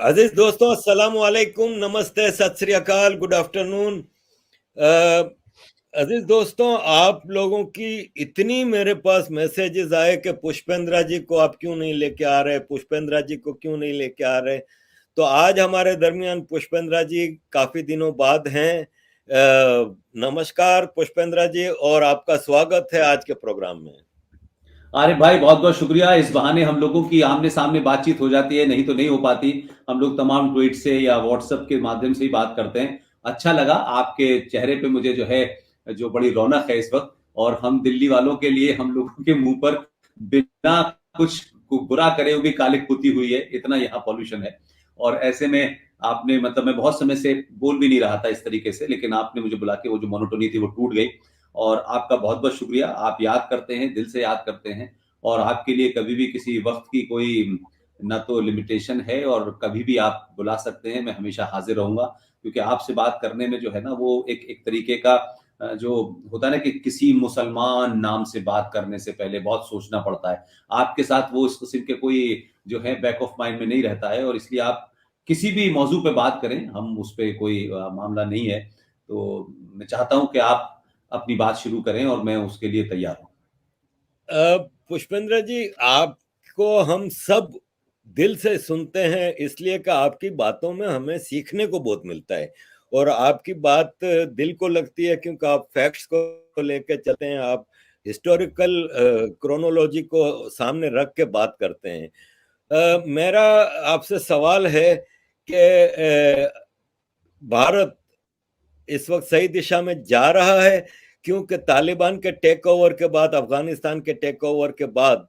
अजीज दोस्तों, अस्सलाम वालेकुम, नमस्ते, सत श्री अकाल, गुड आफ्टरनून। अजीज दोस्तों, आप लोगों की इतनी मेरे पास मैसेजेस आए कि पुष्पेंद्रा जी को आप क्यों नहीं लेके आ रहे, पुष्पेंद्रा जी को क्यों नहीं लेके आ रहे। तो आज हमारे दरमियान पुष्पेंद्रा जी काफी दिनों बाद हैं। नमस्कार पुष्पेंद्रा जी, और आपका स्वागत है आज के प्रोग्राम में। अरे भाई, बहुत बहुत शुक्रिया। इस बहाने हम लोगों की आमने सामने बातचीत हो जाती है, नहीं तो नहीं हो पाती। हम लोग तमाम ट्वीट से या व्हाट्सएप के माध्यम से ही बात करते हैं। अच्छा लगा आपके चेहरे पे मुझे जो है, जो बड़ी रौनक है इस वक्त। और हम दिल्ली वालों के लिए हम लोगों के मुंह पर बिना कुछ बुरा करे हुए कालिक पुती हुई है, इतना यहाँ पॉल्यूशन है। और ऐसे में आपने, मतलब मैं बहुत समय से बोल भी नहीं रहा था इस तरीके से, लेकिन आपने मुझे बुला के वो जो मोनोटोनी थी वो टूट गई। और आपका बहुत बहुत शुक्रिया। आप याद करते हैं, दिल से याद करते हैं। और आपके लिए कभी भी किसी वक्त की कोई ना तो लिमिटेशन है, और कभी भी आप बुला सकते हैं। मैं हमेशा हाजिर रहूंगा, क्योंकि आपसे बात करने में जो है ना, वो एक एक तरीके का जो होता है ना, कि किसी मुसलमान नाम से बात करने से पहले बहुत सोचना पड़ता है। आपके साथ वो इस किस्म के कोई जो है बैक ऑफ माइंड में नहीं रहता है, और इसलिए आप किसी भी मौजू पे बात करें, हम उस पर कोई मामला नहीं है। तो मैं चाहता हूं कि आप अपनी बात शुरू करें, और मैं उसके लिए तैयार हूं। पुष्पेंद्र जी, आपको हम सब दिल से सुनते हैं, इसलिए कि आपकी बातों में हमें सीखने को बहुत मिलता है। और आपकी बात दिल को लगती है, क्योंकि आप फैक्ट्स को लेकर चलते हैं, आप हिस्टोरिकल क्रोनोलॉजी को सामने रख के बात करते हैं। मेरा आपसे सवाल है कि भारत इस वक्त सही दिशा में जा रहा है, क्योंकि तालिबान के टेक ओवर के बाद, अफगानिस्तान के टेक ओवर के बाद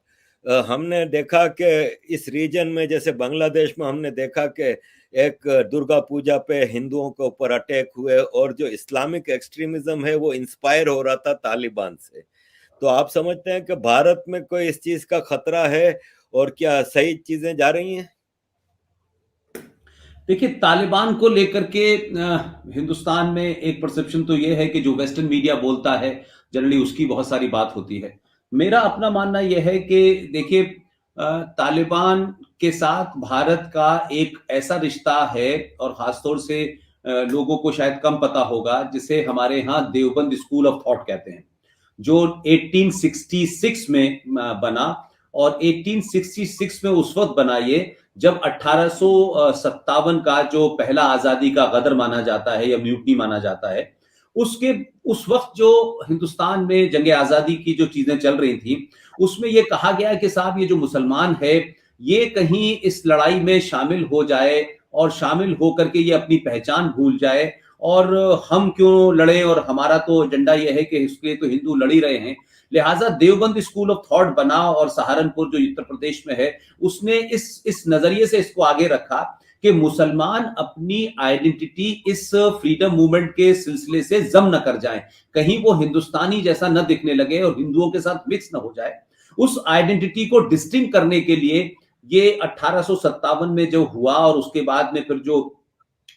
हमने देखा कि इस रीजन में, जैसे बांग्लादेश में, हमने देखा कि एक दुर्गा पूजा पे हिंदुओं के ऊपर अटैक हुए, और जो इस्लामिक एक्सट्रीमिज्म है वो इंस्पायर हो रहा था तालिबान से। तो आप समझते हैं कि भारत में कोई इस चीज का खतरा है, और क्या सही चीजें जा रही हैं? देखिए, तालिबान को लेकर के हिंदुस्तान में एक परसेप्शन तो यह है कि जो वेस्टर्न मीडिया बोलता है, जनरली उसकी बहुत सारी बात होती है। मेरा अपना मानना यह है कि देखिए, तालिबान के साथ भारत का एक ऐसा रिश्ता है, और खासतौर से लोगों को शायद कम पता होगा, जिसे हमारे यहाँ देवबंद स्कूल ऑफ थॉट कहते हैं, जो 1866 में बना। और 1866 में उस वक्त बना ये, जब 1857 का जो पहला आजादी का गदर माना जाता है या म्यूटनी माना जाता है, उसके उस वक्त जो हिंदुस्तान में जंग आजादी की जो चीजें चल रही थी, उसमें यह कहा गया कि साहब, ये जो मुसलमान है, ये कहीं इस लड़ाई में शामिल हो जाए, और शामिल होकर के ये अपनी पहचान भूल जाए, और हम क्यों लड़े, और हमारा तो एजेंडा यह है कि इसके लिए तो हिंदू लड़ ही रहे हैं। लिहाजा देवबंद स्कूल ऑफ थॉट बना, और सहारनपुर जो उत्तर प्रदेश में है, उसने इस नजरिए से इसको आगे रखा कि मुसलमान अपनी आइडेंटिटी इस फ्रीडम मूवमेंट के सिलसिले से जम न कर जाएं, कहीं वो हिंदुस्तानी जैसा न दिखने लगे और हिंदुओं के साथ मिक्स न हो जाए। उस आइडेंटिटी को डिस्टिंग करने के लिए ये 1857 में जो हुआ, और उसके बाद में फिर जो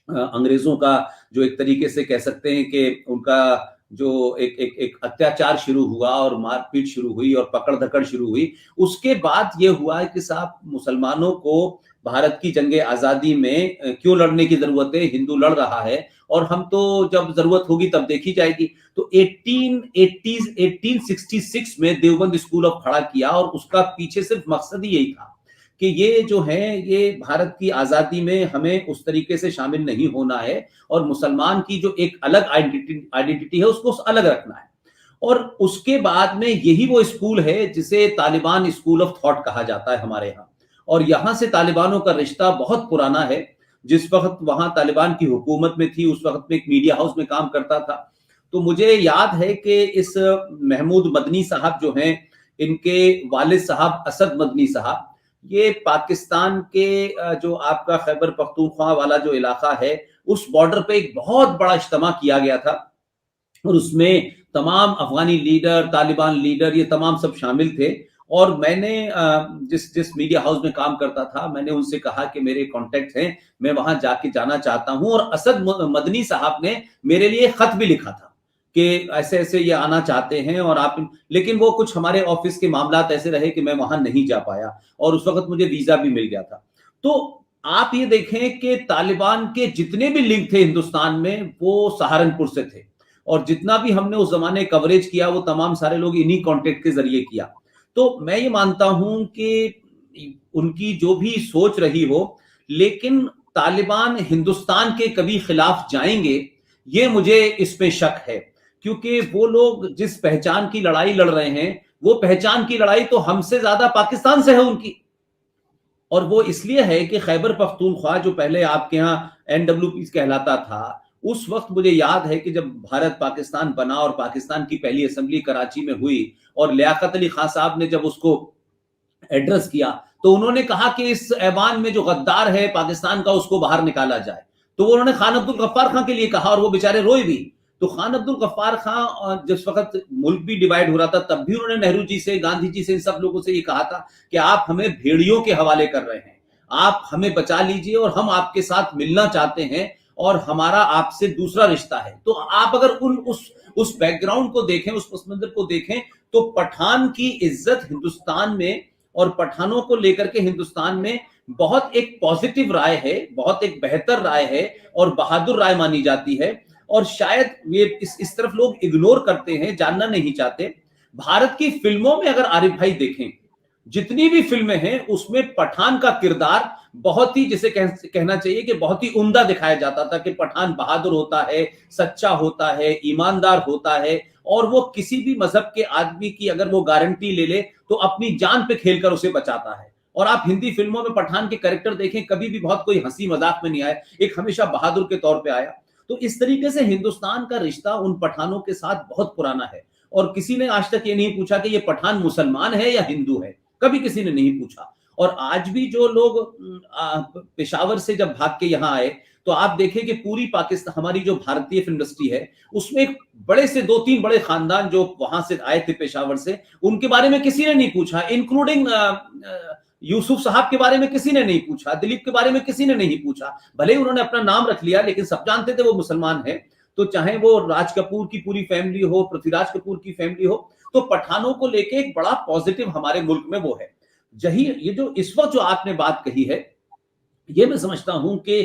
अंग्रेजों का जो एक तरीके से कह सकते हैं कि उनका जो एक अत्याचार शुरू हुआ, और मारपीट शुरू हुई, और पकड़ धकड़ शुरू हुई, उसके बाद ये हुआ कि साहब, मुसलमानों को भारत की जंगे आजादी में क्यों लड़ने की जरूरत है, हिंदू लड़ रहा है, और हम तो जब जरूरत होगी तब देखी जाएगी। तो 1866 में देवबंद स्कूल ऑफ खड़ा किया, और उसका पीछे सिर्फ मकसद ही यही था कि ये जो है, ये भारत की आजादी में हमें उस तरीके से शामिल नहीं होना है, और मुसलमान की जो एक अलग आइडेंटिटी है, उसको अलग रखना है। और उसके बाद में यही वो स्कूल है जिसे तालिबान स्कूल ऑफ थॉट कहा जाता है हमारे यहाँ। और यहां से तालिबानों का रिश्ता बहुत पुराना है। जिस वक्त वहां तालिबान की हुकूमत में थी, उस वक्त में एक मीडिया हाउस में काम करता था। तो मुझे याद है कि इस महमूद मदनी साहब जो हैं, इनके वालिद साहब असद मदनी साहब, ये पाकिस्तान के जो आपका खैबर पख्तूनख्वा वाला जो इलाका है, उस बॉर्डर पे एक बहुत बड़ा इज्तिमा किया गया था, और उसमें तमाम अफगानी लीडर, तालिबान लीडर, ये तमाम सब शामिल थे। और मैंने जिस जिस मीडिया हाउस में काम करता था, मैंने उनसे कहा कि मेरे कॉन्टेक्ट हैं, मैं वहां जाके जाना चाहता हूं। और असद मदनी साहब ने मेरे लिए खत भी लिखा था कि ऐसे ऐसे ये आना चाहते हैं, और आप, लेकिन वो कुछ हमारे ऑफिस के मामलात ऐसे रहे कि मैं वहां नहीं जा पाया, और उस वक्त मुझे वीजा भी मिल गया था। तो आप ये देखें कि तालिबान के जितने भी लिंक थे हिंदुस्तान में वो सहारनपुर से थे, और जितना भी हमने उस जमाने कवरेज किया वो तमाम सारे लोग इन्हीं कॉन्टेक्ट के जरिए किया। तो मैं ये मानता हूं कि उनकी जो भी सोच रही हो, लेकिन तालिबान हिंदुस्तान के कभी खिलाफ जाएंगे, ये मुझे इसमें शक है, क्योंकि वो लोग जिस पहचान की लड़ाई लड़ रहे हैं, वो पहचान की लड़ाई तो हमसे ज्यादा पाकिस्तान से है उनकी। और वो इसलिए है कि खैबर पख्तूनख्वा जो पहले आपके यहाँ एनडब्ल्यूपी कहलाता था, उस वक्त मुझे याद है कि जब भारत पाकिस्तान बना और पाकिस्तान की पहली असेंबली कराची में हुई और लियाकत अली खान साहब ने जब उसको एड्रेस किया, तो उन्होंने कहा कि इस ऐवान में जो गद्दार है पाकिस्तान का उसको बाहर निकाला जाए। तो वो उन्होंने खान अब्दुल गफ्फार खां के लिए कहा और वो बेचारे रोए भी। तो खान अब्दुल गफ्फार खां जिस वक्त मुल्क भी डिवाइड हो रहा था, तब भी उन्होंने नेहरू जी से, गांधी जी से, इन सब लोगों से ये कहा था कि आप हमें भेड़ियों के हवाले कर रहे हैं, आप हमें बचा लीजिए और हम आपके साथ मिलना चाहते हैं और हमारा आपसे दूसरा रिश्ता है। तो आप अगर उस बैकग्राउंड को देखें, उस पस मंजर को देखें, तो पठान की इज्जत हिंदुस्तान में और पठानों को लेकर के हिंदुस्तान में बहुत एक पॉजिटिव राय है, बहुत एक बेहतर राय है और बहादुर राय मानी जाती है। और शायद ये इस तरफ लोग इग्नोर करते हैं, जानना नहीं चाहते। भारत की फिल्मों में अगर आरिफ भाई देखें, जितनी भी फिल्में हैं उसमें पठान का किरदार बहुत ही, जिसे कहना चाहिए कि बहुत ही उम्दा दिखाया जाता था कि पठान बहादुर होता है, सच्चा होता है, ईमानदार होता है, और वो किसी भी मजहब के आदमी की अगर वो गारंटी ले ले तो अपनी जान पे खेलकर उसे बचाता है। और आप हिंदी फिल्मों में पठान के कैरेक्टर देखें, कभी भी बहुत कोई हंसी मजाक में नहीं आया, एक हमेशा बहादुर के तौर पे आया। तो इस तरीके से हिंदुस्तान का रिश्ता उन पठानों के साथ बहुत पुराना है, और किसी ने आज तक ये नहीं पूछा कि ये पठान मुसलमान है या हिंदू है, कभी किसी ने नहीं पूछा। और आज भी जो लोग पेशावर से जब भाग के यहाँ आए, तो आप देखें कि पूरी पाकिस्तान, हमारी जो भारतीय फिल्म इंडस्ट्री है, उसमें एक बड़े से 2-3 बड़े खानदान जो वहां से आए थे पेशावर से, उनके बारे में किसी ने नहीं पूछा, इंक्लूडिंग यूसुफ साहब के बारे में किसी ने नहीं पूछा, दिलीप के बारे में किसी ने नहीं पूछा। भले ही उन्होंने अपना नाम रख लिया, लेकिन सब जानते थे वो मुसलमान है। तो चाहे वो राज कपूर की पूरी फैमिली हो, पृथ्वीराज कपूर की फैमिली हो, तो पठानों को लेके एक बड़ा पॉजिटिव हमारे मुल्क में वो है। यही ये जो इस वक्त जो आपने बात कही है, ये मैं समझता हूं कि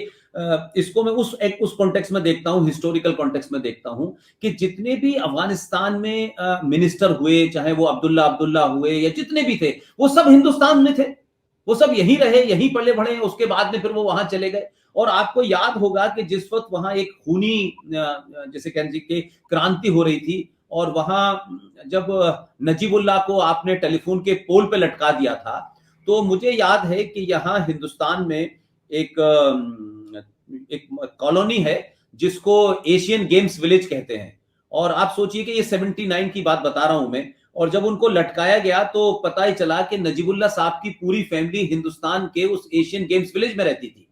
इसको मैं उस कॉन्टेक्स्ट में देखता हूं, हिस्टोरिकल कॉन्टेक्स्ट में देखता हूं कि जितने भी अफगानिस्तान में मिनिस्टर हुए, चाहे वो अब्दुल्ला हुए या जितने भी थे, वो सब हिंदुस्तान में थे, वो सब यहीं रहे, यहीं पले बढ़े। उसके बाद में फिर वो वहां चले गए। और आपको याद होगा कि जिस वक्त वहां एक खूनी जैसे कह लीजिए क्रांति हो रही थी, और वहां जब नजीबुल्लाह को आपने टेलीफोन के पोल पे लटका दिया था, तो मुझे याद है कि यहाँ हिंदुस्तान में एक कॉलोनी है जिसको एशियन गेम्स विलेज कहते हैं। और आप सोचिए कि ये 79 की बात बता रहा हूं मैं, और जब उनको लटकाया गया तो पता ही चला कि नजीबुल्लाह साहब की पूरी फैमिली हिंदुस्तान के उस एशियन गेम्स विलेज में रहती थी।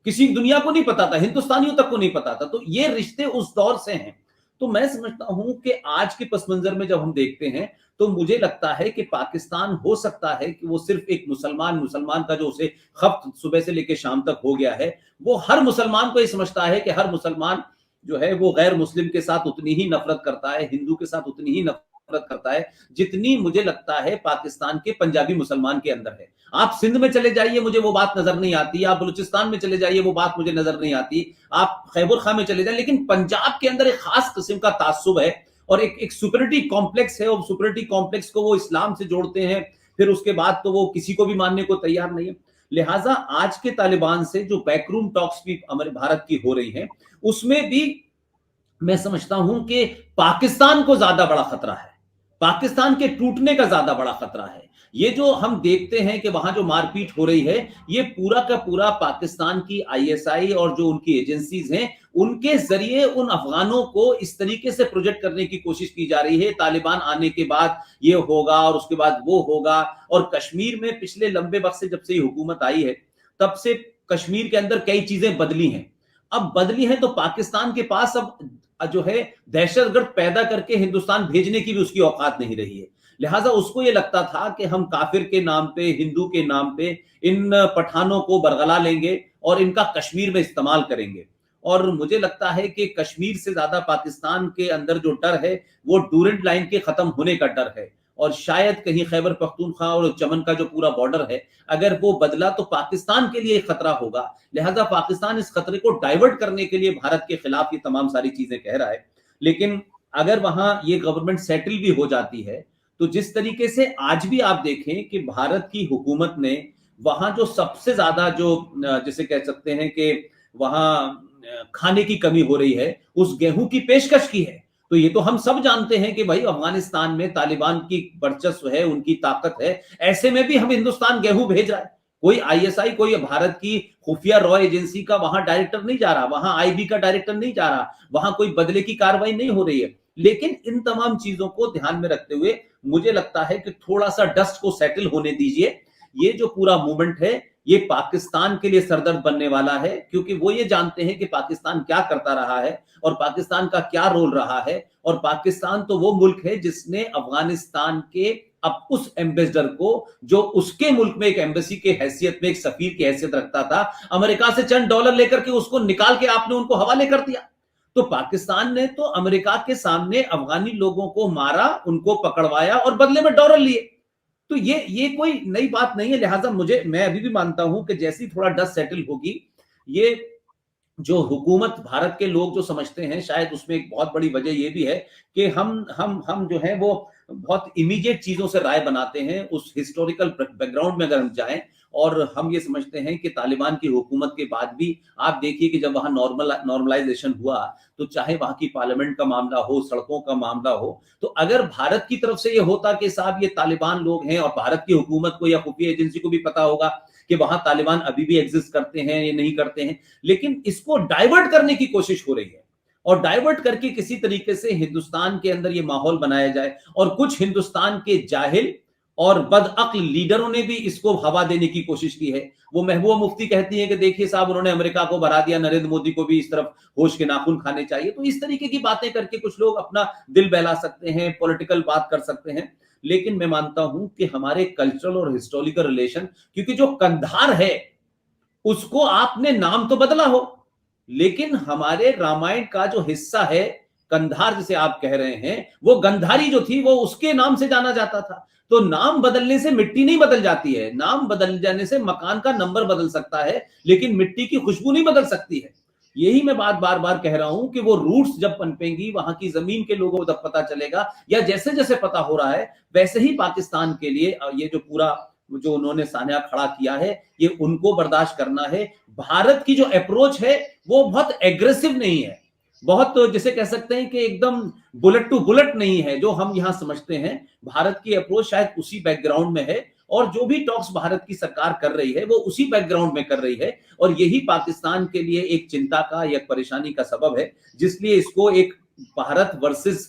किसी दुनिया को नहीं पता था, हिंदुस्तानियों तक को नहीं पता था। तो ये रिश्ते उस दौर से हैं। तो मैं समझता हूं कि आज के पस मंजर में जब हम देखते हैं, तो मुझे लगता है कि पाकिस्तान हो सकता है कि वो सिर्फ एक मुसलमान का जो उसे खफ्त सुबह से लेकर शाम तक हो गया है, वो हर मुसलमान को ये समझता है कि हर मुसलमान जो है वो गैर मुस्लिम के साथ उतनी ही नफरत करता है, हिंदू के साथ उतनी ही नफरत करता है, जितनी मुझे लगता है पाकिस्तान के पंजाबी मुसलमान के अंदर है। आप सिंध में चले जाइए, मुझे वो बात नजर नहीं आती। आप बलूचिस्तान में चले जाइए, वो बात मुझे नजर नहीं आती। आप खैबर खा में चले जाइए, लेकिन पंजाब के अंदर एक खास किस्म का तासुब है और एक सुपरिटी कॉम्प्लेक्स है, और सुपरिटी कॉम्प्लेक्स को वो इस्लाम से जोड़ते हैं। फिर उसके बाद तो वो किसी को भी मानने को तैयार नहीं है। लिहाजा आज के तालिबान से जो बैकरूम टॉक्स भी हमारे भारत की हो रही हैं, उसमें भी मैं समझता हूं कि पाकिस्तान को ज्यादा बड़ा खतरा है, पाकिस्तान के टूटने का ज्यादा बड़ा खतरा है। ये जो हम देखते हैं कि वहां जो मारपीट हो रही है, ये पूरा का पूरा पाकिस्तान की आईएसआई और जो उनकी एजेंसीज हैं, उनके जरिए उन अफगानों को इस तरीके से प्रोजेक्ट करने की कोशिश की जा रही है, तालिबान आने के बाद ये होगा और उसके बाद वो होगा। और कश्मीर में पिछले लंबे वक्त से, जब से ये हुकूमत आई है, तब से कश्मीर के अंदर कई चीजें बदली हैं। अब बदली हैं तो पाकिस्तान के पास अब जो है दहशतगर्द पैदा करके हिंदुस्तान भेजने की भी उसकी औकात नहीं रही है। लिहाजा उसको ये लगता था कि हम काफिर के नाम पे, हिंदू के नाम पे इन पठानों को बरगला लेंगे और इनका कश्मीर में इस्तेमाल करेंगे। और मुझे लगता है कि कश्मीर से ज्यादा पाकिस्तान के अंदर जो डर है, वो डूरेंट लाइन के खत्म होने का डर है। और शायद कहीं खैबर पख्तूनख्वा और चमन का जो पूरा बॉर्डर है, अगर वो बदला तो पाकिस्तान के लिए खतरा होगा। लिहाजा पाकिस्तान इस खतरे को डाइवर्ट करने के लिए भारत के खिलाफ ये तमाम सारी चीजें कह रहा है। लेकिन अगर वहां ये गवर्नमेंट सेटल भी हो जाती है, तो जिस तरीके से आज भी आप देखें कि भारत की हुकूमत ने वहां जो सबसे ज्यादा जो जिसे कह सकते हैं कि वहां खाने की कमी हो रही है, उस गेहूं की पेशकश की है। तो ये तो हम सब जानते हैं कि भाई अफगानिस्तान में तालिबान की वर्चस्व है, उनकी ताकत है। ऐसे में भी हम हिंदुस्तान गेहूं भेज रहा है। कोई आईएसआई, कोई भारत की खुफिया रॉ एजेंसी का वहां डायरेक्टर नहीं जा रहा, वहां आईबी का डायरेक्टर नहीं जा रहा, वहां कोई बदले की कार्रवाई नहीं हो रही है। लेकिन इन तमाम चीजों को ध्यान में रखते हुए मुझे लगता है कि थोड़ा सा डस्ट को सेटल होने दीजिए। ये जो पूरा मूवमेंट है, ये पाकिस्तान के लिए सरदर्द बनने वाला है, क्योंकि वो ये जानते हैं कि पाकिस्तान क्या करता रहा है और पाकिस्तान का क्या रोल रहा है। और पाकिस्तान तो वो मुल्क है जिसने अफगानिस्तान के अब उस एम्बेसडर को, जो उसके मुल्क में एक एम्बेसी के हैसियत में, एक सफीर की हैसियत रखता था, अमेरिका से चंद डॉलर लेकर के उसको निकाल के आपने उनको हवाले कर दिया। तो पाकिस्तान ने तो अमेरिका के सामने अफगानी लोगों को मारा, उनको पकड़वाया और बदले में डॉलर लिए। तो ये कोई नई बात नहीं है। लिहाजा मैं अभी भी मानता हूं कि जैसी थोड़ा डस्ट सेटल होगी, ये जो हुकूमत, भारत के लोग जो समझते हैं, शायद उसमें एक बहुत बड़ी वजह ये भी है कि हम जो है वो बहुत इमीडिएट चीजों से राय बनाते हैं। उस हिस्टोरिकल बैकग्राउंड में अगर हम जाएं, और हम ये समझते हैं कि तालिबान की हुकूमत के बाद भी आप देखिए कि जब वहां नॉर्मलाइजेशन हुआ, तो चाहे वहां की पार्लियामेंट का मामला हो, सड़कों का मामला हो, तो अगर भारत की तरफ से ये होता कि साहब ये तालिबान लोग हैं, और भारत की हुकूमत को या खुफिया एजेंसी को भी पता होगा कि वहां तालिबान अभी भी एग्जिस्ट करते हैं या नहीं करते हैं, लेकिन इसको डाइवर्ट करने की कोशिश हो रही है, और डाइवर्ट करके किसी तरीके से हिंदुस्तान के अंदर ये माहौल बनाया जाए। और कुछ हिंदुस्तान के जाहिल और बदअक्ल लीडरों ने भी इसको हवा देने की कोशिश की है। वो महबूबा मुफ्ती कहती है कि देखिए साहब, उन्होंने अमेरिका को बढ़ा दिया, नरेंद्र मोदी को भी इस तरफ होश के नाखून खाने चाहिए। तो इस तरीके की बातें करके कुछ लोग अपना दिल बहला सकते हैं, पॉलिटिकल बात कर सकते हैं। लेकिन मैं मानता हूं कि हमारे कल्चरल और हिस्टोरिकल रिलेशन, क्योंकि जो कंधार है उसको आपने नाम तो बदला हो, लेकिन हमारे रामायण का जो हिस्सा है कंधार जिसे आप कह रहे हैं, वो गंधारी जो थी वो उसके नाम से जाना जाता था। तो नाम बदलने से मिट्टी नहीं बदल जाती है, नाम बदल जाने से मकान का नंबर बदल सकता है, लेकिन मिट्टी की खुशबू नहीं बदल सकती है। यही मैं बात बार बार कह रहा हूं कि वो रूट्स जब पनपेंगी, वहां की जमीन के लोगों को तब पता चलेगा, या जैसे जैसे पता हो रहा है वैसे ही पाकिस्तान के लिए ये जो पूरा जो उन्होंने सान्या खड़ा किया है, ये उनको बर्दाश्त करना है। भारत की जो अप्रोच है वो बहुत एग्रेसिव नहीं है, बहुत जिसे कह सकते हैं कि एकदम बुलेट टू बुलेट नहीं है जो हम यहां समझते हैं। भारत की अप्रोच शायद उसी बैकग्राउंड में है, और जो भी टॉक्स भारत की सरकार कर रही है वो उसी बैकग्राउंड में कर रही है। और यही पाकिस्तान के लिए एक चिंता का या परेशानी का सबब है, जिसलिए इसको एक भारत वर्सेस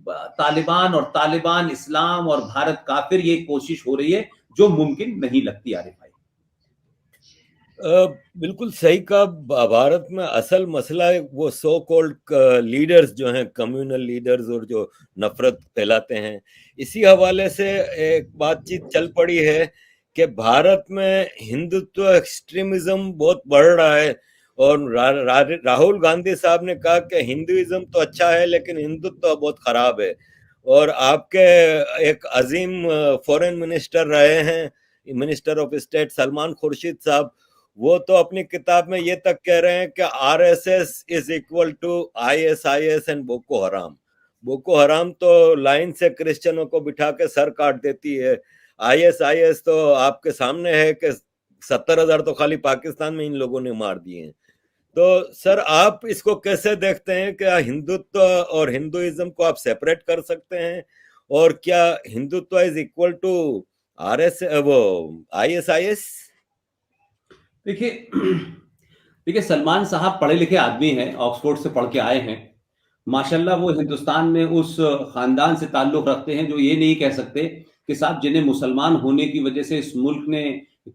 तालिबान और तालिबान इस्लाम और भारत काफिर, ये कोशिश हो रही है जो मुमकिन नहीं लगती आरिफ भाई। बिल्कुल सही कहा। भारत में असल मसला है वो सो कॉल्ड लीडर्स जो हैं, कम्युनल लीडर्स, और जो नफरत फैलाते हैं। इसी हवाले से एक बातचीत चल पड़ी है कि भारत में हिंदुत्व एक्सट्रीमिज्म बहुत बढ़ रहा है, और राहुल गांधी साहब ने कहा कि हिंदुइज्म तो अच्छा है लेकिन हिंदुत्व बहुत खराब है। और आपके एक अजीम फॉरेन मिनिस्टर रहे हैं, minister of state Salman Khurshid साहब, वो तो अपनी किताब में ये तक कह रहे हैं कि RSS is equal to ISIS and Boko Haram. Boko Haram तो लाइन से क्रिश्चियनों को बिठा के सर काट देती है, आईएसआईएस तो आपके सामने है कि 70,000 तो खाली पाकिस्तान में इन लोगों ने मार दिए हैं। तो सर, आप इसको कैसे देखते हैं? क्या हिंदुत्व और हिंदुइज्म को आप सेपरेट कर सकते हैं? और क्या हिंदुत्व इज इक्वल टू वो आईएसआईएस? देखिए सलमान साहब पढ़े लिखे आदमी हैं, ऑक्सफोर्ड से पढ़ के आए हैं। माशाल्लाह वो हिंदुस्तान में उस खानदान से ताल्लुक रखते हैं जो ये नहीं कह सकते कि साहब जिन्हें मुसलमान होने की वजह से इस मुल्क ने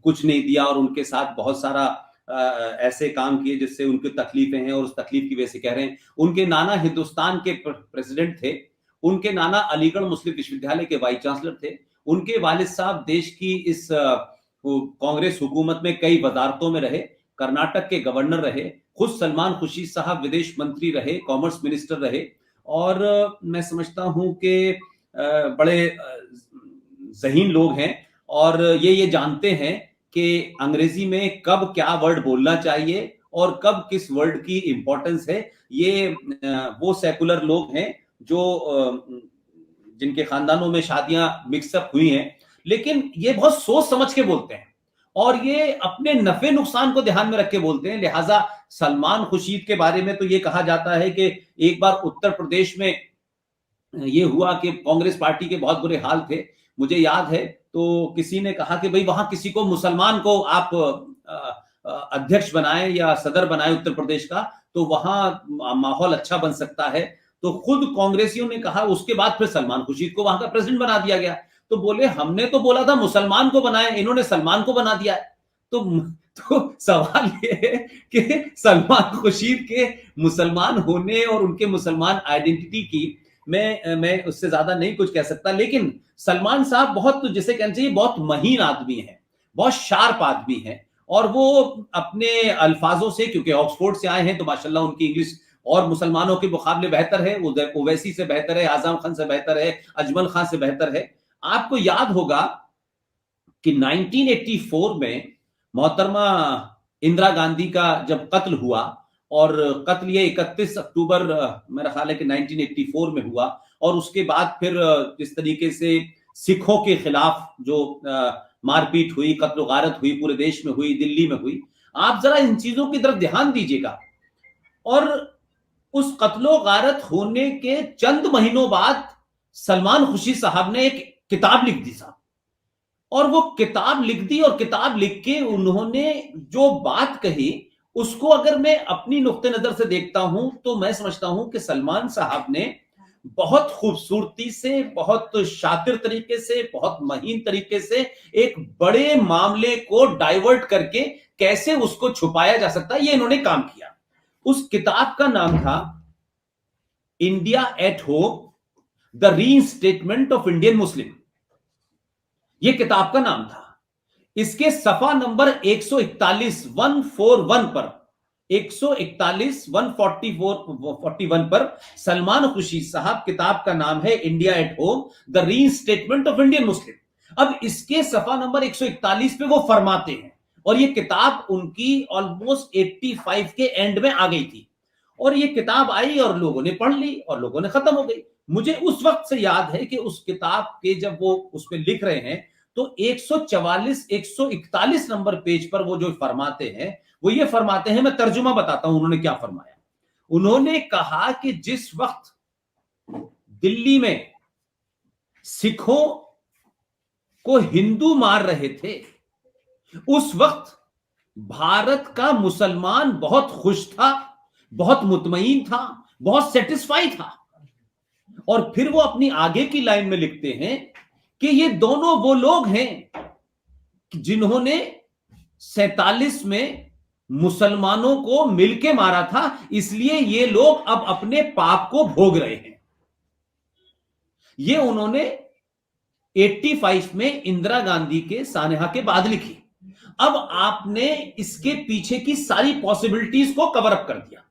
कुछ नहीं दिया और उनके साथ बहुत सारा ऐसे काम किए जिससे उनकी तकलीफें हैं और उस तकलीफ की वजह से कह रहे हैं। उनके नाना हिंदुस्तान के प्रेसिडेंट थे, उनके नाना अलीगढ़ मुस्लिम विश्वविद्यालय के वाइस चांसलर थे, उनके वालिद साहब देश की इस कांग्रेस हुकूमत में कई वजारतों में रहे, कर्नाटक के गवर्नर रहे, खुद सलमान खुर्शीद साहब विदेश मंत्री रहे, कॉमर्स मिनिस्टर रहे। और मैं समझता हूं कि बड़े ज़हीन लोग हैं और ये जानते हैं कि अंग्रेजी में कब क्या वर्ड बोलना चाहिए और कब किस वर्ड की इंपॉर्टेंस है। ये वो सेकुलर लोग हैं जो जिनके खानदानों में शादियां मिक्सअप हुई हैं, लेकिन ये बहुत सोच समझ के बोलते हैं और ये अपने नफे नुकसान को ध्यान में रख के बोलते हैं। लिहाजा सलमान खुर्शीद के बारे में तो ये कहा जाता है कि एक बार उत्तर प्रदेश में ये हुआ कि कांग्रेस पार्टी के बहुत बुरे हाल थे, मुझे याद है। तो किसी ने कहा कि भाई वहां किसी को मुसलमान को आप अध्यक्ष बनाएं या सदर बनाएं उत्तर प्रदेश का, तो वहां माहौल अच्छा बन सकता है। तो खुद कांग्रेसियों ने कहा, उसके बाद फिर सलमान खुर्शीद को वहां का प्रेसिडेंट बना दिया गया। तो बोले हमने तो बोला था मुसलमान को बनाए, इन्होंने सलमान को बना दिया है। तो सवाल ये है कि सलमान खुर्शीद के मुसलमान होने और उनके मुसलमान आइडेंटिटी की मैं उससे ज्यादा नहीं कुछ कह सकता, लेकिन सलमान साहब बहुत, जिसे कहना चाहिए, बहुत महीन आदमी है, बहुत शार्प आदमी है और वो अपने अल्फाजों से, क्योंकि ऑक्सफोर्ड से आए हैं तो माशाल्लाह उनकी इंग्लिश और मुसलमानों के मुकाबले बेहतर है, ओवैसी से बेहतर है, आजम खान से बेहतर है, अजमल खान से बेहतर है। आपको याद होगा कि 1984 में मोहतरमा इंदिरा गांधी का जब कत्ल हुआ, और कत्ल ये 31 अक्टूबर मेरा ख्याल है कि 1984 में हुआ, और उसके बाद फिर जिस तरीके से सिखों के खिलाफ जो मारपीट हुई, कत्ल गारत हुई, पूरे देश में हुई, दिल्ली में हुई, आप जरा इन चीजों की तरफ ध्यान दीजिएगा। और उस कत्लो गारत होने के चंद महीनों बाद सलमान खुर्शीद साहब ने एक किताब लिख दी साहब, और वो किताब लिख दी, और किताब लिख के उन्होंने जो बात कही उसको अगर मैं अपनी नुक्ते नजर से देखता हूं तो मैं समझता हूं कि सलमान साहब ने बहुत खूबसूरती से, बहुत शातिर तरीके से, बहुत महीन तरीके से एक बड़े मामले को डाइवर्ट करके कैसे उसको छुपाया जा सकता है, ये इन्होंने काम किया। उस किताब का नाम था India at home, the reinstatement of Indian Muslim, ये किताब का नाम था। इसके सफा नंबर 141 141 पर, 141 141 पर सलमान खुर्शीद साहब, किताब का नाम है India at home, the reinstatement of Indian Muslim. अब इसके सफा नंबर 141 पे वो फरमाते हैं, और ये किताब उनकी ऑलमोस्ट 85 के एंड में आ गई थी, और ये किताब आई और लोगों ने पढ़ ली और लोगों ने खत्म हो गई। मुझे उस वक्त से याद है कि उस किताब के जब वो उस पे लिख रहे हैं तो 144 141 नंबर पेज पर वो जो फरमाते हैं, वो ये फरमाते हैं, मैं तर्जुमा बताता हूं उन्होंने क्या फरमाया। उन्होंने कहा कि जिस वक्त दिल्ली में सिखों को हिंदू मार रहे थे, उस वक्त भारत का मुसलमान बहुत खुश था, बहुत मुतमईन था, बहुत सेटिस्फाई था। और फिर वो अपनी आगे की लाइन में लिखते हैं कि ये दोनों वो लोग हैं जिन्होंने 47 में मुसलमानों को मिलके मारा था, इसलिए ये लोग अब अपने पाप को भोग रहे हैं। ये उन्होंने 85 में इंदिरा गांधी के सानेहा के बाद लिखी। अब आपने इसके पीछे की सारी पॉसिबिलिटीज को कवर अप कर दिया।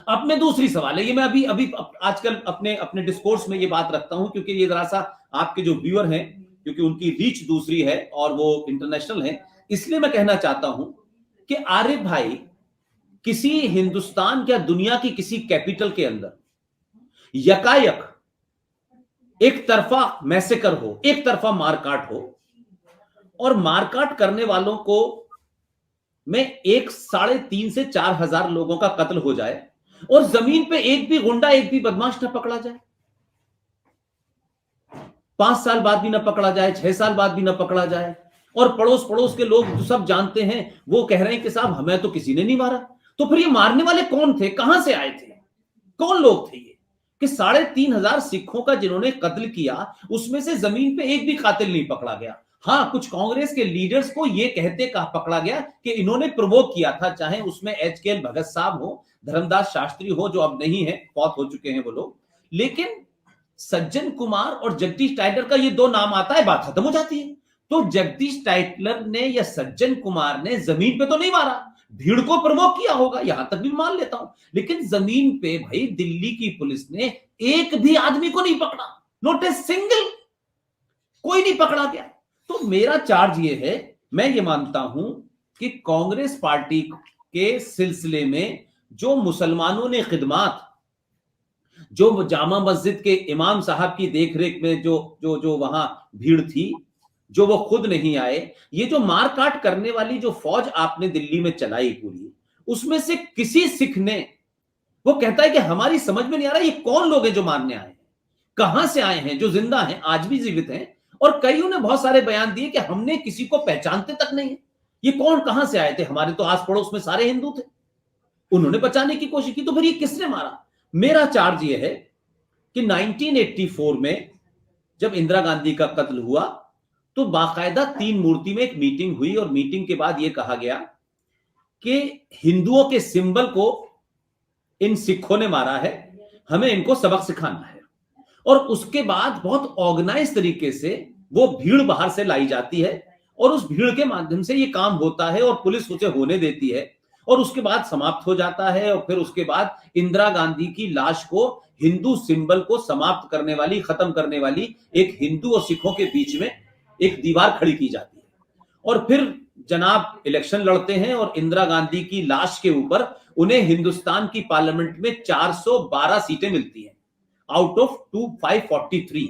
अब मैं दूसरी सवाल है, ये मैं अभी अभी आजकल अपने अपने डिस्कोर्स में ये बात रखता हूं, क्योंकि ये जरा सा आपके जो व्यूअर हैं, क्योंकि उनकी रीच दूसरी है और वो इंटरनेशनल है, इसलिए मैं कहना चाहता हूं कि आरिफ भाई, किसी हिंदुस्तान या दुनिया की किसी कैपिटल के अंदर यकायक एक तरफा मैसेकर हो, एक तरफा मारकाट हो, और मारकाट करने वालों को में 3.5 से 4 हजार लोगों का कत्ल हो जाए, और जमीन पे एक भी गुंडा, एक भी बदमाश न पकड़ा जाए, 5 साल बाद भी न पकड़ा जाए, 6 साल बाद भी न पकड़ा जाए, और पड़ोस पड़ोस के लोग जो सब जानते हैं वो कह रहे हैं कि साहब हमें तो किसी ने नहीं मारा, तो फिर ये मारने वाले कौन थे, कहां से आए थे, कौन लोग थे ये कि 3,500 सिखों का जिन्होंने कत्ल किया, उसमें से जमीन पे एक भी कातिल नहीं पकड़ा गया। हाँ, कुछ कांग्रेस के लीडर्स को यह कहते कहा पकड़ा गया कि इन्होंने प्रवोक किया था, चाहे उसमें एचकेएल भगत साहब हो, धर्मदास शास्त्री हो, जो अब नहीं है, बहुत हो चुके हैं वो लोग, लेकिन सज्जन कुमार और जगदीश टाइटलर का ये दो नाम आता है, बात खत्म हो जाती है। तो जगदीश टाइटलर ने या सज्जन कुमार ने जमीन पे तो नहीं मारा, भीड़ को प्रवोक किया होगा, यहां तक भी मान लेता हूं, लेकिन जमीन पे भाई दिल्ली की पुलिस ने एक भी आदमी को नहीं पकड़ा, नॉट ए सिंगल। कोई नहीं पकड़ा गया। तो मेरा चार्ज ये है, मैं ये मानता हूं कि कांग्रेस पार्टी के सिलसिले में जो मुसलमानों ने खिदमात, जो जामा मस्जिद के इमाम साहब की देखरेख में जो जो जो वहां भीड़ थी, जो वो खुद नहीं आए, ये जो मारकाट करने वाली जो फौज आपने दिल्ली में चलाई पूरी, उसमें से किसी सिख ने, वो कहता है कि हमारी समझ में नहीं आ रहा ये कौन लोग हैं जो मारने आए हैं, कहां से आए हैं, जो जिंदा हैं, आज भी जीवित हैं। और कईयों ने बहुत सारे बयान दिए कि हमने किसी को पहचानते तक नहीं है, ये कौन कहां से आए थे, हमारे तो आस पड़ोस में सारे हिंदू थे, उन्होंने बचाने की कोशिश की, तो फिर ये किसने मारा। मेरा चार्ज ये है कि 1984 में जब इंदिरा गांधी का कत्ल हुआ तो बाकायदा 3 मूर्ति में एक मीटिंग हुई और मीटिंग के बाद यह कहा गया कि हिंदुओं के सिंबल को इन सिखों ने मारा है, हमें इनको सबक सिखाना है। और उसके बाद बहुत ऑर्गेनाइज तरीके से वो भीड़ बाहर से लाई जाती है और उस भीड़ के माध्यम से ये काम होता है और पुलिस उसे होने देती है और उसके बाद समाप्त हो जाता है। और फिर उसके बाद इंदिरा गांधी की लाश को हिंदू सिंबल को समाप्त करने वाली, खत्म करने वाली एक हिंदू और सिखों के बीच में एक दीवार खड़ी की जाती है। और फिर जनाब इलेक्शन लड़ते हैं और इंदिरा गांधी की लाश के ऊपर उन्हें हिंदुस्तान की पार्लियामेंट में 412 सीटें मिलती हैं आउट ऑफ 543।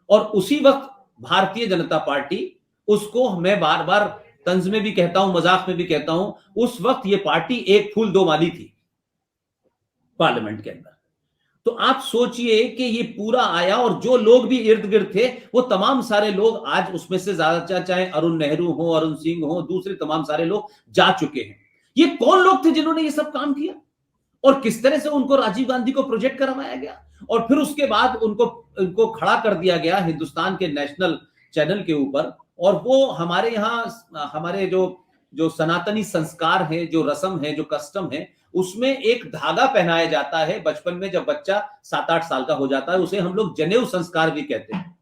और उसी वक्त भारतीय जनता पार्टी, उसको मैं बार बार तंज में भी कहता हूं, मजाक में भी कहता हूं, उस वक्त ये पार्टी एक फूल दो माली थी पार्लियामेंट के अंदर। तो आप सोचिए कि ये पूरा आया और जो लोग भी इर्द गिर्द थे वो तमाम सारे लोग आज उसमें से ज्यादा, चाहे अरुण नेहरू हो, अरुण सिंह हो, दूसरे तमाम सारे लोग जा चुके हैं। ये कौन लोग थे जिन्होंने ये सब काम किया और किस तरह से उनको राजीव गांधी को प्रोजेक्ट करवाया गया और फिर उसके बाद उनको खड़ा कर दिया गया हिंदुस्तान के नेशनल चैनल के ऊपर। और वो हमारे यहाँ हमारे जो सनातनी संस्कार है, जो रस्म है, जो कस्टम है, उसमें एक धागा पहनाया जाता है बचपन में, जब बच्चा 7-8 साल का हो जाता है, उसे हम लोग जनेऊ संस्कार भी कहते हैं,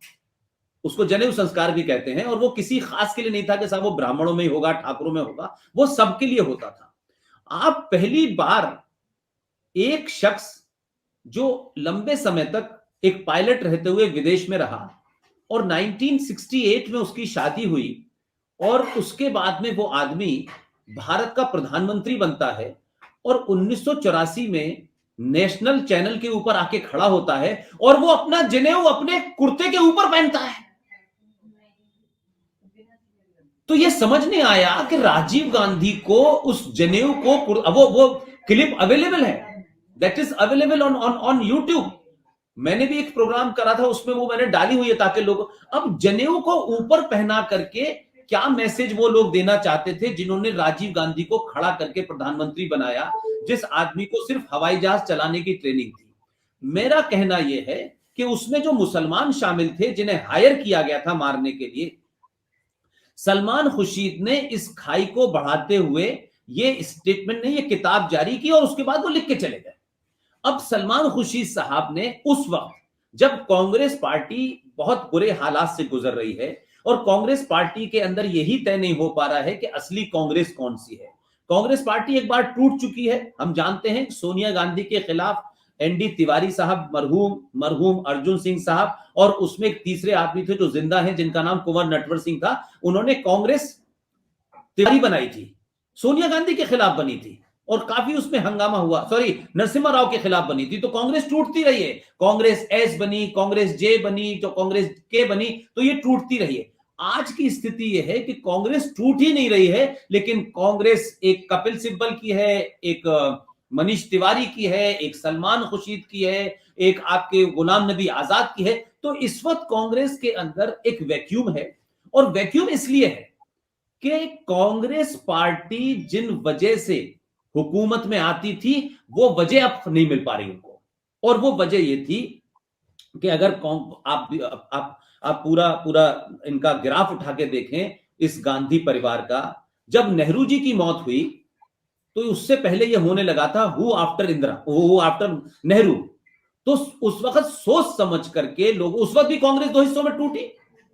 उसको जनेऊ संस्कार भी कहते हैं। और वो किसी खास के लिए नहीं था कि साहब वो ब्राह्मणों में ही होगा, ठाकुरों में होगा, वो सबके लिए होता था। आप पहली बार एक शख्स जो लंबे समय तक एक पायलट रहते हुए विदेश में रहा और 1968 में उसकी शादी हुई और उसके बाद में वो आदमी भारत का प्रधानमंत्री बनता है और 1984 में नेशनल चैनल के ऊपर आके खड़ा होता है और वो अपना जनेऊ अपने कुर्ते के ऊपर पहनता है। तो ये समझ नहीं आया कि राजीव गांधी को उस जनेऊ को, वो क्लिप अवेलेबल है, that is available on YouTube. मैंने भी एक प्रोग्राम करा था, उसमें वो मैंने डाली हुई है ताकि लोग, अब जनेऊ को ऊपर पहना करके क्या मैसेज वो लोग देना चाहते थे जिन्होंने राजीव गांधी को खड़ा करके प्रधानमंत्री बनाया, जिस आदमी को सिर्फ हवाई जहाज चलाने की ट्रेनिंग थी। मेरा कहना यह है कि उसमें जो मुसलमान शामिल थे जिन्हें हायर किया गया था मारने के लिए, सलमान खुर्शीद ने इस खाई को बढ़ाते हुए ये स्टेटमेंट ने, ये किताब जारी की और उसके बाद वो लिख के चले गए। अब सलमान खुर्शीद साहब ने उस वक्त, जब कांग्रेस पार्टी बहुत बुरे हालात से गुजर रही है और कांग्रेस पार्टी के अंदर यही तय नहीं हो पा रहा है कि असली कांग्रेस कौन सी है, कांग्रेस पार्टी एक बार टूट चुकी है, हम जानते हैं, सोनिया गांधी के खिलाफ एनडी तिवारी साहब, मरहूम अर्जुन सिंह साहब, और उसमें एक तीसरे आदमी थे जो जिंदा हैं जिनका नाम कुंवर नटवर सिंह था, उन्होंने कांग्रेस तिवारी बनाई थी, सोनिया गांधी के खिलाफ बनी थी और काफी उसमें हंगामा हुआ, सॉरी नरसिम्हा राव के खिलाफ बनी थी। तो कांग्रेस टूटती रही है, कांग्रेस एस बनी, कांग्रेस जे बनी, तो कांग्रेस के बनी, तो ये टूटती रही है। आज की स्थिति यह है कि कांग्रेस टूट ही नहीं रही है, लेकिन कांग्रेस एक कपिल सिब्बल की है, एक मनीष तिवारी की है, एक सलमान खुर्शीद की है, एक आपके गुलाम नबी आजाद की है। तो इस वक्त कांग्रेस के अंदर एक वैक्यूम है और वैक्यूम इसलिए है कि कांग्रेस पार्टी जिन वजह से हुकूमत में आती थी वो वजह अब नहीं मिल पा रही उनको, और वो वजह ये थी कि अगर आप पूरा इनका ग्राफ उठा के देखें इस गांधी परिवार का, जब नेहरू जी की मौत हुई तो उससे पहले ये होने लगा था who after Indira, who after Nehru. तो उस वक्त सोच समझ करके लोग, उस वक्त भी कांग्रेस 2 हिस्सों में टूटी,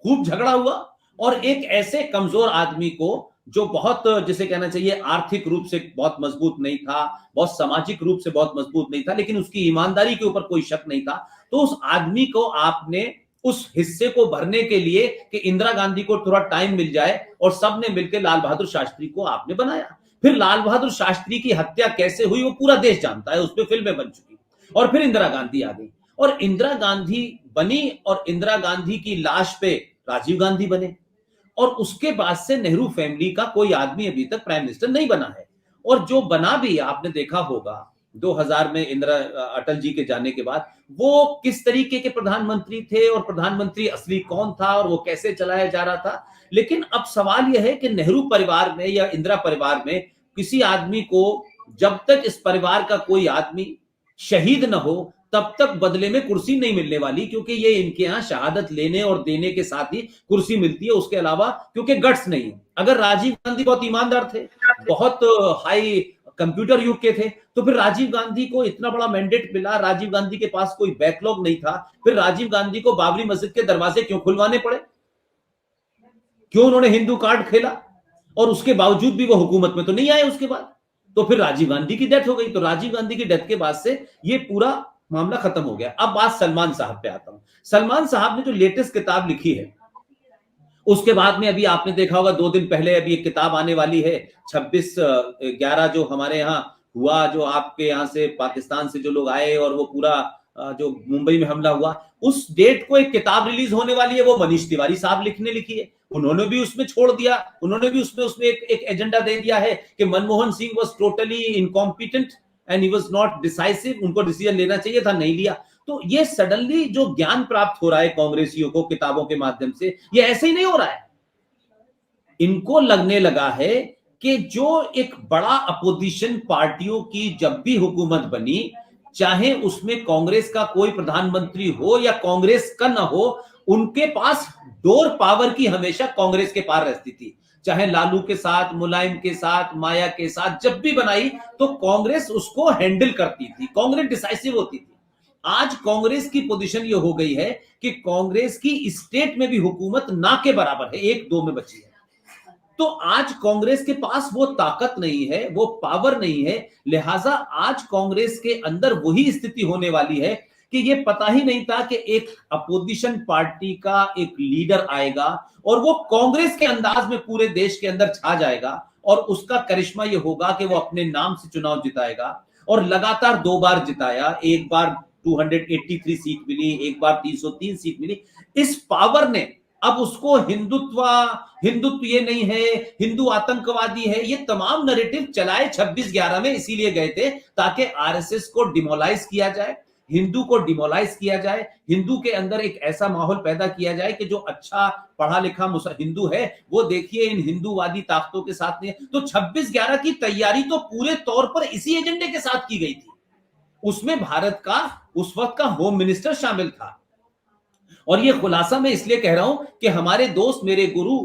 खूब झगड़ा हुआ और एक ऐसे कमजोर आदमी को जो बहुत, जिसे कहना चाहिए आर्थिक रूप से बहुत मजबूत नहीं था, बहुत सामाजिक रूप से बहुत मजबूत नहीं था, लेकिन उसकी ईमानदारी के ऊपर कोई शक नहीं था, तो उस आदमी को आपने उस हिस्से को भरने के लिए कि इंदिरा गांधी को थोड़ा टाइम मिल जाए, और सबने मिलकर लाल बहादुर शास्त्री को आपने बनाया। फिर लाल बहादुर शास्त्री की हत्या कैसे हुई वो पूरा देश जानता है, उस पर फिल्में बन चुकी। और फिर इंदिरा गांधी आ गई, और इंदिरा गांधी बनी, और इंदिरा गांधी की लाश पे राजीव गांधी बने, और उसके बाद से नेहरू फैमिली का कोई आदमी अभी तक प्राइम मिनिस्टर नहीं बना है। और जो बना भी, आपने देखा होगा 2000 में इंदिरा अटल जी के जाने के बाद वो किस तरीके के प्रधानमंत्री थे, और प्रधानमंत्री असली कौन था, और वो कैसे चलाया जा रहा था। लेकिन अब सवाल यह है कि नेहरू परिवार में या इंदिरा परिवार में किसी आदमी को, जब तक इस परिवार का कोई आदमी शहीद न हो तब तक बदले में कुर्सी नहीं मिलने वाली, क्योंकि ये इनके यहां शहादत लेने और देने के साथ ही कुर्सी मिलती है, उसके अलावा क्योंकि गट्स नहीं है। अगर राजीव गांधी बहुत ईमानदार थे, बहुत हाई कंप्यूटर युग के थे, तो फिर राजीव गांधी को इतना बड़ा मैंडेट मिला, राजीव गांधी के पास कोई बैकलॉग नहीं था, फिर राजीव गांधी को बाबरी मस्जिद के दरवाजे क्यों खुलवाने पड़े, क्यों उन्होंने हिंदू कार्ड खेला, और उसके बावजूद भी वो हुकूमत में तो नहीं आए उसके बाद। तो फिर राजीव गांधी की डेथ हो गई, तो राजीव गांधी की डेथ के बाद से ये पूरा मामला खत्म हो गया। अब बात सलमान साहब पे आता हूं। सलमान साहब ने जो लेटेस्ट किताब लिखी है, उसके बाद में अभी आपने देखा होगा 2 दिन पहले अभी एक किताब आने वाली है 26/11, जो हमारे यहाँ हुआ, जो आपके यहाँ से पाकिस्तान से जो लोग आए और वो पूरा जो मुंबई में हमला हुआ, उस डेट को एक किताब रिलीज होने वाली है, वो मनीष तिवारी साहब लिखी है। उन्होंने भी उसमें छोड़ दिया, उन्होंने भी उसमें एक एजेंडा दे दिया है कि Manmohan Singh was totally incompetent and he was not decisive, उनको डिसीजन लेना चाहिए था, नहीं लिया। तो ये सडनली जो ज्ञान प्राप्त हो रहा है कांग्रेसियों को किताबों के माध्यम से, ये ऐसे ही नहीं हो रहा है। इनको लगने लगा है कि जो एक बड़ा अपोजिशन पार्टियों की जब भी हुकूमत बनी, चाहे उसमें कांग्रेस का कोई प्रधानमंत्री हो या कांग्रेस का ना हो, उनके पास डोर पावर की हमेशा कांग्रेस के पार रहती थी। चाहे लालू के साथ, मुलायम के साथ, माया के साथ जब भी बनाई तो कांग्रेस उसको हैंडल करती थी, कांग्रेस डिसाइसिव होती थी। आज कांग्रेस की पोजीशन ये हो गई है कि कांग्रेस की स्टेट में भी हुकूमत ना के बराबर है, 1-2 में बची है। तो आज कांग्रेस के पास वो ताकत नहीं है, वो पावर नहीं है, लिहाजा आज कांग्रेस के अंदर वही स्थिति होने वाली है कि ये पता ही नहीं था कि एक अपोजिशन पार्टी का एक लीडर आएगा और वो कांग्रेस के अंदाज में पूरे देश के अंदर छा जाएगा, और उसका करिश्मा ये होगा कि वो अपने नाम से चुनाव जिताएगा। और लगातार 2 बार जिताया, एक बार 283 सीट मिली, एक बार 303 सीट मिली। इस पावर ने अब उसको हिंदुत्व ये नहीं है, हिंदू आतंकवादी है, ये तमाम नैरेटिव चलाए 26/11 में, इसीलिए गए थे ताकि आरएसएस को डिमोलाइज किया जाए, हिंदू को डिमोलाइज किया जाए, हिंदू के अंदर एक ऐसा माहौल पैदा किया जाए कि जो अच्छा पढ़ा लिखा हिंदू है वो देखिए इन हिंदूवादी ताकतों के साथ नहीं। तो 26/11 की तैयारी तो पूरे तौर पर इसी एजेंडे के साथ की गई थी। उसमें भारत का उस वक्त का होम मिनिस्टर शामिल था। और ये खुलासा मैं इसलिए कह रहा हूं कि हमारे दोस्त, मेरे गुरु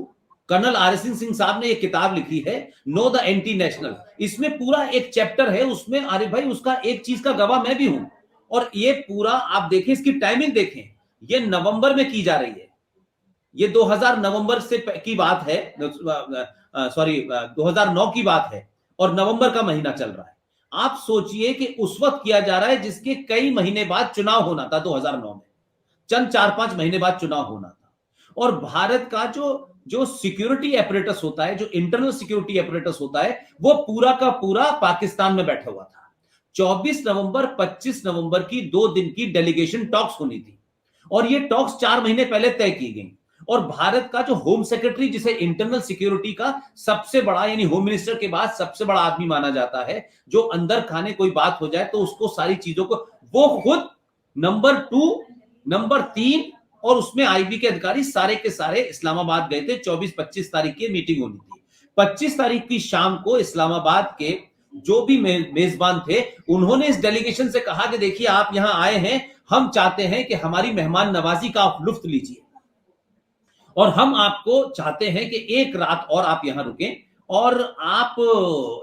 कर्नल आरएस सिंह साहब ने एक किताब लिखी है, नो द एंटी नेशनल। इसमें पूरा एक चैप्टर है, उसमें अरे भाई उसका एक चीज का गवाह मैं भी हूं। और ये पूरा आप देखें, इसकी टाइमिंग देखें, ये नवंबर में की जा रही है, ये 2000 नवंबर से की बात है, सॉरी 2009 की बात है, और नवंबर का महीना चल रहा है। आप सोचिए कि उस वक्त किया जा रहा है जिसके कई महीने बाद चुनाव होना था। 2009 में चंद 4-5 महीने बाद चुनाव होना था। और भारत का जो सिक्योरिटी एपरेटस होता है, जो इंटरनल सिक्योरिटी एपरेटस होता है, वो पूरा का पूरा पाकिस्तान में बैठा हुआ था। 24 नवंबर 25 नवंबर की 2 दिन की डेलीगेशन टॉक्स होनी थी, और ये टॉक्स 4 महीने पहले तय की गई। और भारत का जो होम सेक्रेटरी, जिसे इंटरनल सिक्योरिटी का सबसे बड़ा, यानी होम मिनिस्टर के बाद सबसे बड़ा आदमी माना जाता है, जो अंदर खाने कोई बात हो जाए तो उसको सारी चीजों को, वो खुद नंबर 2, नंबर 3 और उसमें आईबी के अधिकारी सारे के सारे इस्लामाबाद गए थे। 24-25 तारीख की मीटिंग होनी थी। 25 तारीख की शाम को इस्लामाबाद के जो भी मेजबान थे, उन्होंने इस डेलीगेशन से कहा कि देखिए आप यहां आए हैं, हम चाहते हैं कि हमारी मेहमान नवाजी का आप लुत्फ लीजिए, और हम आपको चाहते हैं कि एक रात और आप यहां रुकें, और आप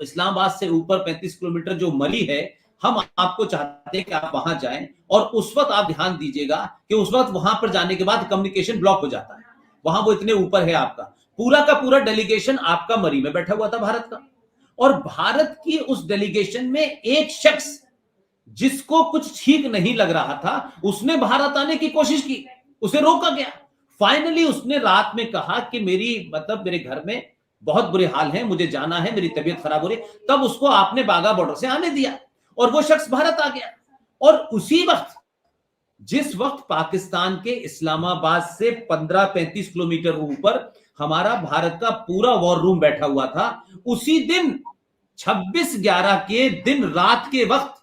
इस्लामाबाद से ऊपर 35 किलोमीटर जो मली है, हम आपको चाहते हैं कि आप वहां जाएं। और उस वक्त आप ध्यान दीजिएगा कि उस वक्त वहां पर जाने के बाद कम्युनिकेशन ब्लॉक हो जाता है, वहां वो इतने ऊपर है आपका, पूरा का पूरा डेलीगेशन आपका मरी में बैठा हुआ था भारत का। और भारत की उस डेलीगेशन में एक शख्स जिसको कुछ ठीक नहीं लग रहा था, उसने भारत आने की कोशिश की। उसे रोका गया। फाइनली उसने रात में कहा कि मेरे घर में बहुत बुरे हाल हैं, मुझे जाना है, मेरी तबीयत खराब हो रही। तब उसको आपने बाघा बॉर्डर से आने दिया और वो शख्स भारत आ गया। और उसी वक्त, जिस वक्त पाकिस्तान के इस्लामाबाद से 15-35 किलोमीटर ऊपर हमारा भारत का पूरा वॉर रूम बैठा हुआ था, उसी दिन 26/11 के दिन रात के वक्त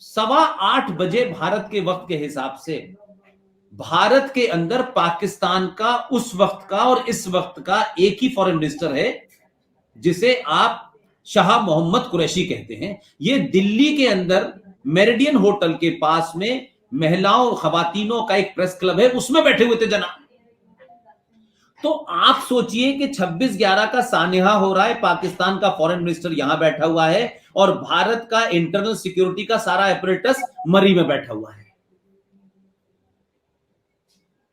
8:15 बजे भारत के वक्त के हिसाब से भारत के अंदर पाकिस्तान का उस वक्त का और इस वक्त का एक ही फॉरेन मिनिस्टर है, जिसे आप शाह मोहम्मद कुरैशी कहते हैं। ये दिल्ली के अंदर मेरिडियन होटल के पास में महिलाओं खवातीनों का एक प्रेस क्लब है, उसमें बैठे हुए थे जनाब। तो आप सोचिए कि 26/11 का सानिहा हो रहा है, पाकिस्तान का फॉरेन मिनिस्टर यहां बैठा हुआ है और भारत का इंटरनल सिक्योरिटी का सारा एपरेटस मरी में बैठा हुआ है।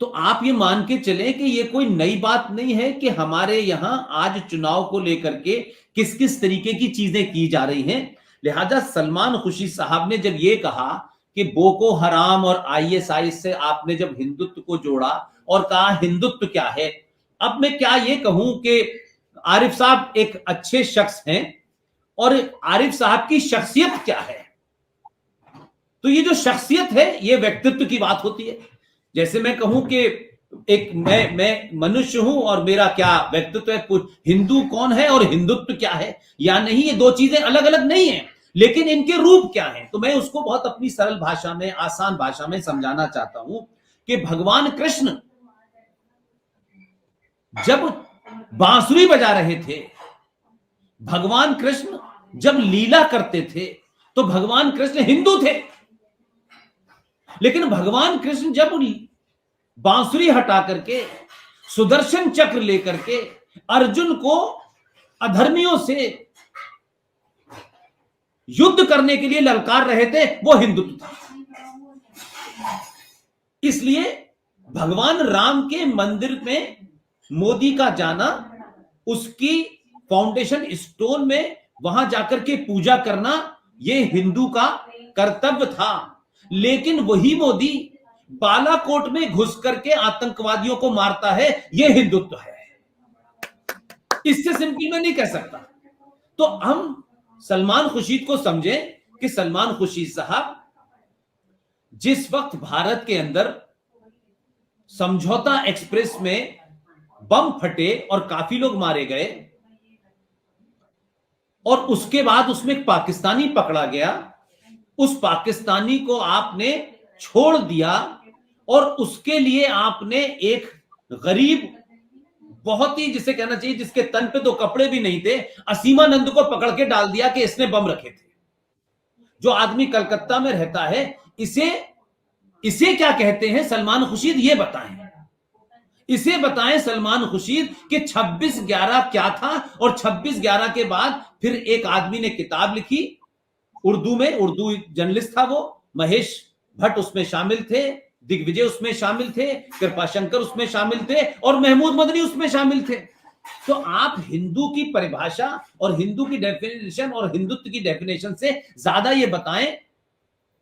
तो आप ये मान के चलें कि ये कोई नई बात नहीं है कि हमारे यहां आज चुनाव को लेकर के किस किस तरीके की चीजें की जा रही हैं। लिहाजा सलमान खुर्शीद साहब ने जब ये कहा कि बोको हराम और आईएसआई से आपने जब हिंदुत्व को जोड़ा और कहा हिंदुत्व क्या है, अब मैं क्या ये कहूं कि आरिफ साहब एक अच्छे शख्स हैं और आरिफ साहब की शख्सियत क्या है। तो ये जो शख्सियत है, ये व्यक्तित्व की बात होती है। जैसे मैं कहूं कि एक मैं मनुष्य हूं और मेरा क्या व्यक्तित्व है, हिंदू कौन है और हिंदुत्व क्या है या नहीं, ये दो चीजें अलग अलग नहीं है, लेकिन इनके रूप क्या हैं। तो मैं उसको बहुत अपनी सरल भाषा में, आसान भाषा में समझाना चाहता हूं कि भगवान कृष्ण जब बांसुरी बजा रहे थे, भगवान कृष्ण जब लीला करते थे, तो भगवान कृष्ण हिंदू थे। लेकिन भगवान कृष्ण जब बांसुरी हटा करके सुदर्शन चक्र लेकर के अर्जुन को अधर्मियों से युद्ध करने के लिए ललकार रहे थे, वो हिंदुत्व था। इसलिए भगवान राम के मंदिर में मोदी का जाना, उसकी फाउंडेशन स्टोन में वहां जाकर के पूजा करना, यह हिंदू का कर्तव्य था। लेकिन वही मोदी बालाकोट में घुस करके आतंकवादियों को मारता है, यह हिंदुत्व है। इससे सिंपल मैं नहीं कह सकता। तो हम सलमान खुर्शीद को समझें कि सलमान खुर्शीद साहब जिस वक्त भारत के अंदर समझौता एक्सप्रेस में बम फटे और काफी लोग मारे गए और उसके बाद उसमें एक पाकिस्तानी पकड़ा गया, उस पाकिस्तानी को आपने छोड़ दिया और उसके लिए आपने एक गरीब, बहुत ही जिसे कहना चाहिए जिसके तन पे दो कपड़े भी नहीं थे, असीमानंद को पकड़ के डाल दिया कि इसने बम रखे थे। जो आदमी कलकत्ता में रहता है, इसे क्या कहते हैं सलमान खुर्शीद, ये बताएं। इसे बताएं सलमान खुर्शीद कि 26/11 क्या था। और 26/11 के बाद फिर एक आदमी ने किताब लिखी उर्दू में, उर्दू जर्नलिस्ट था वो, महेश भट्ट उसमें शामिल थे, दिग्विजय उसमें शामिल थे, कृपाशंकर उसमें शामिल थे और महमूद मदनी उसमें शामिल थे। तो आप हिंदू की परिभाषा और हिंदू की डेफिनेशन और हिंदुत्व की डेफिनेशन से ज्यादा ये बताएं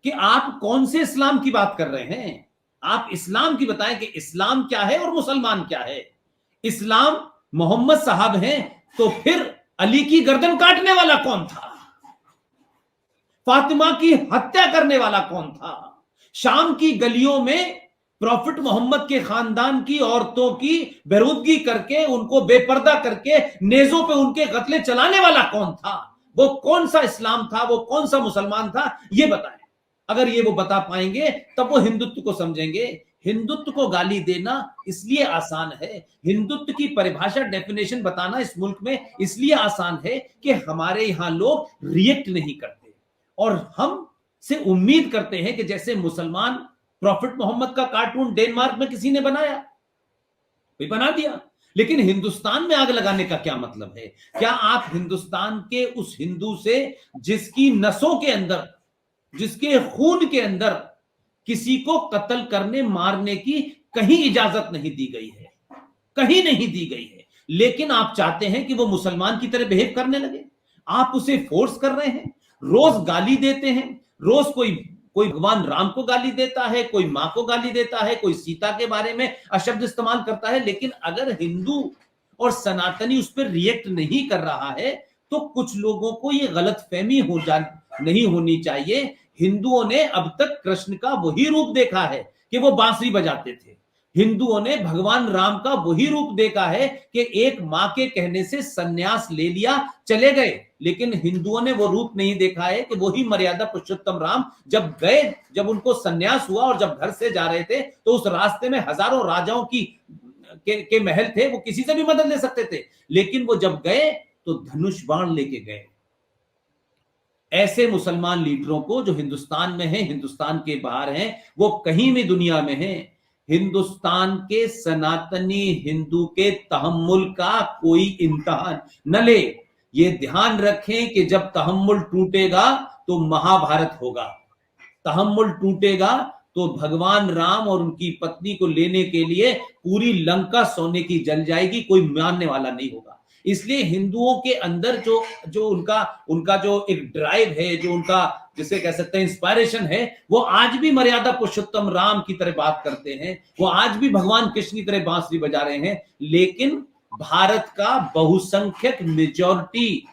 कि आप कौन से इस्लाम की बात कर रहे हैं। आप इस्लाम की बताएं कि इस्लाम क्या है और मुसलमान क्या है। इस्लाम मोहम्मद साहब हैं, तो फिर अली की गर्दन काटने वाला कौन था? फातिमा की हत्या करने वाला कौन था? शाम की गलियों में प्रॉफिट मोहम्मद के खानदान की औरतों की बेरूदगी करके, उनको बेपर्दा करके नेजों पे उनके कत्ले चलाने वाला कौन था? वो कौन सा इस्लाम था, वो कौन सा मुसलमान था, ये बताएं। अगर ये वो बता पाएंगे तब वो हिंदुत्व को समझेंगे। हिंदुत्व को गाली देना इसलिए आसान है, हिंदुत्व की परिभाषा डेफिनेशन बताना इस मुल्क में इसलिए आसान है कि हमारे यहां लोग रिएक्ट नहीं करते और हम से उम्मीद करते हैं कि जैसे मुसलमान, प्रॉफिट मोहम्मद का कार्टून डेनमार्क में किसी ने बनाया, कोई बना दिया, लेकिन हिंदुस्तान में आग लगाने का क्या मतलब है? क्या आप हिंदुस्तान के उस हिंदू से जिसकी नसों के अंदर, जिसके खून के अंदर किसी को कत्ल करने मारने की कहीं इजाजत नहीं दी गई है, कहीं नहीं दी गई है, लेकिन आप चाहते हैं कि वो मुसलमान की तरह बिहेव करने लगे। आप उसे फोर्स कर रहे हैं, रोज गाली देते हैं, रोज कोई भगवान राम को गाली देता है, कोई मां को गाली देता है, कोई सीता के बारे में अशब्द इस्तेमाल करता है। लेकिन अगर हिंदू और सनातनी उस पर रिएक्ट नहीं कर रहा है तो कुछ लोगों को ये गलतफहमी नहीं होनी चाहिए। हिंदुओं ने अब तक कृष्ण का वही रूप देखा है कि वो बांसुरी बजाते थे। हिंदुओं ने भगवान राम का वही रूप देखा है कि एक मां के कहने से सन्यास ले लिया, चले गए। लेकिन हिंदुओं ने वो रूप नहीं देखा है कि वही मर्यादा पुरुषोत्तम राम जब गए, जब उनको सन्यास हुआ और जब घर से जा रहे थे तो उस रास्ते में हजारों राजाओं के महल थे, वो किसी से भी मदद ले सकते थे। लेकिन वो जब गए तो धनुष बाण लेके गए। ऐसे मुसलमान लीडरों को जो हिंदुस्तान में हैं, हिंदुस्तान के बाहर हैं, वो कहीं भी दुनिया में हैं, हिंदुस्तान के सनातनी हिंदू के तहम्मुल का कोई इम्तिहान न ले। ये ध्यान रखें कि जब तहम्मुल टूटेगा तो महाभारत होगा। तहम्मुल टूटेगा तो भगवान राम और उनकी पत्नी को लेने के लिए पूरी लंका सोने की जल जाएगी, कोई मानने वाला नहीं होगा। इसलिए हिंदुओं के अंदर जो जो उनका उनका जो एक ड्राइव है, जो उनका जिसे कह सकते हैं इंस्पायरेशन है, वो आज भी मर्यादा पुरुषोत्तम राम की तरह बात करते हैं, वो आज भी भगवान कृष्ण की तरह बांसुरी बजा रहे हैं। लेकिन भारत का बहुसंख्यक मेजॉरिटी,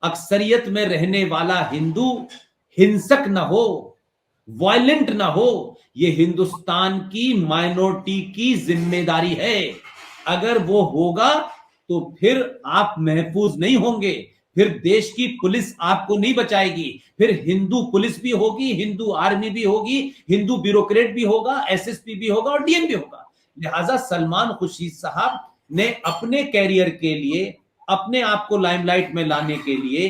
अक्सरियत में रहने वाला हिंदू हिंसक न हो, वायलेंट ना हो, ये हिंदुस्तान की माइनॉरिटी की जिम्मेदारी है। अगर वो होगा तो फिर आप महफूज नहीं होंगे, फिर देश की पुलिस आपको नहीं बचाएगी, फिर हिंदू पुलिस भी होगी, हिंदू आर्मी भी होगी, हिंदू ब्यूरोक्रेट भी होगा, एसएसपी भी होगा और डीएम भी होगा। लिहाजा सलमान खुर्शीद साहब ने अपने कैरियर के लिए, अपने आप को लाइमलाइट में लाने के लिए,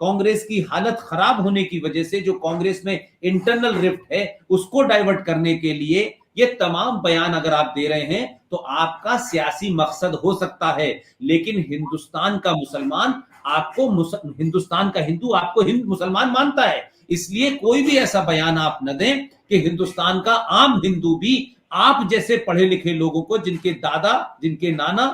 कांग्रेस की हालत खराब होने की वजह से जो कांग्रेस में इंटरनल रिफ्ट है उसको डाइवर्ट करने के लिए ये तमाम बयान अगर आप दे रहे हैं तो आपका सियासी मकसद हो सकता है। लेकिन हिंदुस्तान का मुसलमान आपको हिंदुस्तान का हिंदू आपको मुसलमान मानता है। इसलिए कोई भी ऐसा बयान आप न दें कि हिंदुस्तान का आम हिंदू भी आप जैसे पढ़े लिखे लोगों को, जिनके दादा, जिनके नाना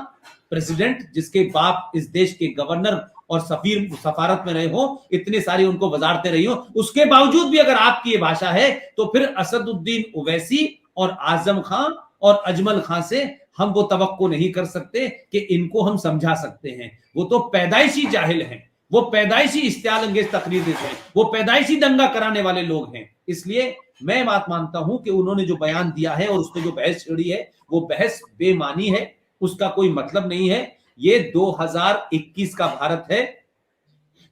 प्रेसिडेंट, जिसके बाप इस देश के गवर्नर और सफारत में रहे हो, इतने सारी उनको वजारतें रही हो, उसके बावजूद भी अगर आपकी ये भाषा है तो फिर असदुद्दीन ओवैसी और आजम खान और अजमल खान से हम वो तवक्को नहीं कर सकते कि इनको हम समझा सकते हैं। वो तो पैदाइशी जाहिल हैं, वो पैदाइशी इश्तियाल अंगेज तकरीर हैं, वो पैदाइशी दंगा कराने वाले लोग हैं। इसलिए मैं बात मानता हूं कि उन्होंने जो बयान दिया है और उसमें जो बहस छिड़ी है वो बहस बेमानी है, उसका कोई मतलब नहीं है। ये 2021 का भारत है।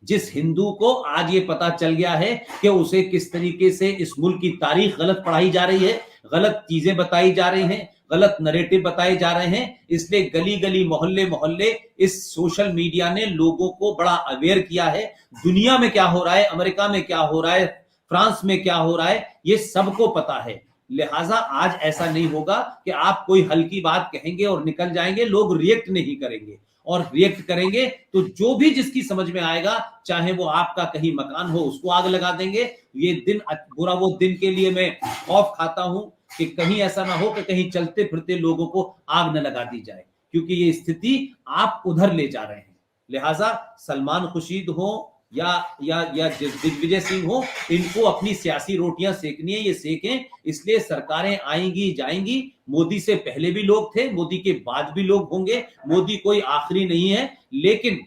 जिस हिंदू को आज ये पता चल गया है कि उसे किस तरीके से इस मुल्क की तारीख गलत पढ़ाई जा रही है, गलत चीजें बताई जा रही हैं, गलत नरेटिव बताए जा रहे हैं, इसलिए गली गली मोहल्ले मोहल्ले इस सोशल मीडिया ने लोगों को बड़ा अवेयर किया है। दुनिया में क्या हो रहा है, अमेरिका में क्या हो रहा है, फ्रांस में क्या हो रहा है, ये सबको पता है। लिहाजा आज ऐसा नहीं होगा कि आप कोई हल्की बात कहेंगे और निकल जाएंगे, लोग रिएक्ट नहीं करेंगे। और रिएक्ट करेंगे तो जो भी जिसकी समझ में आएगा, चाहे वो आपका कहीं मकान हो, उसको आग लगा देंगे। ये दिन बुरा वो दिन के लिए मैं खौफ खाता हूं कि कहीं ऐसा ना हो कि कहीं चलते फिरते लोगों को आग न लगा दी जाए, क्योंकि ये स्थिति आप उधर ले जा रहे हैं। लिहाजा सलमान खुर्शीद हो या दिग्विजय सिंह हो, इनको अपनी सियासी रोटियां सेकनी है, ये सेकें। इसलिए सरकारें आएंगी जाएंगी, मोदी से पहले भी लोग थे, मोदी के बाद भी लोग होंगे, मोदी कोई आखिरी नहीं है। लेकिन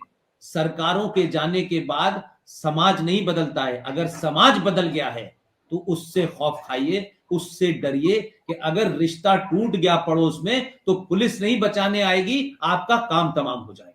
सरकारों के जाने के बाद समाज नहीं बदलता है। अगर समाज बदल गया है तो उससे खौफ खाइए, उससे डरिए कि अगर रिश्ता टूट गया पड़ोस में तो पुलिस नहीं बचाने आएगी, आपका काम तमाम हो जाएगा।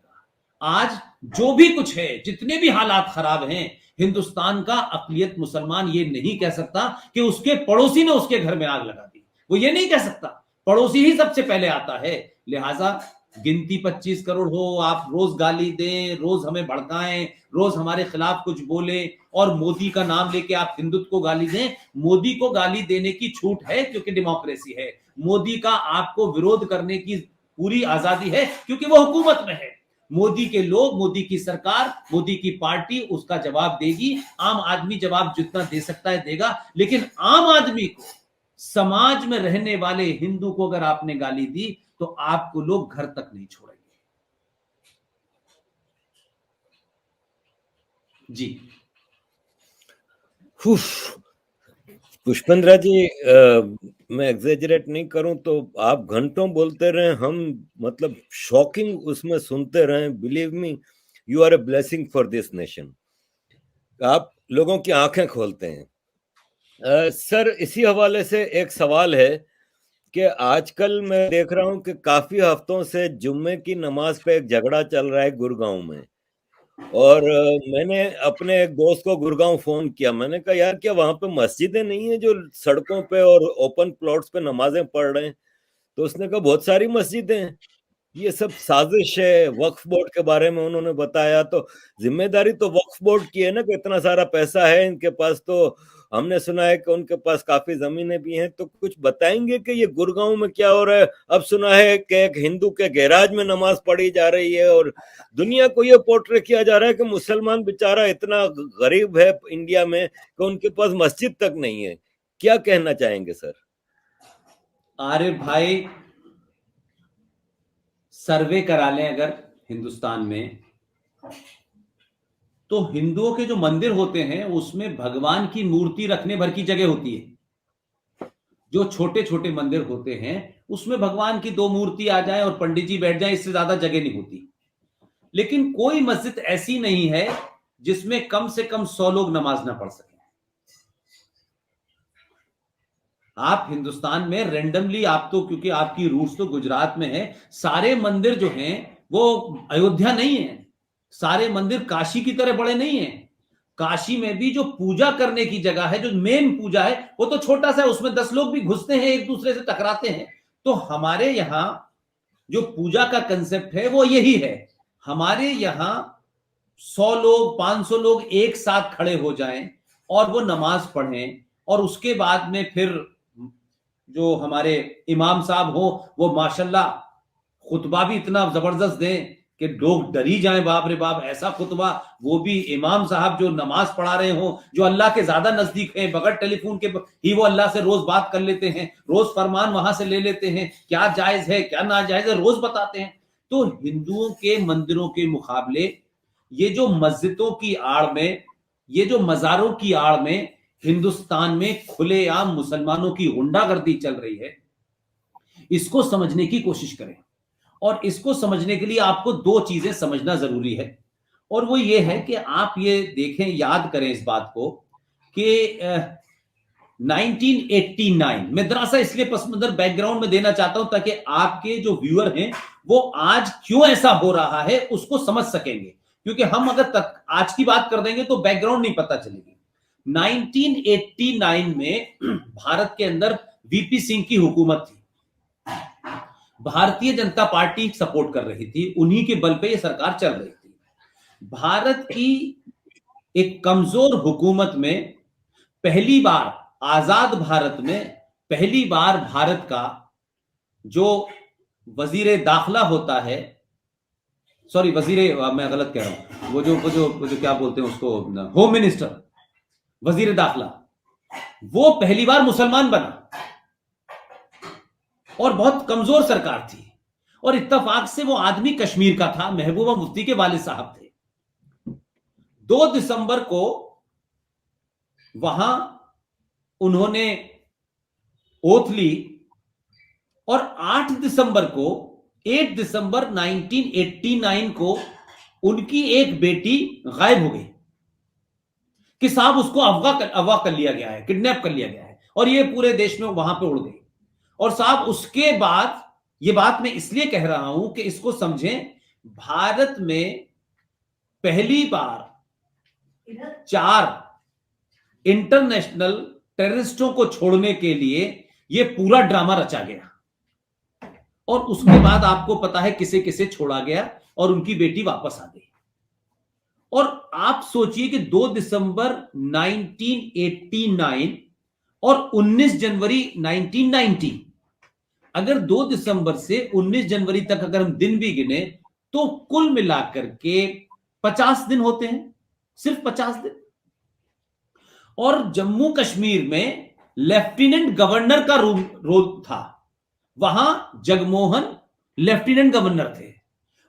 आज जो भी कुछ है, जितने भी हालात खराब हैं, हिंदुस्तान का अकलियत मुसलमान ये नहीं कह सकता कि उसके पड़ोसी ने उसके घर में आग लगा दी, वो ये नहीं कह सकता। पड़ोसी ही सबसे पहले आता है। लिहाजा गिनती 25 करोड़ हो, आप रोज गाली दें, रोज हमें भड़काएं, रोज हमारे खिलाफ कुछ बोले और मोदी का नाम लेके आप हिंदुत्व को गाली दें। मोदी को गाली देने की छूट है क्योंकि डेमोक्रेसी है। मोदी का आपको विरोध करने की पूरी आजादी है क्योंकि वो हुकूमत में है। मोदी के लोग, मोदी की सरकार, मोदी की पार्टी उसका जवाब देगी। आम आदमी जवाब जितना दे सकता है देगा, लेकिन आम आदमी को, समाज में रहने वाले हिंदू को अगर आपने गाली दी तो आपको लोग घर तक नहीं छोड़ेंगे। जी। पुष्पेंद्र जी, मैं एग्जेजरेट नहीं करूं तो आप घंटों बोलते रहे, हम मतलब शॉकिंग उसमें सुनते रहे। Believe me, you are a blessing for this nation. आप लोगों की आंखें खोलते हैं। सर, इसी हवाले से एक सवाल है कि आजकल मैं देख रहा हूं कि काफी हफ्तों से जुम्मे की नमाज पे एक झगड़ा चल रहा है गुड़गांव में। और मैंने अपने एक दोस्त को गुड़गांव फोन किया। मैंने कहा यार, क्या वहां पे मस्जिदें नहीं है जो सड़कों पे और ओपन प्लॉट्स पे नमाजें पढ़ रहे हैं? तो उसने कहा बहुत सारी मस्जिदें हैं, ये सब साजिश है। वक्फ बोर्ड के बारे में उन्होंने बताया। तो जिम्मेदारी तो वक्फ बोर्ड की है ना, कि इतना सारा पैसा है इनके पास। तो हमने सुना है कि उनके पास काफी जमीनें भी हैं। तो कुछ बताएंगे कि ये गुड़गांव में क्या हो रहा है? अब सुना है कि एक हिंदू के गैराज में नमाज पढ़ी जा रही है, और दुनिया को ये पोर्ट्रे किया जा रहा है कि मुसलमान बेचारा इतना गरीब है इंडिया में कि उनके पास मस्जिद तक नहीं है। क्या कहना चाहेंगे सर? अरे भाई, सर्वे करा लें अगर हिंदुस्तान में, तो हिंदुओं के जो मंदिर होते हैं उसमें भगवान की मूर्ति रखने भर की जगह होती है। जो छोटे छोटे मंदिर होते हैं उसमें भगवान की 2 मूर्ति आ जाए और पंडित जी बैठ जाए, इससे ज्यादा जगह नहीं होती। लेकिन कोई मस्जिद ऐसी नहीं है जिसमें कम से कम 100 लोग नमाज ना पढ़ सकें। आप हिंदुस्तान में रेंडमली, आप तो क्योंकि आपकी रूट्स तो गुजरात में है, सारे मंदिर जो हैं वो अयोध्या नहीं है, सारे मंदिर काशी की तरह बड़े नहीं है। काशी में भी जो पूजा करने की जगह है, जो मेन पूजा है, वो तो छोटा सा है, उसमें 10 लोग भी घुसते हैं, एक दूसरे से टकराते हैं। तो हमारे यहां जो पूजा का कंसेप्ट है वो यही है। हमारे यहां 100 लोग 500 लोग एक साथ खड़े हो जाएं और वो नमाज पढ़ें, और उसके बाद में फिर जो हमारे इमाम साहब हो वो माशाल्लाह खुतबा भी इतना जबरदस्त दें कि लोग डर ही जाएं, बाप रे बाप, ऐसा खुतबा, वो भी इमाम साहब जो नमाज पढ़ा रहे हो, जो अल्लाह के ज्यादा नजदीक हैं, बगैर टेलीफोन के ही वो अल्लाह से रोज बात कर लेते हैं, रोज फरमान वहां से ले लेते हैं, क्या जायज है क्या नाजायज है रोज बताते हैं। तो हिंदुओं के मंदिरों के मुकाबले ये जो मस्जिदों की आड़ में, ये जो मजारों की आड़ में हिंदुस्तान में खुलेआम मुसलमानों की गुंडागर्दी चल रही है, इसको समझने की कोशिश करें। और इसको समझने के लिए आपको 2 चीजें समझना जरूरी है, और वो ये है कि आप ये देखें, याद करें इस बात को कि 1989, मैं दरअसल इसलिए पस मंजर बैकग्राउंड में देना चाहता हूं ताकि आपके जो व्यूअर हैं वो आज क्यों ऐसा हो रहा है उसको समझ सकेंगे, क्योंकि हम अगर तक आज की बात कर देंगे तो बैकग्राउंड नहीं पता चलेगी। 1989 में भारत के अंदर वीपी सिंह की हुकूमत थी, भारतीय जनता पार्टी सपोर्ट कर रही थी, उन्हीं के बल पे ये सरकार चल रही थी। भारत की एक कमजोर हुकूमत में पहली बार, आजाद भारत में पहली बार भारत का जो वजीर दाखिला होता है, सॉरी वजीर, मैं गलत कह रहा हूं, वो जो क्या बोलते हैं उसको, होम मिनिस्टर, वजीर दाखिला, वो पहली बार मुसलमान बना, और बहुत कमजोर सरकार थी। और इत्तेफाक से वो आदमी कश्मीर का था, महबूबा मुफ्ती के वालिद साहब थे। 2 दिसंबर को वहां उन्होंने ओथ ली, और 8 दिसंबर को, 8 दिसंबर 1989 को उनकी एक बेटी गायब हो गई कि साहब उसको अगवा कर लिया गया है, किडनैप कर लिया गया है, और ये पूरे देश में वहां पे उड़ गई। और साहब उसके बाद, ये बात मैं इसलिए कह रहा हूं कि इसको समझें, भारत में पहली बार 4 इंटरनेशनल टेररिस्टों को छोड़ने के लिए यह पूरा ड्रामा रचा गया, और उसके बाद आपको पता है किसे किसे छोड़ा गया, और उनकी बेटी वापस आ गई। और आप सोचिए कि 2 दिसंबर 1989 और 19 जनवरी 1990, अगर 2 दिसंबर से 19 जनवरी तक अगर हम दिन भी गिने तो कुल मिलाकर के 50 दिन होते हैं, सिर्फ 50 दिन। और जम्मू कश्मीर में लेफ्टिनेंट गवर्नर का रोल था, वहां जगमोहन लेफ्टिनेंट गवर्नर थे,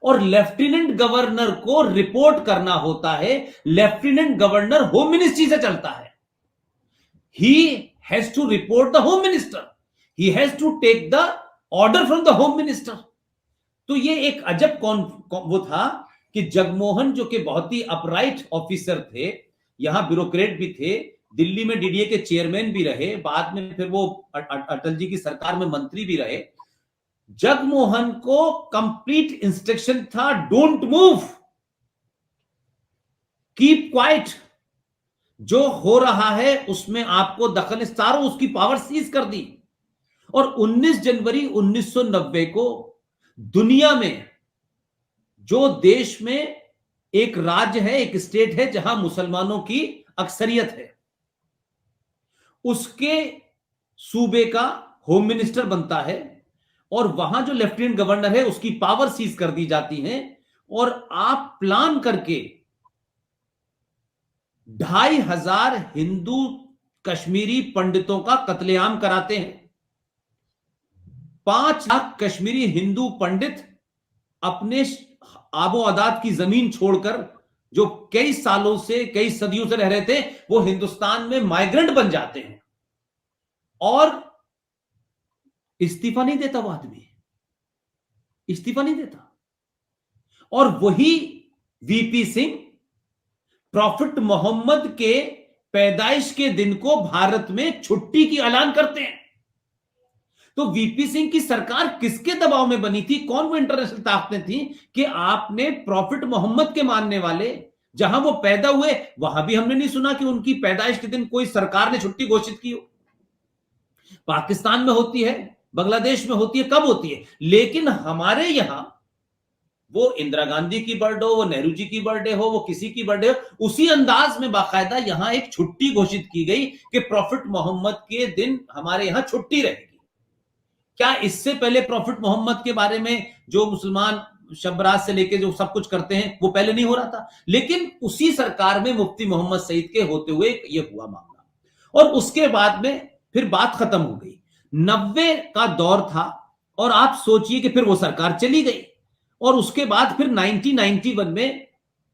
और लेफ्टिनेंट गवर्नर को रिपोर्ट करना होता है, लेफ्टिनेंट गवर्नर होम मिनिस्ट्री से चलता है। He has to report the home minister, he has to take the order from the home minister. तो ये एक अजब वो था कि जगमोहन जो कि बहुत ही अपराइट ऑफिसर थे, यहां ब्यूरोक्रेट भी थे, दिल्ली में डीडीए के चेयरमैन भी रहे, बाद में फिर वो अटल जी की सरकार में मंत्री भी रहे। जगमोहन को कंप्लीट इंस्ट्रक्शन था, डोंट मूव, कीप क्वाइट, जो हो रहा है उसमें आपको दखल, सारों उसकी पावर सीज कर दी। और 19 जनवरी 1990 को दुनिया में जो देश में एक राज्य है, एक स्टेट है जहां मुसलमानों की अक्सरियत है, उसके सूबे का होम मिनिस्टर बनता है और वहां जो लेफ्टिनेंट गवर्नर है उसकी पावर सीज कर दी जाती है, और आप प्लान करके 2500 हिंदू कश्मीरी पंडितों का कत्लेआम कराते हैं। 5 लाख कश्मीरी हिंदू पंडित अपने आबो आदात की जमीन छोड़कर, जो कई सालों से, कई सदियों से रह रहे थे, वो हिंदुस्तान में माइग्रेंट बन जाते हैं। और इस्तीफा नहीं देता वो आदमी, इस्तीफा नहीं देता। और वही वीपी सिंह प्रॉफिट मोहम्मद के पैदाइश के दिन को भारत में छुट्टी की ऐलान करते हैं। तो वीपी सिंह की सरकार किसके दबाव में बनी थी? कौन वो इंटरनेशनल ताकतें थी कि आपने प्रॉफिट मोहम्मद के मानने वाले, जहां वो पैदा हुए, वहां भी हमने नहीं सुना कि उनकी पैदाइश के दिन कोई सरकार ने छुट्टी घोषित की हो। पाकिस्तान में होती है, बांग्लादेश में होती है, कब होती है, लेकिन हमारे यहां वो इंदिरा गांधी की बर्थडे हो, वो नेहरू जी की बर्थडे हो, वो किसी की बर्थडे हो, उसी अंदाज में बाकायदा यहां एक छुट्टी घोषित की गई कि प्रॉफिट मोहम्मद के दिन हमारे यहां छुट्टी रहेगी। क्या इससे पहले प्रॉफिट मोहम्मद के बारे में जो मुसलमान शबरात से लेके जो सब कुछ करते हैं वो पहले नहीं हो रहा था? लेकिन उसी सरकार में मुफ्ती मोहम्मद सईद के होते हुए ये हुआ मामला, और उसके बाद में फिर बात खत्म हो गई। 90 का दौर था, और आप सोचिए कि फिर वो सरकार चली गई, और उसके बाद फिर 1991 में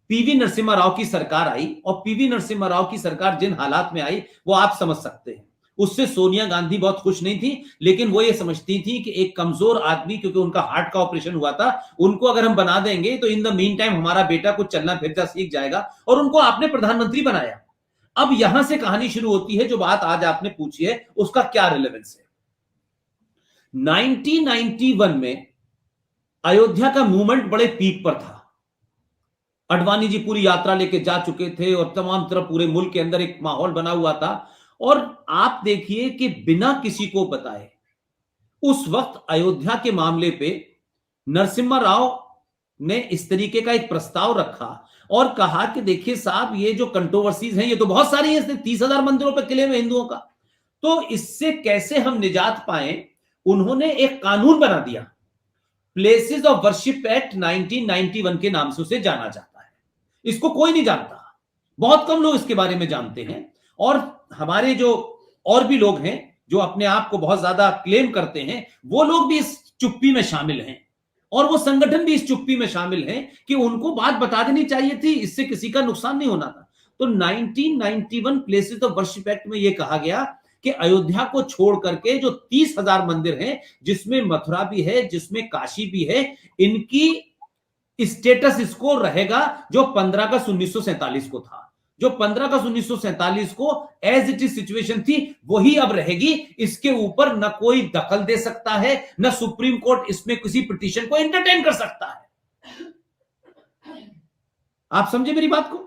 पीवी नरसिम्हा राव की सरकार आई, और पीवी नरसिम्हा राव की सरकार जिन हालात में आई वो आप समझ सकते हैं। उससे सोनिया गांधी बहुत खुश नहीं थी, लेकिन वो ये समझती थी कि एक कमजोर आदमी, क्योंकि उनका हार्ट का ऑपरेशन हुआ था, उनको अगर हम बना देंगे तो इन द मीन टाइम हमारा बेटा कुछ चलना फिरना सीख जाएगा, और उनको आपने प्रधानमंत्री बनाया। अब यहां से कहानी शुरू होती है, जो बात आज आपने पूछी है उसका क्या रिलेवेंस है। 1991 में अयोध्या का मूवमेंट बड़े पीक पर था। अडवाणी जी पूरी यात्रा लेके जा चुके थे, और तमाम तरफ पूरे मुल्क के अंदर एक माहौल बना हुआ था। और आप देखिए कि बिना किसी को बताए उस वक्त अयोध्या के मामले पे नरसिम्हा राव ने इस तरीके का एक प्रस्ताव रखा और कहा कि देखिए साहब, ये जो कंट्रोवर्सीज हैं ये तो बहुत सारी हैं, 30,000 मंदिरों पर किले में हिंदुओं का, तो इससे कैसे हम निजात पाए। उन्होंने एक कानून बना दिया, प्लेसेस ऑफ वर्शिप एक्ट 1991 के नाम से उसे जाना जाता है। इसको कोई नहीं जानता, बहुत कम लोग इसके बारे में जानते हैं, और हमारे जो और भी लोग हैं जो अपने आप को बहुत ज्यादा क्लेम करते हैं, वो लोग भी इस चुप्पी में शामिल हैं, और वो संगठन भी इस चुप्पी में शामिल हैं कि उनको बात बता देनी चाहिए थी, इससे किसी का नुकसान नहीं होना था। तो 1991 प्लेसेस ऑफ वर्शिप एक्ट में यह कहा गया कि अयोध्या को छोड़ करके जो 30,000 मंदिर हैं, जिसमें मथुरा भी है, जिसमें काशी भी है, इनकी स्टेटस इसको रहेगा जो 15 अगस्त 1947 को था। जो 15 अगस्त 1947 को एज इट इज सिचुएशन थी वही अब रहेगी। इसके ऊपर न कोई दखल दे सकता है, न सुप्रीम कोर्ट इसमें किसी पिटीशन को एंटरटेन कर सकता है। आप समझे मेरी बात को?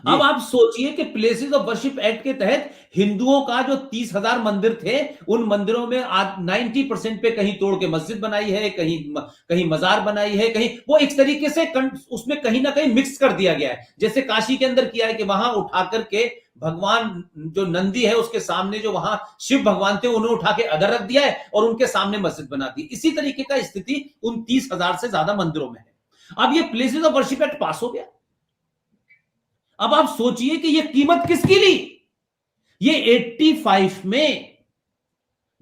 अब आप सोचिए कि प्लेसेस ऑफ वर्शिप एक्ट के तहत हिंदुओं का जो 30,000 मंदिर थे, उन मंदिरों में आज 90% पे कहीं तोड़ के मस्जिद बनाई है, कहीं मजार बनाई है, कहीं वो एक तरीके से उसमें कहीं ना कहीं मिक्स कर दिया गया है। जैसे काशी के अंदर किया है कि वहां उठा करके भगवान जो नंदी है उसके सामने जो वहां शिव भगवान थे उन्हें उठा के अदर रख दिया है और उनके सामने मस्जिद बना दी। इसी तरीके का स्थिति उन 30,000 से ज्यादा मंदिरों में है। अब ये प्लेसेस ऑफ वर्शिप एक्ट पास हो गया। अब आप सोचिए कि ये कीमत किसकी ली? ये 85 में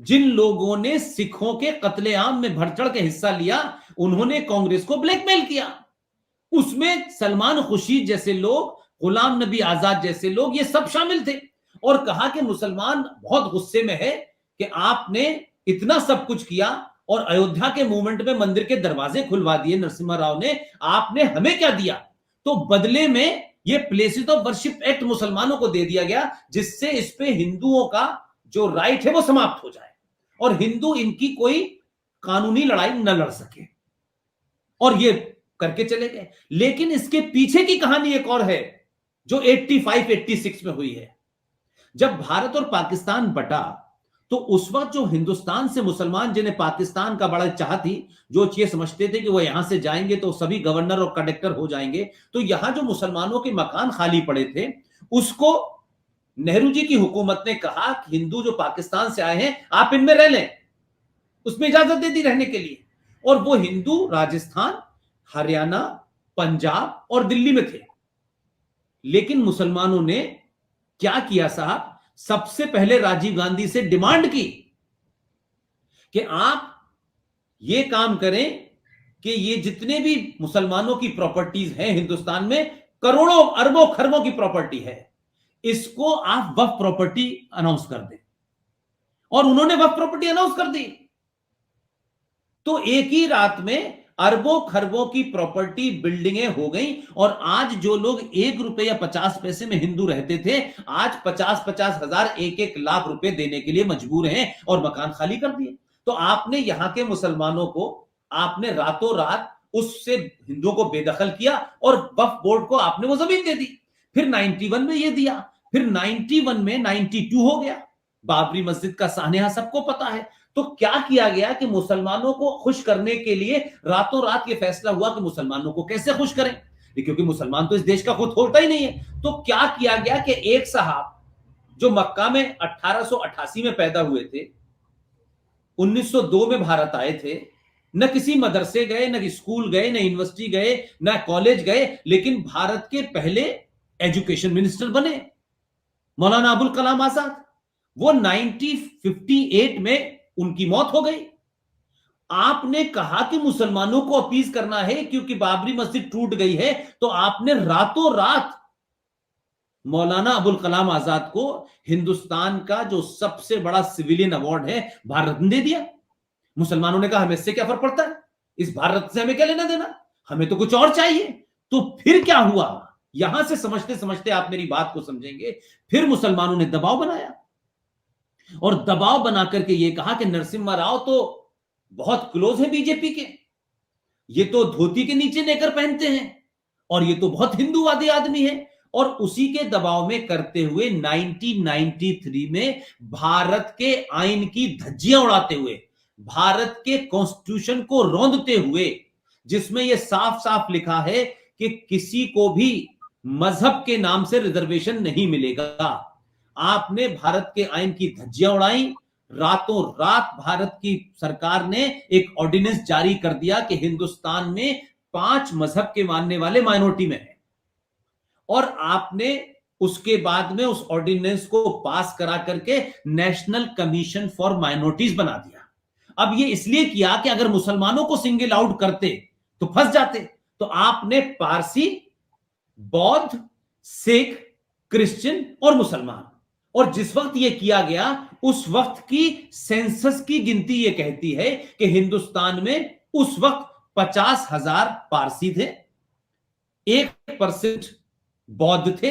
जिन लोगों ने सिखों के कत्लेआम में बढ़ चढ़ के हिस्सा लिया, उन्होंने कांग्रेस को ब्लैकमेल किया। उसमें सलमान खुर्शीद जैसे लोग, गुलाम नबी आजाद जैसे लोग, ये सब शामिल थे। और कहा कि मुसलमान बहुत गुस्से में है कि आपने इतना सब कुछ किया और अयोध्या के मूवमेंट में मंदिर के दरवाजे खुलवा दिए नरसिम्हा राव ने, आपने हमें क्या दिया? तो बदले में ये प्लेसेस ऑफ वर्शिप एक्ट मुसलमानों को दे दिया गया, जिससे इस पे हिंदुओं का जो राइट है वो समाप्त हो जाए और हिंदू इनकी कोई कानूनी लड़ाई न लड़ सके, और ये करके चले गए। लेकिन इसके पीछे की कहानी एक और है जो 85-86 में हुई है। जब भारत और पाकिस्तान बटा तो उस वक्त जो हिंदुस्तान से मुसलमान, जिन्हें पाकिस्तान का बड़ा चाह थी, जो ये समझते थे कि वो यहां से जाएंगे तो सभी गवर्नर और कलेक्टर हो जाएंगे, तो यहां जो मुसलमानों के मकान खाली पड़े थे उसको नेहरू जी की हुकूमत ने कहा कि हिंदू जो पाकिस्तान से आए हैं आप इनमें रह लें, उसमें इजाजत दे दी रहने के लिए। और वो हिंदू राजस्थान, हरियाणा, पंजाब और दिल्ली में थे। लेकिन मुसलमानों ने क्या किया साहब? सबसे पहले राजीव गांधी से डिमांड की कि आप ये काम करें कि ये जितने भी मुसलमानों की प्रॉपर्टीज हैं हिंदुस्तान में, करोड़ों अरबों खरबों की प्रॉपर्टी है, इसको आप वक्फ प्रॉपर्टी अनाउंस कर दें। और उन्होंने वक्फ प्रॉपर्टी अनाउंस कर दी। तो एक ही रात में अरबों खरबों की प्रॉपर्टी, बिल्डिंगें हो गई। और आज जो लोग 1 रुपए या 50 पैसे में हिंदू रहते थे, आज 50-50 हजार, 1-1 लाख रुपए देने के लिए मजबूर हैं और मकान खाली कर दिए। तो आपने यहां के मुसलमानों को, आपने रातों रात उससे हिंदुओं को बेदखल किया और वक्फ बोर्ड को आपने वो जमीन दे दी। फिर 91 में ये दिया, फिर 91 में 92 हो गया, बाबरी मस्जिद का सान्या सबको पता है। तो क्या किया गया कि मुसलमानों को खुश करने के लिए रातों रात ये फैसला हुआ कि मुसलमानों को कैसे खुश करें, क्योंकि मुसलमान तो इस देश का खुद होता ही नहीं है। तो क्या किया गया कि एक साहब जो मक्का में 1888 में पैदा हुए थे, 1902 में भारत आए थे, न किसी मदरसे गए, न स्कूल गए, न यूनिवर्सिटी गए, न कॉलेज गए, लेकिन भारत के पहले एजुकेशन मिनिस्टर बने, मौलाना अबुल कलाम आजाद। वो 1958 में उनकी मौत हो गई। आपने कहा कि मुसलमानों को अपीज करना है क्योंकि बाबरी मस्जिद टूट गई है, तो आपने रातों रात मौलाना अबुल कलाम आजाद को हिंदुस्तान का जो सबसे बड़ा सिविलियन अवार्ड है भारत ने दे दिया। मुसलमानों ने कहा हमें इससे क्या फर्क पड़ता है, इस भारत से हमें क्या लेना देना, हमें तो कुछ और चाहिए। तो फिर क्या हुआ, यहां से समझते समझते आप मेरी बात को समझेंगे। फिर मुसलमानों ने दबाव बनाया और दबाव बना करके ये कहा कि नरसिम्हा राव तो बहुत क्लोज है बीजेपी के, ये तो धोती के नीचे नेकर पहनते हैं और ये तो बहुत हिंदूवादी आदमी है। और उसी के दबाव में करते हुए 1993 में भारत के आईन की धज्जियां उड़ाते हुए, भारत के कॉन्स्टिट्यूशन को रौंदते हुए, जिसमें यह साफ साफ लिखा है कि किसी को भी मजहब के नाम से रिजर्वेशन नहीं मिलेगा। आपने भारत के आईन की धज्जियां उड़ाई। रातों रात भारत की सरकार ने एक ऑर्डिनेंस जारी कर दिया कि हिंदुस्तान में 5 मजहब के मानने वाले माइनॉरिटी में है, और आपने उसके बाद में उस ऑर्डिनेंस को पास करा करके नेशनल कमीशन फॉर माइनॉरिटीज बना दिया। अब ये इसलिए किया कि अगर मुसलमानों को सिंगल आउट करते तो फंस जाते। तो आपने पारसी, बौद्ध, सिख, क्रिश्चियन और मुसलमान, और जिस वक्त ये किया गया उस वक्त की सेंसस की गिनती ये कहती है कि हिंदुस्तान में उस वक्त 50,000 पारसी थे, 1% बौद्ध थे,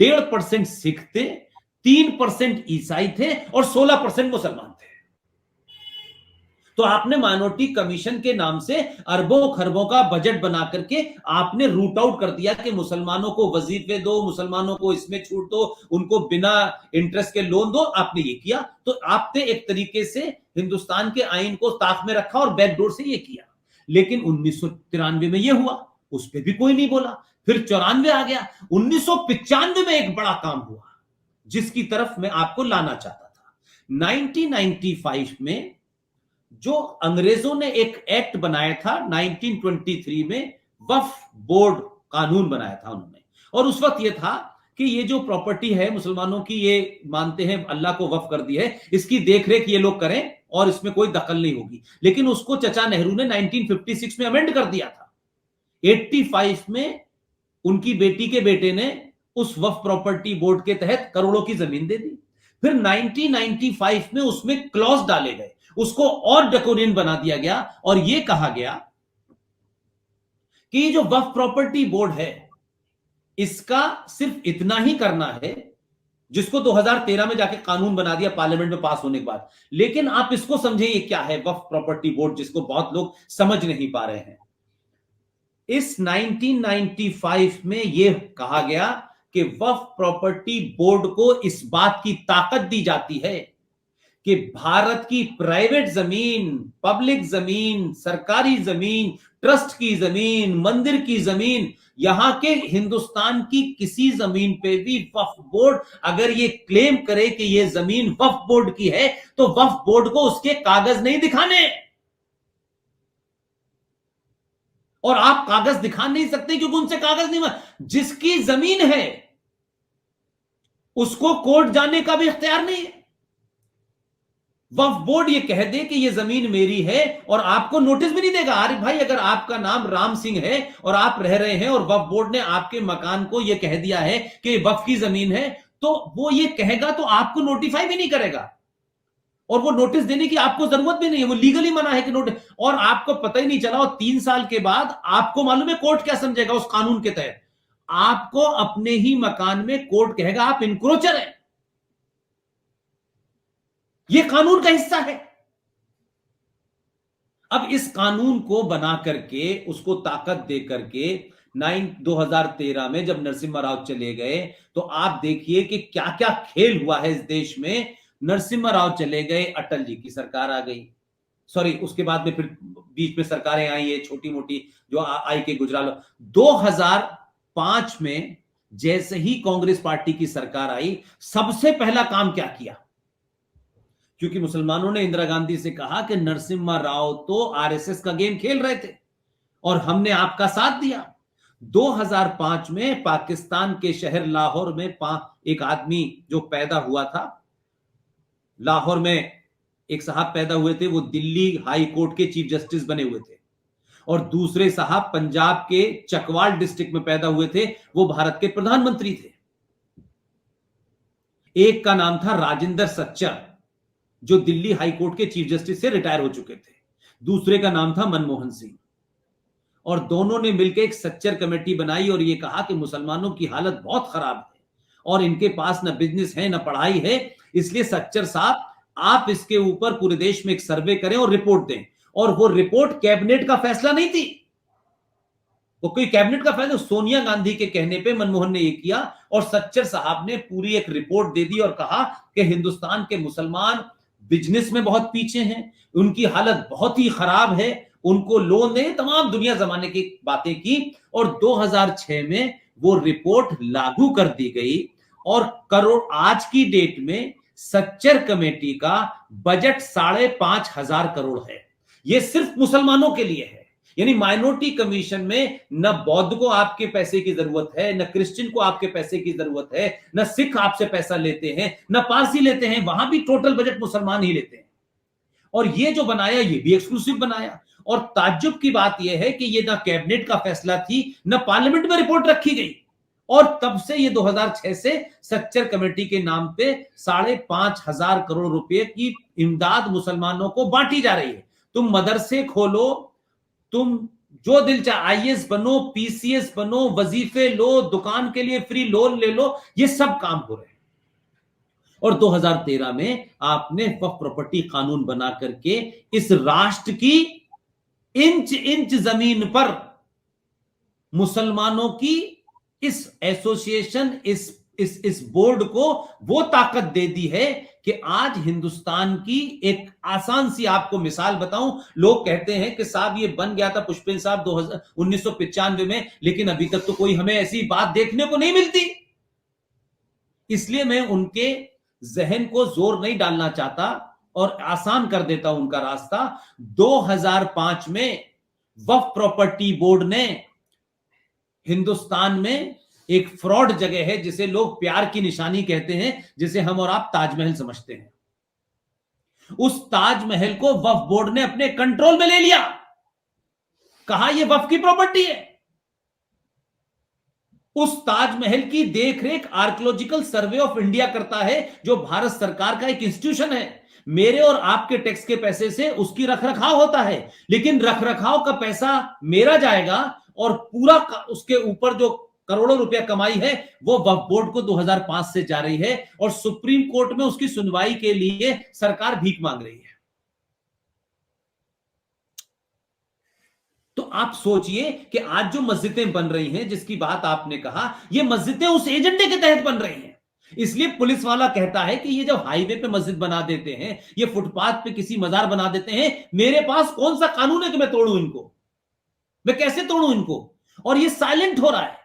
1.5% सिख थे, 3% ईसाई थे और 16% मुसलमान थे। तो आपने माइनॉरिटी कमीशन के नाम से अरबों खरबों का बजट बना करके आपने रूट आउट कर दिया कि मुसलमानों को वजीफे दो, मुसलमानों को इसमें छूट दो, उनको बिना इंटरेस्ट के लोन दो। आपने ये किया। तो आपने एक तरीके से हिंदुस्तान के आईन को ताक में रखा और बैकडोर से ये किया। लेकिन 1993 में ये हुआ, उस पर भी कोई नहीं बोला। फिर 94 आ गया। 1995 में एक बड़ा काम हुआ जिसकी तरफ मैं आपको लाना चाहता था। 1995 में जो अंग्रेजों ने एक एक्ट बनाया था 1923 में, वक्फ बोर्ड कानून बनाया था उन्होंने। और उस वक्त ये था कि ये जो प्रॉपर्टी है मुसलमानों की, ये मानते हैं अल्लाह को वक्फ कर दी है, इसकी देखरेख ये लोग करें और इसमें कोई दखल नहीं होगी। लेकिन उसको चचा नेहरू ने 1956 में अमेंड कर दिया था। 85 में उनकी बेटी के बेटे ने उस वक्फ प्रॉपर्टी बोर्ड के तहत करोड़ों की जमीन दे दी। फिर 1995 में उसमें क्लॉज डाले गए, उसको और ड्रैकोनियन बना दिया गया और यह कहा गया कि जो वक्फ प्रॉपर्टी बोर्ड है इसका सिर्फ इतना ही करना है, जिसको 2013 में जाके कानून बना दिया पार्लियामेंट में पास होने के बाद। लेकिन आप इसको समझे ये क्या है वक्फ प्रॉपर्टी बोर्ड, जिसको बहुत लोग समझ नहीं पा रहे हैं। इस 1995 में यह कहा गया कि वक्फ प्रॉपर्टी बोर्ड को इस बात की ताकत दी जाती है कि भारत की प्राइवेट जमीन, पब्लिक जमीन, सरकारी जमीन, ट्रस्ट की जमीन, मंदिर की जमीन, यहां के हिंदुस्तान की किसी जमीन पे भी वक्फ बोर्ड अगर ये क्लेम करे कि ये जमीन वक्फ बोर्ड की है, तो वक्फ बोर्ड को उसके कागज नहीं दिखाने। और आप कागज दिखा नहीं सकते क्योंकि उनसे कागज नहीं। जिसकी जमीन है उसको कोर्ट जाने का भी इख्तियार नहीं है। वक्फ बोर्ड ये कह दे कि ये जमीन मेरी है और आपको नोटिस भी नहीं देगा। अरे भाई, अगर आपका नाम राम सिंह है और आप रह रहे हैं और वक्फ बोर्ड ने आपके मकान को ये कह दिया है कि वक्फ की जमीन है, तो वो ये कहेगा तो आपको नोटिफाई भी नहीं करेगा और वो नोटिस देने की आपको जरूरत भी नहीं है। वो लीगली मना है कि नोटिस, और आपको पता ही नहीं चला। और 3 साल के बाद आपको मालूम है कोर्ट क्या समझेगा उस कानून के तहत? आपको अपने ही मकान में कोर्ट कहेगा आप इनक्रोचर हैं। यह कानून का हिस्सा है। अब इस कानून को बना करके, उसको ताकत दे करके 2013 में जब नरसिम्हा राव चले गए, तो आप देखिए कि क्या क्या खेल हुआ है इस देश में। नरसिम्हा राव चले गए, अटल जी की सरकार आ गई। सॉरी, उसके बाद में फिर बीच में सरकारें आई है छोटी मोटी जो आई के गुजराल। 2005 में जैसे ही कांग्रेस पार्टी की सरकार आई, सबसे पहला काम क्या किया? क्योंकि मुसलमानों ने इंदिरा गांधी से कहा कि नरसिम्हा राव तो आरएसएस का गेम खेल रहे थे और हमने आपका साथ दिया। 2005 में पाकिस्तान के शहर लाहौर में एक आदमी जो पैदा हुआ था, लाहौर में एक साहब पैदा हुए थे, वो दिल्ली हाई कोर्ट के चीफ जस्टिस बने हुए थे, और दूसरे साहब पंजाब के चकवाल डिस्ट्रिक्ट में पैदा हुए थे, वो भारत के प्रधानमंत्री थे। एक का नाम था राजेंद्र सच्चर, जो दिल्ली हाई कोर्ट के चीफ जस्टिस से रिटायर हो चुके थे। दूसरे का नाम था मनमोहन सिंह। और दोनों ने मिलकर एक सच्चर कमेटी बनाई और यह कहा कि मुसलमानों की हालत बहुत खराब है और इनके पास ना बिजनेस है ना पढ़ाई है, इसलिए सच्चर साहब आप इसके ऊपर पूरे देश में एक सर्वे करें और रिपोर्ट दें। और वो रिपोर्ट कैबिनेट का फैसला नहीं थी, वो कोई कैबिनेट का फैसला, सोनिया गांधी के कहने पे मनमोहन ने ये किया और सच्चर साहब ने पूरी एक रिपोर्ट दे दी और कहा कि हिंदुस्तान के मुसलमान बिजनेस में बहुत पीछे हैं, उनकी हालत बहुत ही खराब है, उनको लोन दे, तमाम दुनिया जमाने की बातें की। और 2006 में वो रिपोर्ट लागू कर दी गई और करोड़, आज की डेट में सच्चर कमेटी का बजट 5,500 करोड़ है। ये सिर्फ मुसलमानों के लिए है। यानी माइनॉरिटी कमीशन में न बौद्ध को आपके पैसे की जरूरत है, न क्रिश्चियन को आपके पैसे की जरूरत है, न सिख आपसे पैसा लेते हैं, न पारसी लेते हैं, वहां भी टोटल बजट मुसलमान ही लेते हैं। और ये जो बनाया ये भी एक्सक्लूसिव बनाया। और ताज्जुब की बात यह है कि ये ना कैबिनेट का फैसला थी, न पार्लियामेंट में रिपोर्ट रखी गई। और तब से ये 2006 से सच्चर कमेटी के नाम पे 5,500 करोड़ रुपए की इमदाद मुसलमानों को बांटी जा रही है। तुम मदरसे खोलो, तुम जो दिल चाहे आईएएस बनो, पीसीएस बनो, वजीफे लो, दुकान के लिए फ्री लोन ले लो, ये सब काम हो रहे हैं। और 2013 में आपने वक्फ प्रॉपर्टी कानून बना करके इस राष्ट्र की इंच इंच जमीन पर मुसलमानों की इस एसोसिएशन, इस बोर्ड को वो ताकत दे दी है कि आज हिंदुस्तान की एक आसान सी आपको मिसाल बताऊं। लोग कहते हैं कि साहब ये बन गया था पुष्पेंद्र साहब 1995 में, लेकिन अभी तक तो कोई हमें ऐसी बात देखने को नहीं मिलती। इसलिए मैं उनके जहन को जोर नहीं डालना चाहता और आसान कर देता हूं उनका रास्ता। 2005 में वक्फ प्रॉपर्टी बोर्ड ने हिंदुस्तान में एक फ्रॉड जगह है जिसे लोग प्यार की निशानी कहते हैं, जिसे हम और आप ताजमहल समझते हैं, उस ताजमहल को वक्फ बोर्ड ने अपने कंट्रोल में ले लिया। कहा यह वक्फ की प्रॉपर्टी है। उस ताजमहल की देखरेख आर्कियोलॉजिकल सर्वे ऑफ इंडिया करता है, जो भारत सरकार का एक इंस्टीट्यूशन है। मेरे और आपके टैक्स के पैसे से उसकी रखरखाव होता है, लेकिन रखरखाव का पैसा मेरा जाएगा और पूरा उसके ऊपर जो करोड़ों रुपया कमाई है वो वक्फ बोर्ड को 2005 से जा रही है, और सुप्रीम कोर्ट में उसकी सुनवाई के लिए सरकार भीख मांग रही है। तो आप सोचिए कि आज जो मस्जिदें बन रही हैं, जिसकी बात आपने कहा, ये मस्जिदें उस एजेंडे के तहत बन रही हैं। इसलिए पुलिस वाला कहता है कि ये जब हाईवे पे मस्जिद बना देते हैं, ये फुटपाथ पे किसी मजार बना देते हैं, मेरे पास कौन सा कानून है कि मैं तोड़ूं इनको, मैं कैसे तोड़ूं इनको? और ये साइलेंट हो रहा है,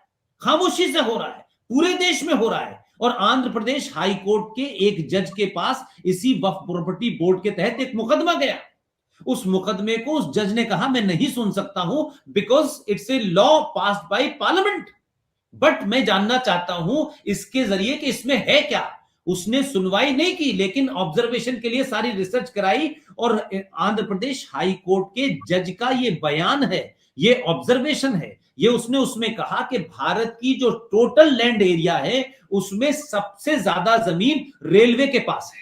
खामोशी से हो रहा है, पूरे देश में हो रहा है। और आंध्र प्रदेश हाई कोर्ट के एक जज के पास इसी वक्फ प्रॉपर्टी बोर्ड के तहत एक मुकदमा गया। उस मुकदमे को उस जज ने कहा मैं नहीं सुन सकता हूं, because it's a law passed by parliament, but मैं जानना चाहता हूं इसके जरिए कि इसमें है क्या। उसने सुनवाई नहीं की, लेकिन ऑब्जर्वेशन के लिए सारी रिसर्च कराई, और आंध्र प्रदेश हाई कोर्ट के जज का ये बयान है, ये ऑब्जर्वेशन है, ये उसने उसमें कहा कि भारत की जो टोटल लैंड एरिया है उसमें सबसे ज्यादा जमीन रेलवे के पास है,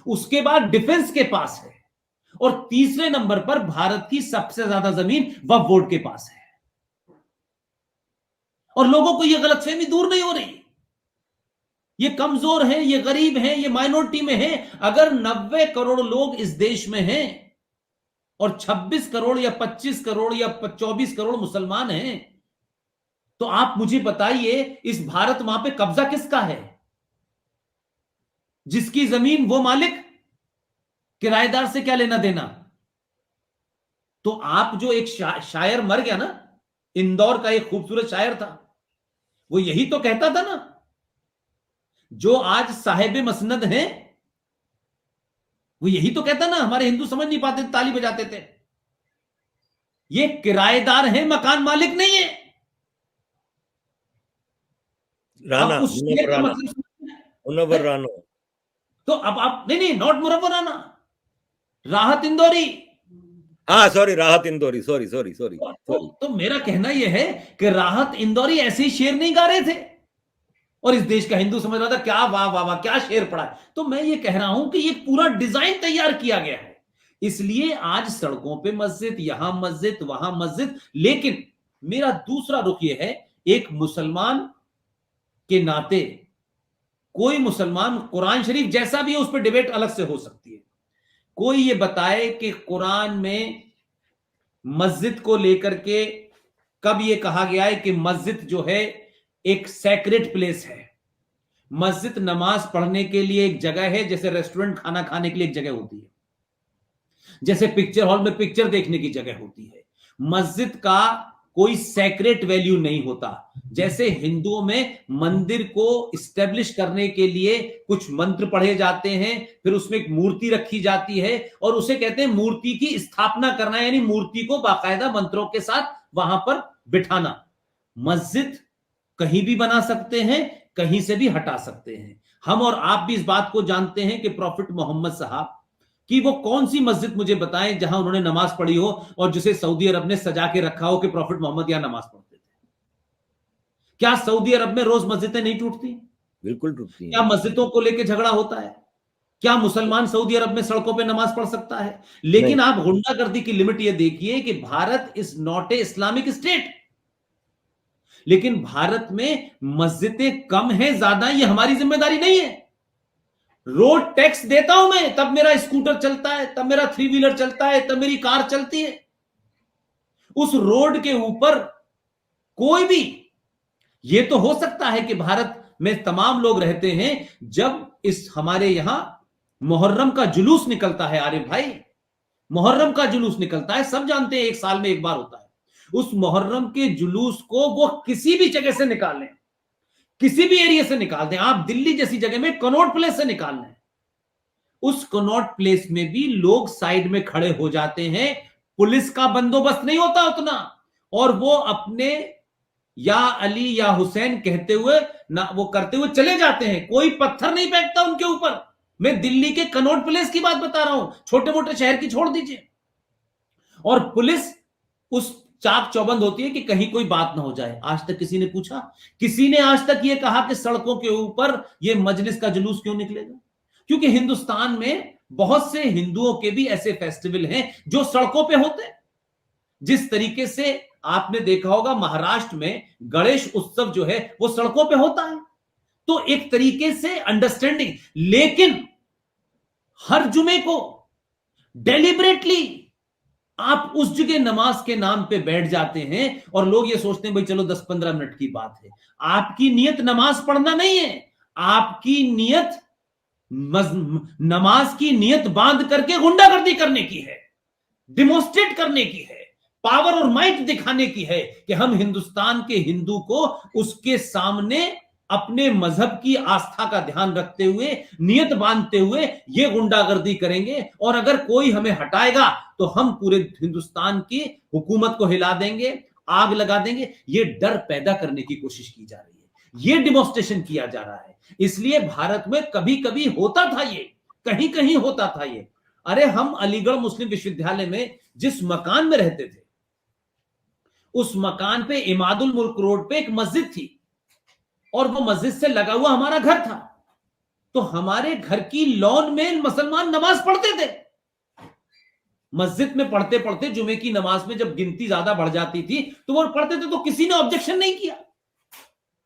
उसके बाद डिफेंस के पास है, और तीसरे नंबर पर भारत की सबसे ज्यादा जमीन वक्फ बोर्ड के पास है। और लोगों को यह गलतफहमी दूर नहीं हो रही। ये कमजोर हैं, ये गरीब हैं, ये माइनॉरिटी में हैं। अगर 90 करोड़ लोग इस देश में हैं और 26 करोड़ या 25 करोड़ या 24 करोड़ मुसलमान हैं, तो आप मुझे बताइए इस भारत मां पे कब्जा किसका है? जिसकी जमीन वो मालिक, किराएदार से क्या लेना देना? तो आप जो एक शायर मर गया ना, इंदौर का एक खूबसूरत शायर था, वो यही तो कहता था ना, जो आज साहेब मसनद हैं, वो यही तो कहता ना। हमारे हिंदू समझ नहीं पाते, ताली बजाते थे। ये किराएदार हैं, मकान मालिक नहीं है। राणा, अब उस शेर का मतलब मुनव्वर राणा। तो अब आप नहीं, नॉट मुनव्वर राणा, राहत इंदौरी। हाँ सॉरी, राहत इंदौरी, सॉरी। तो मेरा कहना यह है कि राहत इंदौरी ऐसे ही शेर नहीं गा रहे थे और इस देश का हिंदू समझ रहा था क्या वाह वाह वाह क्या शेर पड़ा है। तो मैं ये कह रहा हूं कि ये पूरा डिजाइन तैयार किया गया है, इसलिए आज सड़कों पे मस्जिद, यहां मस्जिद, वहां मस्जिद। लेकिन मेरा दूसरा रुख यह है, एक मुसलमान के नाते कोई मुसलमान, कुरान शरीफ जैसा भी है उस पर डिबेट अलग से हो सकती है, कोई ये बताए कि कुरान में मस्जिद को लेकर के कब ये कहा गया है कि मस्जिद जो है एक सैक्रेड प्लेस है। मस्जिद नमाज पढ़ने के लिए एक जगह है, जैसे रेस्टोरेंट खाना खाने के लिए एक जगह होती है, जैसे पिक्चर हॉल में पिक्चर देखने की जगह होती है। मस्जिद का कोई सैक्रेड वैल्यू नहीं होता। जैसे हिंदुओं में मंदिर को इस्टेब्लिश करने के लिए कुछ मंत्र पढ़े जाते हैं, फिर उसमें एक मूर्ति रखी जाती है और उसे कहते हैं मूर्ति की स्थापना करना, यानी मूर्ति को बाकायदा मंत्रों के साथ वहां पर बिठाना। मस्जिद कहीं भी बना सकते हैं, कहीं से भी हटा सकते हैं। हम और आप भी इस बात को जानते हैं कि प्रॉफिट मोहम्मद साहब कि वो कौन सी मस्जिद मुझे बताएं जहां उन्होंने नमाज पढ़ी हो और जिसे सऊदी अरब ने सजा के रखा हो कि प्रॉफिट मोहम्मद यहां नमाज पढ़ते थे। क्या सऊदी अरब में रोज मस्जिदें नहीं टूटती? बिल्कुल टूटती हैं। क्या मस्जिदों को लेकर झगड़ा होता है? क्या मुसलमान सऊदी अरब में सड़कों पे नमाज पढ़ सकता है? लेकिन आप गुंडागर्दी की लिमिट ये देखिए कि Bharat is not a Islamic state, लेकिन भारत में मस्जिदें कम है ज्यादा ये हमारी जिम्मेदारी नहीं है। रोड टैक्स देता हूं मैं, तब मेरा स्कूटर चलता है, तब मेरा 3 व्हीलर चलता है, तब मेरी कार चलती है। उस रोड के ऊपर कोई भी, ये तो हो सकता है कि भारत में तमाम लोग रहते हैं, जब इस हमारे यहां मुहर्रम का जुलूस निकलता है, अरे भाई मुहर्रम का जुलूस निकलता है, सब जानते हैं, एक साल में एक बार होता है। उस मुहर्रम के जुलूस को वो किसी भी जगह से निकाल लें, किसी भी एरिया से निकाल दें, आप दिल्ली जैसी जगह में कनॉट प्लेस से निकाल लें, उस कनॉट प्लेस में भी लोग साइड में खड़े हो जाते हैं, पुलिस का बंदोबस्त नहीं होता उतना, और वो अपने या अली या हुसैन कहते हुए ना वो करते हुए चले जाते हैं, कोई पत्थर नहीं फेंकता उनके ऊपर। मैं दिल्ली के कनॉट प्लेस की बात बता रहा हूं, छोटे मोटे शहर की छोड़ दीजिए। और पुलिस उस चाक चौबंद होती है कि कहीं कोई बात ना हो जाए। आज तक किसी ने पूछा? किसी ने आज तक ये कहा कि सड़कों के ऊपर ये मजलिस का जुलूस क्यों निकलेगा? क्योंकि हिंदुस्तान में बहुत से हिंदुओं के भी ऐसे फेस्टिवल हैं जो सड़कों पे होते हैं। जिस तरीके से आपने देखा होगा महाराष्ट्र में गणेश उत्सव जो है वो सड़कों पे होता है, तो एक तरीके से अंडरस्टैंडिंग। लेकिन हर जुमे को डेलिबरेटली आप उस जगह नमाज के नाम पे बैठ जाते हैं और लोग ये सोचते हैं भाई चलो 10-15 मिनट की बात है। आपकी नियत नमाज पढ़ना नहीं है, आपकी नियत नमाज की नियत बांध करके गुंडागर्दी करने की है, डिमोन्स्ट्रेट करने की है, पावर और माइट दिखाने की है कि हम हिंदुस्तान के हिंदू को उसके सामने अपने मजहब की आस्था का ध्यान रखते हुए, नियत बांधते हुए ये गुंडागर्दी करेंगे और अगर कोई हमें हटाएगा तो हम पूरे हिंदुस्तान की हुकूमत को हिला देंगे, आग लगा देंगे। ये डर पैदा करने की कोशिश की जा रही है, ये डिमोन्स्ट्रेशन किया जा रहा है। इसलिए भारत में कभी कभी होता था ये, कहीं कहीं होता था ये। अरे हम अलीगढ़ मुस्लिम विश्वविद्यालय में जिस मकान में रहते थे, उस मकान पे इमादुल मुल्क रोड पे एक मस्जिद थी और वो मस्जिद से लगा हुआ हमारा घर था। तो हमारे घर की लॉन में मुसलमान नमाज पढ़ते थे। मस्जिद में पढ़ते पढ़ते जुमे की नमाज में जब गिनती ज्यादा बढ़ जाती थी तो वो पढ़ते थे, तो किसी ने ऑब्जेक्शन नहीं किया।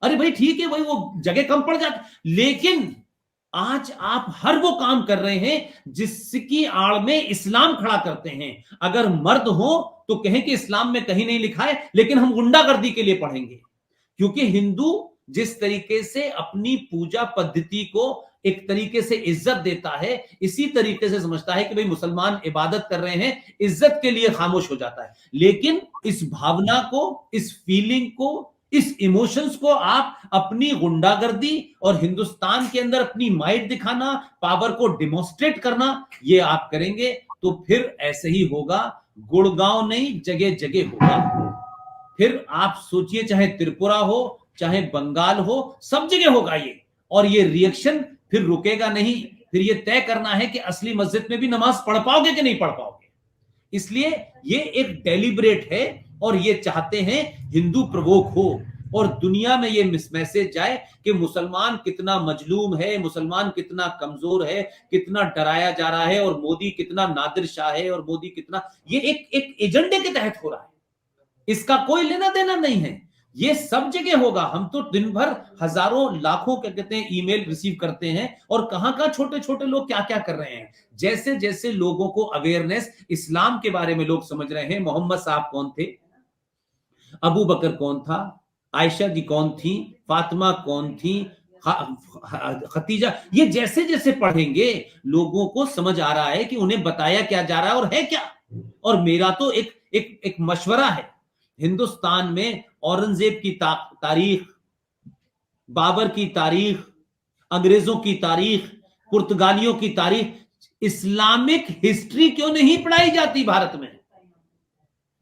अरे भाई ठीक है, भाई वो जगह कम पड़ जाती। लेकिन आज आप हर वो काम कर रहे हैं जिसकी आड़ में इस्लाम खड़ा करते हैं। अगर मर्द हो तो कहें कि इस्लाम में कहीं नहीं लिखा है, लेकिन हम गुंडागर्दी के लिए पढ़ेंगे। क्योंकि हिंदू जिस तरीके से अपनी पूजा पद्धति को एक तरीके से इज्जत देता है, इसी तरीके से समझता है कि भाई मुसलमान इबादत कर रहे हैं, इज्जत के लिए खामोश हो जाता है। लेकिन इस भावना को, इस फीलिंग को, इस इमोशंस को आप अपनी गुंडागर्दी और हिंदुस्तान के अंदर अपनी माइट दिखाना, पावर को डिमोन्स्ट्रेट करना, ये आप करेंगे तो फिर ऐसे ही होगा। गुड़गांव नहीं, जगह जगह होगा। फिर आप सोचिए, चाहे त्रिपुरा हो, चाहे बंगाल हो, सब जगह होगा ये। और ये रिएक्शन फिर रुकेगा नहीं। फिर ये तय करना है कि असली मस्जिद में भी नमाज पढ़ पाओगे कि नहीं पढ़ पाओगे। इसलिए ये एक डेलिब्रेट है और ये चाहते हैं हिंदू प्रवोक हो और दुनिया में ये मैसेज जाए कि मुसलमान कितना मजलूम है, मुसलमान कितना कमजोर है, कितना डराया जा रहा है और मोदी कितना नादिर शाह है और मोदी कितना। ये एक एजेंडे के तहत हो रहा है, इसका कोई लेना देना नहीं है। ये सब जगह होगा। हम तो दिन भर हजारों लाखों क्या कहते हैं ईमेल रिसीव करते हैं और कहां छोटे छोटे लोग क्या क्या कर रहे हैं। जैसे जैसे लोगों को अवेयरनेस इस्लाम के बारे में लोग समझ रहे हैं, मोहम्मद साहब कौन थे, अबू बकर कौन था, आयशा जी कौन थी, फातिमा कौन थी, खतीजा, ये जैसे जैसे पढ़ेंगे लोगों को समझ आ रहा है कि उन्हें बताया क्या जा रहा है और है क्या। और मेरा तो एक मशवरा है, हिंदुस्तान में औरंगजेब की तारीख, बाबर की तारीख, अंग्रेजों की तारीख, पुर्तगालियों की तारीख, इस्लामिक हिस्ट्री क्यों नहीं पढ़ाई जाती भारत में?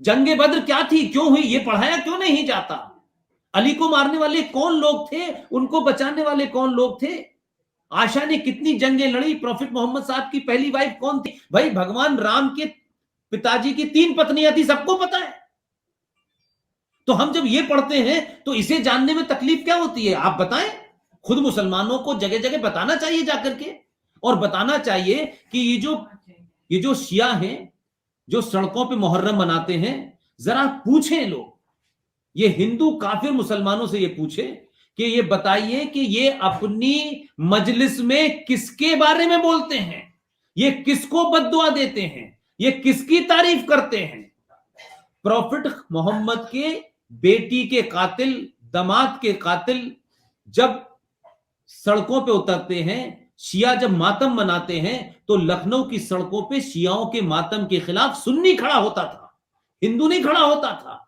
जंगे बद्र क्या थी, क्यों हुई, ये पढ़ाया क्यों नहीं जाता? अली को मारने वाले कौन लोग थे, उनको बचाने वाले कौन लोग थे? आशा ने कितनी जंगें लड़ी? प्रॉफिट मोहम्मद साहब की पहली वाइफ कौन थी? भाई भगवान राम के पिताजी की 3 पत्नियां थी, सबको पता है। तो हम जब ये पढ़ते हैं तो इसे जानने में तकलीफ क्या होती है, आप बताएं। खुद मुसलमानों को जगह जगह बताना चाहिए जाकर के, और बताना चाहिए कि ये जो शिया हैं जो सड़कों पे मुहर्रम मनाते हैं, जरा पूछें लोग, ये हिंदू काफिर मुसलमानों से ये पूछे कि ये बताइए कि ये अपनी मजलिस में किसके बारे में बोलते हैं, ये किसको बद्दुआ देते हैं, ये किसकी तारीफ करते हैं? प्रॉफिट मोहम्मद के बेटी के कातिल, दामाद के कातिल जब सड़कों पे उतरते हैं, शिया जब मातम मनाते हैं, तो लखनऊ की सड़कों पे शियाओं के मातम के खिलाफ सुन्नी खड़ा होता था, हिंदू नहीं खड़ा होता था।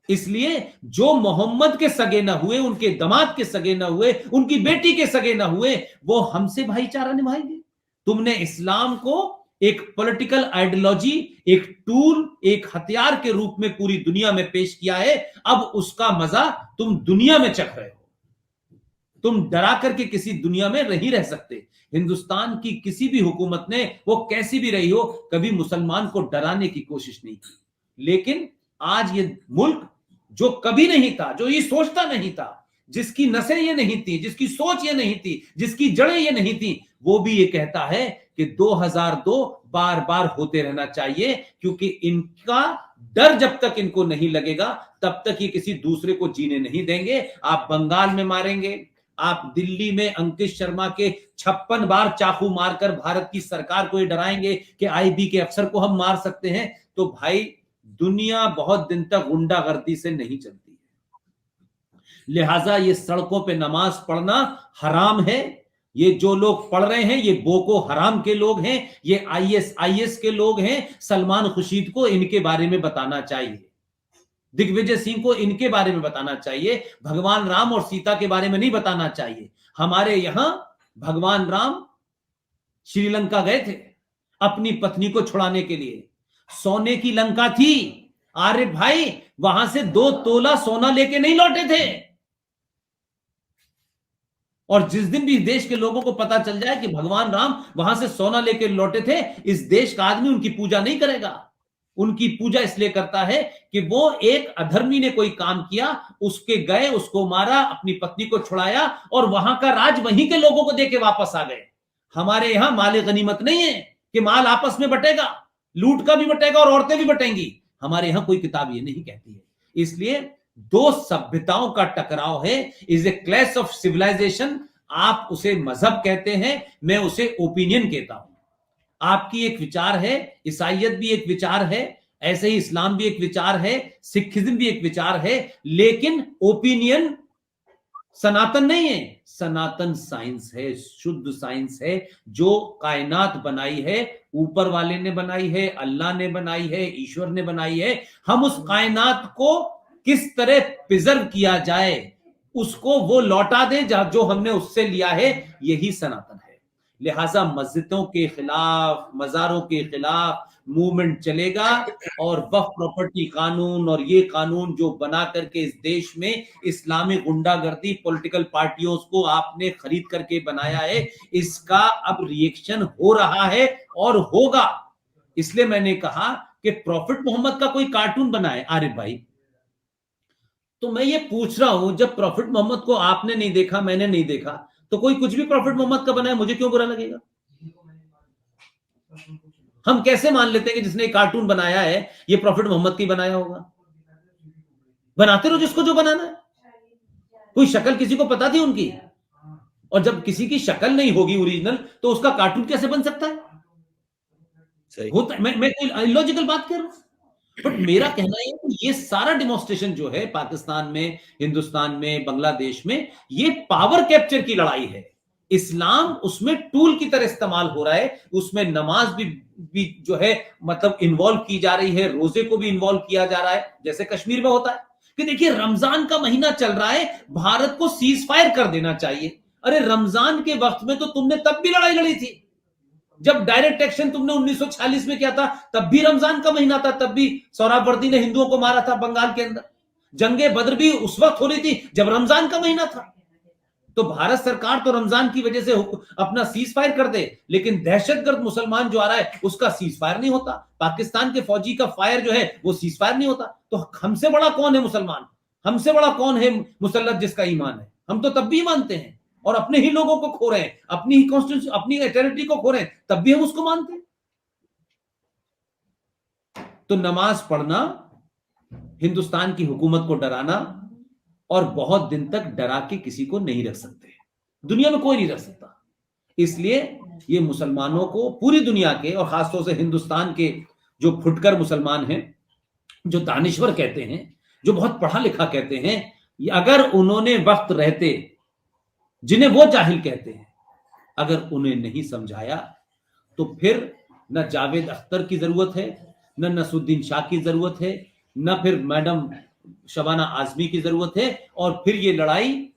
इसलिए जो मोहम्मद के सगे न हुए, उनके दामाद के सगे न हुए, उनकी बेटी के सगे न हुए, वो हमसे भाईचारा निभाएंगे। तुमने इस्लाम को एक पॉलिटिकल आइडियोलॉजी, एक टूल, एक हथियार के रूप में पूरी दुनिया में पेश किया है। अब उसका मजा तुम दुनिया में चख रहे हो। तुम डरा करके किसी दुनिया में नहीं रह सकते। हिंदुस्तान की किसी भी हुकूमत ने, वो कैसी भी रही हो, कभी मुसलमान को डराने की कोशिश नहीं की। लेकिन आज ये मुल्क जो कभी नहीं था, जो ये सोचता नहीं था, जिसकी नसें ये नहीं थी, जिसकी सोच ये नहीं थी, जिसकी जड़ें ये नहीं थी, वो भी ये कहता है कि 2002 बार बार होते रहना चाहिए, क्योंकि इनका डर जब तक इनको नहीं लगेगा तब तक ये किसी दूसरे को जीने नहीं देंगे। आप बंगाल में मारेंगे, आप दिल्ली में अंकित शर्मा के 56 बार चाकू मारकर भारत की सरकार को ये डराएंगे कि आईबी के अफसर को हम मार सकते हैं। तो भाई, दुनिया बहुत दिन तक गुंडागर्दी से नहीं चलती है, लिहाजा ये सड़कों पे नमाज पढ़ना हराम है। ये जो लोग पढ़ रहे हैं ये बोको हराम के लोग हैं, ये आईएस के लोग हैं। सलमान खुर्शीद को इनके बारे में बताना चाहिए, दिग्विजय सिंह को इनके बारे में बताना चाहिए, भगवान राम और सीता के बारे में नहीं बताना चाहिए। हमारे यहां भगवान राम श्रीलंका गए थे अपनी पत्नी को छुड़ाने के लिए, सोने की लंका थी। अरे भाई, वहां से 2 तोला सोना लेके नहीं लौटे थे। और जिस दिन भी देश के लोगों को पता चल जाए कि भगवान राम वहां से सोना लेके लौटे थे, इस देश का आदमी उनकी पूजा नहीं करेगा। उनकी पूजा इसलिए करता है कि वो एक अधर्मी ने कोई काम किया, उसके गए, उसको मारा, अपनी पत्नी को छुड़ाया और वहां का राज वहीं के लोगों को देके वापस आ गए। हमारे यहां माल गनीमत नहीं है कि माल आपस में बटेगा, लूट का भी बटेगा और औरतें भी बटेंगी। हमारे यहां कोई किताब ये नहीं कहती है। इसलिए 2 सभ्यताओं का टकराव है, is a clash of civilisation. आप उसे मजहब कहते हैं, मैं उसे ओपिनियन कहता हूं। आपकी एक विचार है, ईसाइयत भी एक विचार है, ऐसे ही इस्लाम भी एक विचार है, सिखिज्म भी एक विचार है, लेकिन ओपिनियन सनातन नहीं है। सनातन साइंस है, शुद्ध साइंस है, जो कायनात बनाई है, ऊपर वाले ने बनाई है, अल्लाह ने बनाई है, ईश्वर ने बनाई है। हम उस कायनात को किस तरह प्रिजर्व किया जाए, उसको वो लौटा दे जो हमने उससे लिया है, यही सनातन है। लिहाजा मस्जिदों के खिलाफ, मजारों के खिलाफ मूवमेंट चलेगा और वक्फ प्रॉपर्टी कानून और ये कानून जो बना करके इस देश में इस्लामिक गुंडागर्दी पॉलिटिकल पार्टियों को आपने खरीद करके बनाया है, इसका अब रिएक्शन हो रहा है और होगा। इसलिए मैंने कहा कि प्रॉफिट मोहम्मद का कोई कार्टून बनाए आरिफ भाई, तो मैं ये पूछ रहा हूं, जब प्रॉफिट मोहम्मद को आपने नहीं देखा, मैंने नहीं देखा, तो कोई कुछ भी प्रॉफिट मोहम्मद का बनाए, मुझे क्यों बुरा लगेगा? हम कैसे मान लेते हैं कि जिसने कार्टून बनाया है ये प्रॉफिट मोहम्मद की बनाया होगा? बनाते रहो जिसको जो बनाना है। कोई शक्ल किसी को पता थी उनकी? और जब किसी की शक्ल नहीं होगी ओरिजिनल, तो उसका कार्टून कैसे बन सकता है? सही। होता मैं कोई इलॉजिकल बात कर रहा हूं। बट मेरा कहना है कि ये सारा डिमॉन्स्ट्रेशन जो है पाकिस्तान में, हिंदुस्तान में, बांग्लादेश में, ये पावर कैप्चर की लड़ाई है। इस्लाम उसमें टूल की तरह इस्तेमाल हो रहा है, उसमें नमाज भी जो है मतलब इन्वॉल्व की जा रही है, रोजे को भी इन्वॉल्व किया जा रहा है, जैसे कश्मीर में होता है कि देखिए रमजान का महीना चल रहा है, भारत को सीज फायर कर देना चाहिए। अरे रमजान के वक्त में तो तुमने तब भी लड़ाई लड़ी थी, जब डायरेक्ट एक्शन तुमने 1946 में किया था, तब भी रमजान का महीना था, तब भी सोहरावर्दी ने हिंदुओं को मारा था बंगाल के अंदर। जंगे बद्र भी उस वक्त हो रही थी जब रमजान का महीना था। तो भारत सरकार तो रमजान की वजह से अपना सीज फायर कर दे, लेकिन दहशतगर्द मुसलमान जो आ रहा है उसका सीज फायर नहीं होता, पाकिस्तान के फौजी का फायर जो है वो सीज फायर नहीं होता। तो हमसे बड़ा कौन है मुसलमान? हमसे बड़ा कौन है मुसल्लत जिसका ईमान है? हम तो तब भी मानते हैं, और अपने ही लोगों को खो रहे हैं, अपनी ही कॉन्स्टिट्यूशन, अपनी टेरिटरी को खो रहे हैं, तब भी हम उसको मानते हैं। तो नमाज पढ़ना, हिंदुस्तान की हुकूमत को डराना, और बहुत दिन तक डरा के किसी को नहीं रख सकते, दुनिया में कोई नहीं रख सकता। इसलिए ये मुसलमानों को, पूरी दुनिया के और खासतौर से हिंदुस्तान के जो फुटकर मुसलमान हैं, जो दानिश्वर कहते हैं, जो बहुत पढ़ा लिखा कहते हैं, अगर उन्होंने वक्त रहते, जिन्हें वो जाहिल कहते हैं, अगर उन्हें नहीं समझाया तो फिर न जावेद अख्तर की जरूरत है, न नसरुद्दीन शाह की जरूरत है, न फिर मैडम शबाना आजमी की जरूरत है, और फिर ये लड़ाई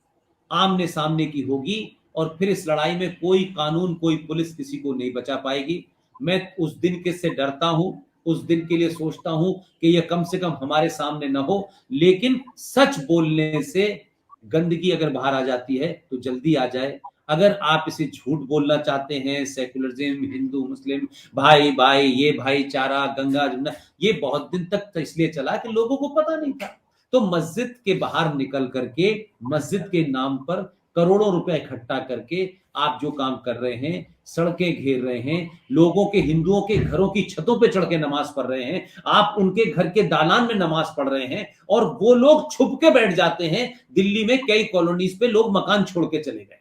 आमने सामने की होगी, और फिर इस लड़ाई में कोई कानून, कोई पुलिस किसी को नहीं बचा पाएगी। मैं उस दिन के से डरता हूं, उस दिन के लिए सोचता हूं कि यह कम से कम हमारे सामने न हो, लेकिन सच बोलने से गंदगी अगर बाहर आ जाती है तो जल्दी आ जाए। अगर आप इसे झूठ बोलना चाहते हैं, सेक्युलरिज्म, हिंदू मुस्लिम भाई भाई, ये भाईचारा, गंगा जमुना, ये बहुत दिन तक इसलिए चला कि लोगों को पता नहीं था। तो मस्जिद के बाहर निकल करके मस्जिद के नाम पर करोड़ों रुपए इकट्ठा करके आप जो काम कर रहे हैं, सड़कें घेर रहे हैं, लोगों के, हिंदुओं के घरों की छतों पे चढ़ के नमाज पढ़ रहे हैं, आप उनके घर के दालान में नमाज पढ़ रहे हैं, और वो लोग छुप के बैठ जाते हैं। दिल्ली में कई कॉलोनीज पे लोग मकान छोड़ के चले गए।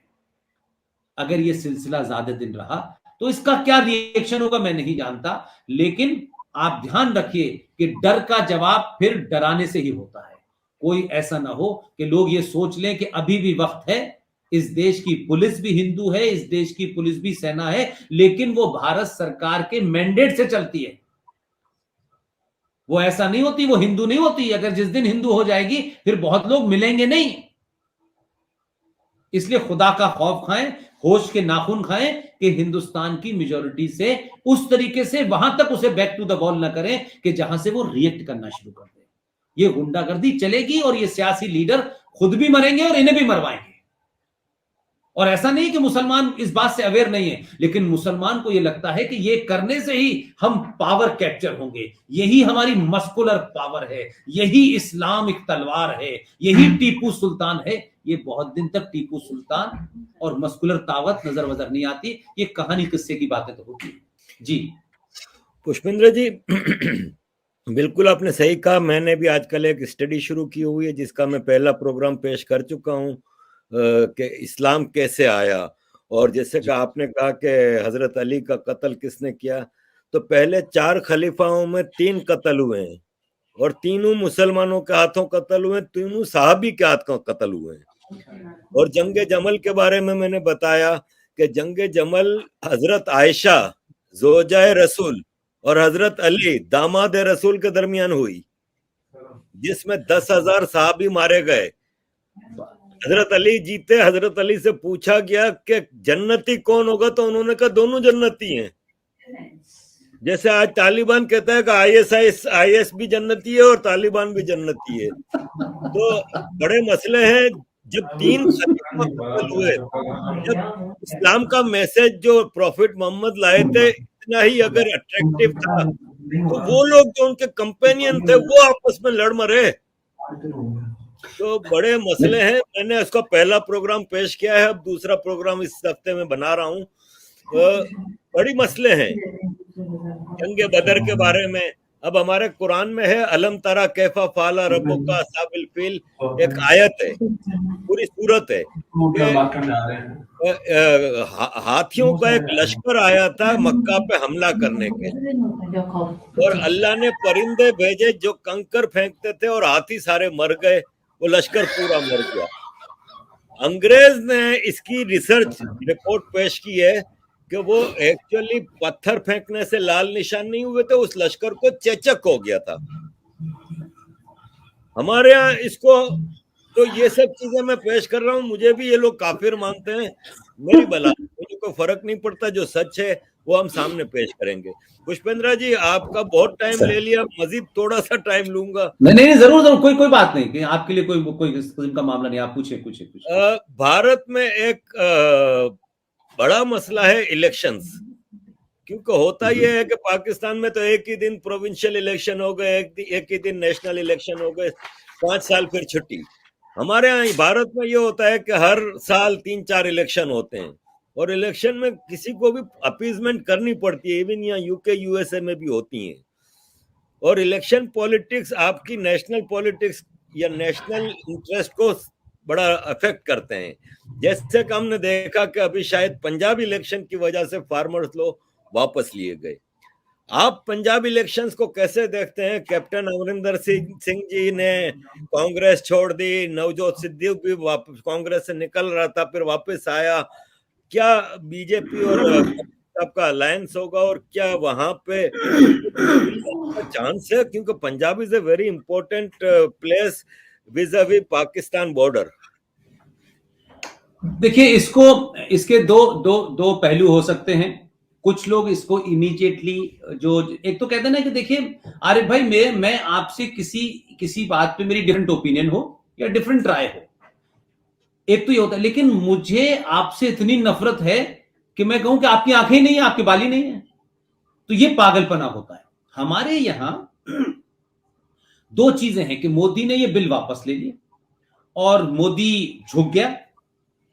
अगर ये सिलसिला ज्यादा दिन रहा तो इसका क्या रिएक्शन होगा मैं नहीं जानता, लेकिन आप ध्यान रखिए कि डर का जवाब फिर डराने से ही होता है। कोई ऐसा ना हो कि लोग ये सोच लें कि अभी भी वक्त है। इस देश की पुलिस भी हिंदू है, इस देश की पुलिस भी सेना है, लेकिन वो भारत सरकार के मैंडेट से चलती है। वो ऐसा नहीं होती, वो हिंदू नहीं होती। अगर जिस दिन हिंदू हो जाएगी फिर बहुत लोग मिलेंगे नहीं। इसलिए खुदा का खौफ खाएं, होश के नाखून खाएं कि हिंदुस्तान की मेजॉरिटी से उस तरीके से वहां तक उसे बैक टू द वॉल ना करें कि जहां से वो रिएक्ट करना शुरू कर दें। ये गुंडागर्दी चलेगी और ये सियासी लीडर खुद भी मरेंगे और इन्हें भी मरवाएंगे। और ऐसा नहीं कि मुसलमान इस बात से अवेयर नहीं है, लेकिन मुसलमान को यह लगता है कि ये करने से ही हम पावर कैप्चर होंगे, यही हमारी मस्कुलर पावर है, यही इस्लामिक तलवार है, यही टीपू सुल्तान है। ये बहुत दिन तक टीपू सुल्तान और मस्कुलर ताकत नजर वजर नहीं आती। ये कहानी किस्से की बातें तो होती है। जी पुष्पेंद्र जी, बिल्कुल आपने सही कहा। मैंने भी आजकल एक स्टडी शुरू की हुई है जिसका मैं पहला प्रोग्राम पेश कर चुका हूं कि इस्लाम कैसे आया। और जैसे कि आपने कहा कि हजरत अली का कत्ल किसने किया, तो पहले 4 खलीफाओं में 3 कत्ल हुए हैं और तीनों मुसलमानों के हाथों कत्ल हुए, तीनों सहाबी के हाथों कत्ल हुए हैं। और जंगे जमल के बारे में मैंने बताया कि जंगे जमल हजरत आयशा जोजाए रसूल और हजरत अली दामाद रसूल के दरमियान हुई, जिसमें 10,000 सहाबी मारे गए। हजरत अली जीते। हजरत अली से पूछा गया कि जन्नती कौन होगा, तो उन्होंने कहा दोनों जन्नती हैं। जैसे आज तालिबान कहता है कि आईएस भी जन्नती है और तालिबान भी जन्नती है। तो बड़े मसले हैं। जब 3 खलीफा कत्ल हुए, जब इस्लाम का मैसेज जो प्रॉफिट मोहम्मद लाए थे इतना ही अगर अट्रैक्टिव था, तो वो लोग जो उनके कंपेनियन थे वो आपस में लड़ मरे। तो बड़े मसले हैं। मैंने उसका पहला प्रोग्राम पेश किया है, अब दूसरा प्रोग्राम इस हफ्ते में बना रहा हूँ। बड़ी मसले हैं जंगे बदर के बारे में। अब हमारे कुरान में है अलम तरा कैफा फाला रब्बुका अस्हाबिल फील, एक आयत है, पूरी सूरत है कि हाथियों का एक लश्कर आया था मक्का पे हमला करने के, और अल्लाह ने परिंदे भेजे जो कंकर फेंकते थे और हाथी सारे मर गए, वो लश्कर पूरा मर गया। अंग्रेज ने इसकी रिसर्च रिपोर्ट पेश की है कि वो एक्चुअली पत्थर फेंकने से लाल निशान नहीं हुए थे, उस लश्कर को चेचक हो गया था। हमारे यहाँ इसको, तो ये सब चीजें मैं पेश कर रहा हूँ। मुझे भी ये लोग काफिर मानते हैं, मेरी भला, मुझे कोई फर्क नहीं पड़ता। जो सच है वो हम सामने पेश करेंगे। पुष्पेंद्र जी, आपका बहुत टाइम ले लिया, मजीद थोड़ा सा टाइम लूंगा। नहीं, जरूर जरूर, कोई बात नहीं कि आपके लिए कोई किस्म का मामला नहीं। आप पूछे कुछ। भारत में एक बड़ा मसला है इलेक्शंस, क्योंकि होता यह है कि पाकिस्तान में तो एक ही दिन प्रोविंशियल इलेक्शन हो गए, एक ही दिन नेशनल इलेक्शन हो गए, 5 साल फिर छुट्टी। हमारे यहाँ भारत में ये होता है कि हर साल 3-4 इलेक्शन होते हैं, और इलेक्शन में किसी को भी अपीजमेंट करनी पड़ती है। इवन यहाँ यूके यूएसए में भी होती हैं। और इलेक्शन पॉलिटिक्स आपकी नेशनल पॉलिटिक्स या नेशनल इंटरेस्ट को बड़ा अफेक्ट करते हैं। जैसे कि हमने देखा कि अभी शायद पंजाब इलेक्शन की वजह से फार्मर्स लॉ वापस लिए गए। आप पंजाब इलेक्शंस को कैसे देखते हैं? कैप्टन अमरिंदर सिंह जी ने कांग्रेस छोड़ दी, नवजोत सिद्धू भी वापस कांग्रेस से निकल रहा था, फिर वापस आया। क्या बीजेपी और आपका अलायंस होगा, और क्या वहां पे चांस है? क्योंकि Punjab is a very important place vis a vis Pakistan border. देखिए, इसके दो पहलू हो सकते हैं। कुछ लोग इसको इमीडिएटली, जो एक तो कहते हैं ना कि देखिए आरिफ भाई, मैं आपसे किसी बात पे मेरी डिफरेंट ओपिनियन हो या डिफरेंट राय हो, एक तो ये होता है, लेकिन मुझे आपसे इतनी नफरत है कि मैं कहूं कि आपकी आंखें नहीं है, आपके बाल ही नहीं है, तो ये पागलपना होता है। हमारे यहां दो चीजें हैं कि मोदी ने ये बिल वापस ले लिया, और मोदी झुक गया,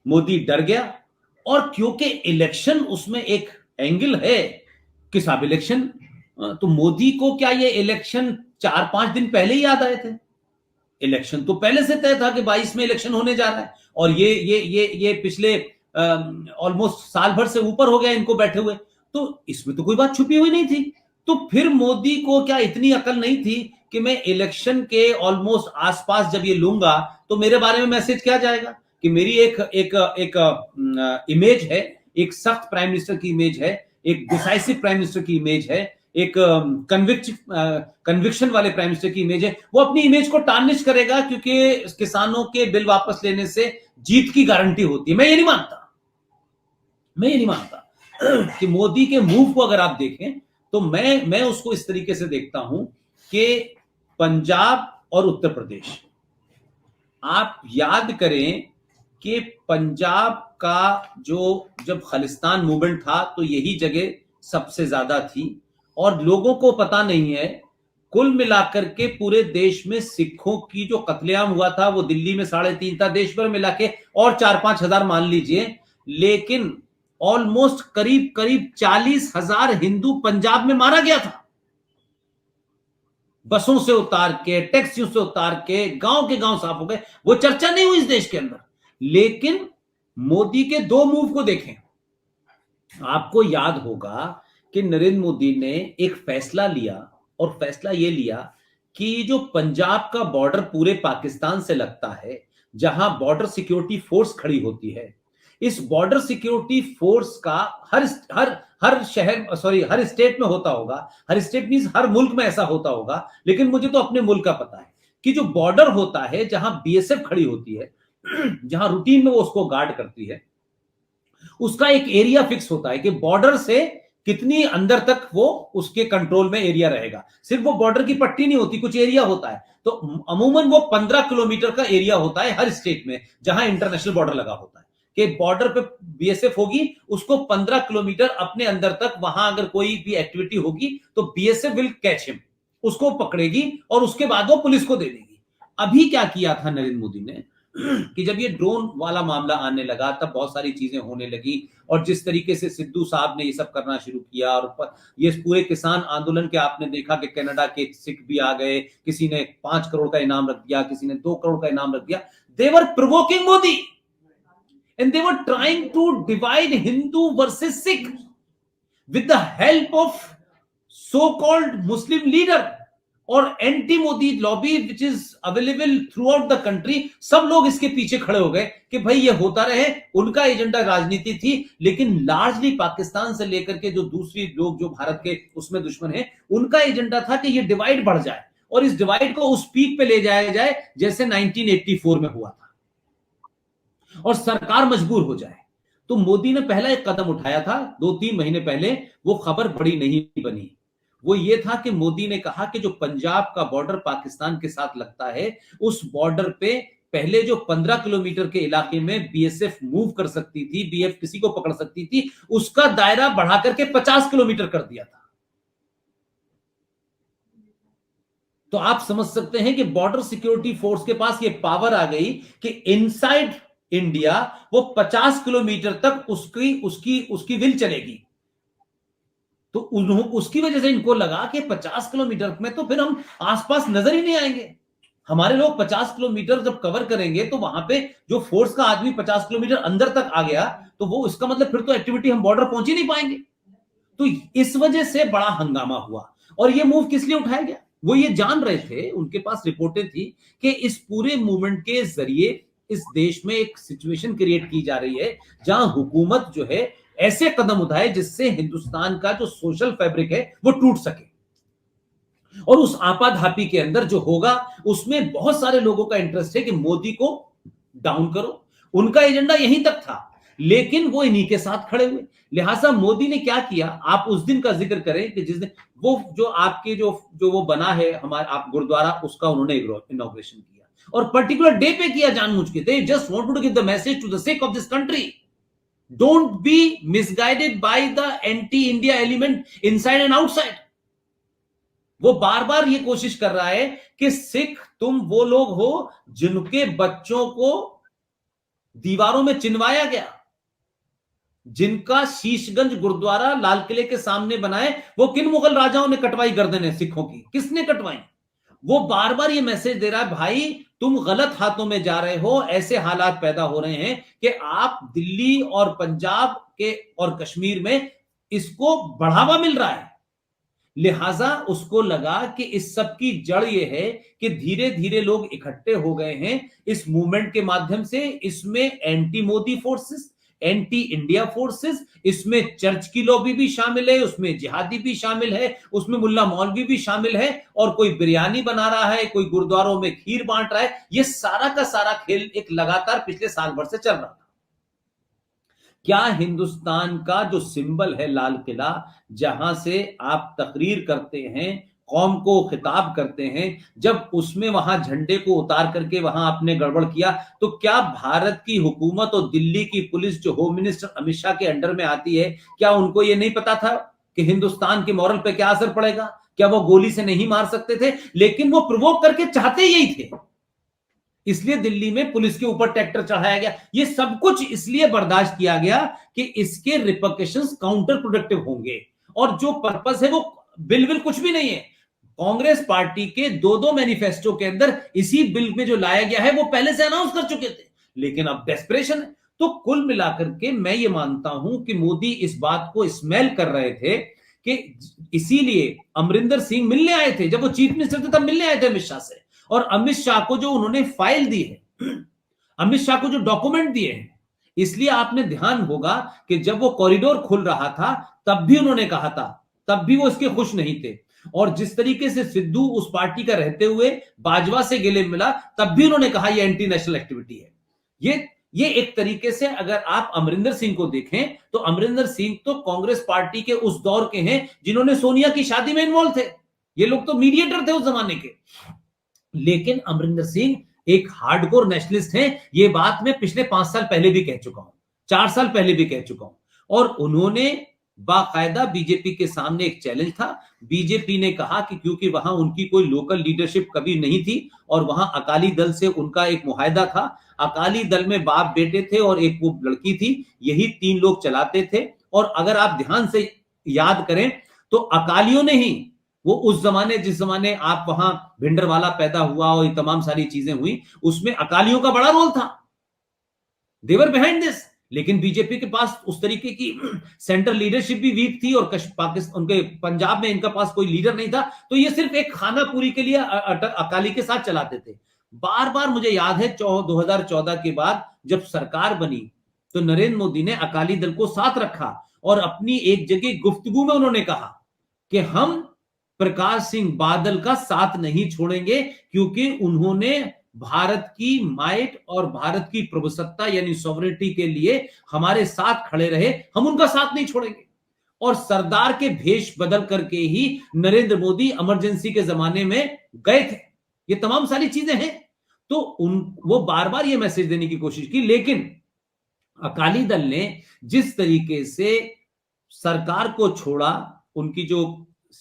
मोदी डर गया, और क्योंकि इलेक्शन उसमें एक एंगल है कि साहब इलेक्शन, तो मोदी को क्या ये इलेक्शन 4-5 दिन पहले ही याद आए थे? इलेक्शन तो पहले से तय था कि 22 में इलेक्शन होने जा रहा है, और ये पिछले ऑलमोस्ट साल भर से ऊपर हो गया इनको बैठे हुए, तो इसमें तो कोई बात छुपी हुई नहीं थी। तो फिर मोदी को क्या इतनी अकल नहीं थी कि मैं इलेक्शन के ऑलमोस्ट आसपास जब ये लूंगा तो मेरे बारे में मैसेज क्या जाएगा कि मेरी एक एक एक इमेज है, एक सख्त प्राइम मिनिस्टर की इमेज है, एक डिसाइसिव प्राइम मिनिस्टर की इमेज है, एक कन्विक्शन वाले प्राइम मिनिस्टर की इमेज है। वो अपनी इमेज को टार्निश करेगा क्योंकि किसानों के बिल वापस लेने से जीत की गारंटी होती है। मैं ये नहीं मानता कि मोदी के मूव को अगर आप देखें तो मैं उसको इस तरीके से देखता हूं कि पंजाब और उत्तर प्रदेश, आप याद करें कि पंजाब का जो जब खालिस्तान मूवमेंट था तो यही जगह सबसे ज्यादा थी, और लोगों को पता नहीं है कुल मिलाकर के पूरे देश में सिखों की जो कत्लेआम हुआ था वो दिल्ली में 3.5 था, देश भर मिला के और 4-5 हजार मान लीजिए, लेकिन ऑलमोस्ट करीब करीब 40,000 हिंदू पंजाब में मारा गया था। बसों से उतार के, टैक्सियों से उतार के गांव साफ हो गए। वो चर्चा नहीं हुई इस देश के अंदर, लेकिन मोदी के दो मूव को देखें। आपको याद होगा कि नरेंद्र मोदी ने एक फैसला लिया, और फैसला यह लिया कि जो पंजाब का बॉर्डर पूरे पाकिस्तान से लगता है, जहां बॉर्डर सिक्योरिटी फोर्स खड़ी होती है, इस बॉर्डर सिक्योरिटी फोर्स का हर शहर, सॉरी, हर स्टेट में होता होगा। हर स्टेट मींस हर मुल्क में ऐसा होता होगा, लेकिन मुझे तो अपने मुल्क का पता है कि जो बॉर्डर होता है जहां बीएसएफ खड़ी होती है, जहां रूटीन में वो उसको गार्ड करती है, उसका एक एरिया फिक्स होता है कि बॉर्डर से कितनी अंदर तक वो उसके कंट्रोल में एरिया रहेगा। सिर्फ वो बॉर्डर की पट्टी नहीं होती, कुछ एरिया होता है। तो अमूमन वो 15 किलोमीटर का एरिया होता है हर स्टेट में जहां इंटरनेशनल बॉर्डर लगा होता है, कि बॉर्डर पे बीएसएफ होगी, उसको 15 किलोमीटर अपने अंदर तक, वहां अगर कोई भी एक्टिविटी होगी तो बीएसएफ विल कैच हिम, उसको पकड़ेगी और उसके बाद वो पुलिस को दे देगी। अभी क्या किया था नरेंद्र मोदी ने कि जब ये ड्रोन वाला मामला आने लगा तब बहुत सारी चीजें होने लगी, और जिस तरीके से सिद्धू साहब ने ये सब करना शुरू किया, और ये पूरे किसान आंदोलन के आपने देखा कि कनाडा के सिख भी आ गए, किसी ने 5 करोड़ का इनाम रख दिया, किसी ने 2 करोड़ का इनाम रख दिया। They were provoking Modi and they were trying to divide Hindu versus Sikh with the help of so-called Muslim leader और anti Modi lobby which is available through out the country. सब लोग इसके पीछे खड़े हो गए कि भाई ये होता रहे। उनका एजेंडा राजनीति थी, लेकिन लार्जली पाकिस्तान से लेकर के जो दूसरी लोग जो भारत के उसमें दुश्मन है, उनका एजेंडा था कि ये डिवाइड बढ़ जाए और इस डिवाइड को उस पीक पे ले जाया जाए जैसे 1984 में हुआ था, और सरकार मजबूर हो जाए। तो मोदी ने पहला एक कदम उठाया था 2-3 महीने पहले, वो खबर बड़ी नहीं बनी। वो ये था कि मोदी ने कहा कि जो पंजाब का बॉर्डर पाकिस्तान के साथ लगता है, उस बॉर्डर पे पहले जो 15 किलोमीटर के इलाके में बीएसएफ मूव कर सकती थी, बीएफ किसी को पकड़ सकती थी, उसका दायरा बढ़ा करके 50 किलोमीटर कर दिया था। तो आप समझ सकते हैं कि बॉर्डर सिक्योरिटी फोर्स के पास ये पावर आ गई कि इनसाइड इंडिया वो 50 किलोमीटर तक उसकी विल चलेगी। तो उसकी वजह से इनको लगा कि 50 किलोमीटर में तो फिर हम आसपास नजर ही नहीं आएंगे। हमारे लोग 50 किलोमीटर जब कवर करेंगे तो वहां पे जो फोर्स का आदमी 50 किलोमीटर अंदर तक आ गया तो वो इसका मतलब फिर तो एक्टिविटी हम बॉर्डर पहुंच ही नहीं पाएंगे। तो इस वजह से बड़ा हंगामा हुआ। और ये मूव किस लिए उठाया गया? वो ये जान रहे थे, उनके पास रिपोर्टें थी कि इस पूरे मूवमेंट के जरिए इस देश में एक सिचुएशन क्रिएट की जा रही है जहां हुकूमत जो है ऐसे कदम उठाए जिससे हिंदुस्तान का जो सोशल फैब्रिक है वो टूट सके। और उस आपाधापी के अंदर जो होगा उसमें बहुत सारे लोगों का इंटरेस्ट है कि मोदी को डाउन करो। उनका एजेंडा यहीं तक था, लेकिन वो इन्हीं के साथ खड़े हुए। लिहाजा मोदी ने क्या किया, आप उस दिन का जिक्र करें कि जिस दिन वो जो आपके जो वो बना है हमारे आप गुरुद्वारा, उसका उन्होंने इनॉग्रेशन किया। और पर्टिकुलर डे पे किया जानबूझ के। They just wanted to give the message to the sake of this country, don't be misguided by the anti India element inside and outside. वो बार बार ये कोशिश कर रहा है कि सिख तुम वो लोग हो जिनके बच्चों को दीवारों में चिनवाया गया, जिनका शीशगंज गुरुद्वारा लाल किले के सामने बनाए, वो किन मुगल राजाओं ने कटवाई गर्दनें सिखों की, किसने कटवाई? वो बार बार ये मैसेज दे रहा है, भाई तुम गलत हाथों में जा रहे हो, ऐसे हालात पैदा हो रहे हैं कि आप दिल्ली और पंजाब के और कश्मीर में इसको बढ़ावा मिल रहा है। लिहाजा उसको लगा कि इस सब की जड़ ये है कि धीरे धीरे लोग इकट्ठे हो गए हैं इस मूवमेंट के माध्यम से। इसमें anti Modi forces, anti India forces, इसमें चर्च की लॉबी भी शामिल है, उसमें जिहादी भी शामिल है, उसमें मुल्ला मौलवी भी शामिल है, और कोई बिरयानी बना रहा है, कोई गुरुद्वारों में खीर बांट रहा है। ये सारा का सारा खेल एक लगातार पिछले साल भर से चल रहा था। क्या हिंदुस्तान का जो सिंबल है लाल किला, जहां से आप तकरीर करते हैं, कौम को खिताब करते हैं, जब उसमें वहां झंडे को उतार करके वहां आपने गड़बड़ किया, तो क्या भारत की हुकूमत और दिल्ली की पुलिस जो होम मिनिस्टर अमित शाह के अंडर में आती है, क्या उनको यह नहीं पता था कि हिंदुस्तान के मॉरल पे क्या असर पड़ेगा? क्या वो गोली से नहीं मार सकते थे? लेकिन वो प्रोवोक करके चाहते यही थे, इसलिए दिल्ली में पुलिस के ऊपर ट्रैक्टर चढ़ाया गया। ये सब कुछ इसलिए बर्दाश्त किया गया कि इसके रिपरकशंस काउंटर प्रोडक्टिव होंगे, और जो पर्पस है वो बिल कुछ भी नहीं है। कांग्रेस पार्टी के दो दो मैनिफेस्टो के अंदर इसी बिल में जो लाया गया है वो पहले से अनाउंस कर चुके थे, लेकिन अब डेस्परेशन है। तो कुल मिलाकर के मैं ये मानता हूं कि मोदी इस बात को स्मेल कर रहे थे कि इसीलिए अमरिंदर सिंह मिलने आए थे, जब वो चीफ मिनिस्टर थे तब मिलने आए थे अमित शाह से, और अमित शाह को जो उन्होंने फाइल दी है, अमित शाह को जो डॉक्यूमेंट दिए हैं, इसलिए आपने ध्यान होगा कि जब वो कॉरिडोर खुल रहा था तब भी उन्होंने कहा था, तब भी वो इसके खुश नहीं थे। और जिस तरीके से सिद्धू उस पार्टी का रहते हुए बाजवा से गले मिला, तब भी उन्होंने कहा यह एंटी नेशनल एक्टिविटी है। ये एक तरीके से अगर आप अमरिंदर सिंह को देखें तो अमरिंदर सिंह तो कांग्रेस पार्टी के उस दौर के हैं जिन्होंने सोनिया की शादी में इन्वॉल्व थे। ये लोग तो मीडिएटर थे उस जमाने के। लेकिन अमरिंदर सिंह एक हार्डकोर नेशनलिस्ट हैं। ये बात मैं पिछले 5 साल पहले भी कह चुका हूं, 4 साल पहले भी कह चुका हूं, और उन्होंने बाकायदा बीजेपी के सामने एक चैलेंज था। बीजेपी ने कहा कि क्योंकि वहां उनकी कोई लोकल लीडरशिप कभी नहीं थी और वहां अकाली दल से उनका एक मुआहदा था, अकाली दल में बाप बेटे थे और एक वो लड़की थी, यही 3 लोग चलाते थे। और अगर आप ध्यान से याद करें तो अकालियों ने ही, वो उस जमाने जिस जमाने आप वहां भिंडरवाला पैदा हुआ और ये तमाम सारी चीजें हुई, उसमें अकालियों का बड़ा रोल था, देवर बिहाइंड दिस। लेकिन बीजेपी के पास उस तरीके की सेंट्रल लीडरशिप भी वीक थी, और पाकिस्तान, उनके पंजाब में इनका पास कोई लीडर नहीं था, तो ये सिर्फ एक खाना पूरी के लिए अकाली के साथ चलाते थे। बार बार मुझे याद है 2014 के बाद जब सरकार बनी तो नरेंद्र मोदी ने अकाली दल को साथ रखा, और अपनी एक जगह गुफ्तगू में उन्होंने कहा कि हम प्रकाश सिंह बादल का साथ नहीं छोड़ेंगे, क्योंकि उन्होंने भारत की माइट और भारत की प्रभुसत्ता यानी सॉवरेनिटी के लिए हमारे साथ खड़े रहे, हम उनका साथ नहीं छोड़ेंगे। और सरदार के भेष बदल करके ही नरेंद्र मोदी इमरजेंसी के जमाने में गए थे। ये तमाम सारी चीजें हैं। तो वो बार बार ये मैसेज देने की कोशिश की, लेकिन अकाली दल ने जिस तरीके से सरकार को छोड़ा, उनकी जो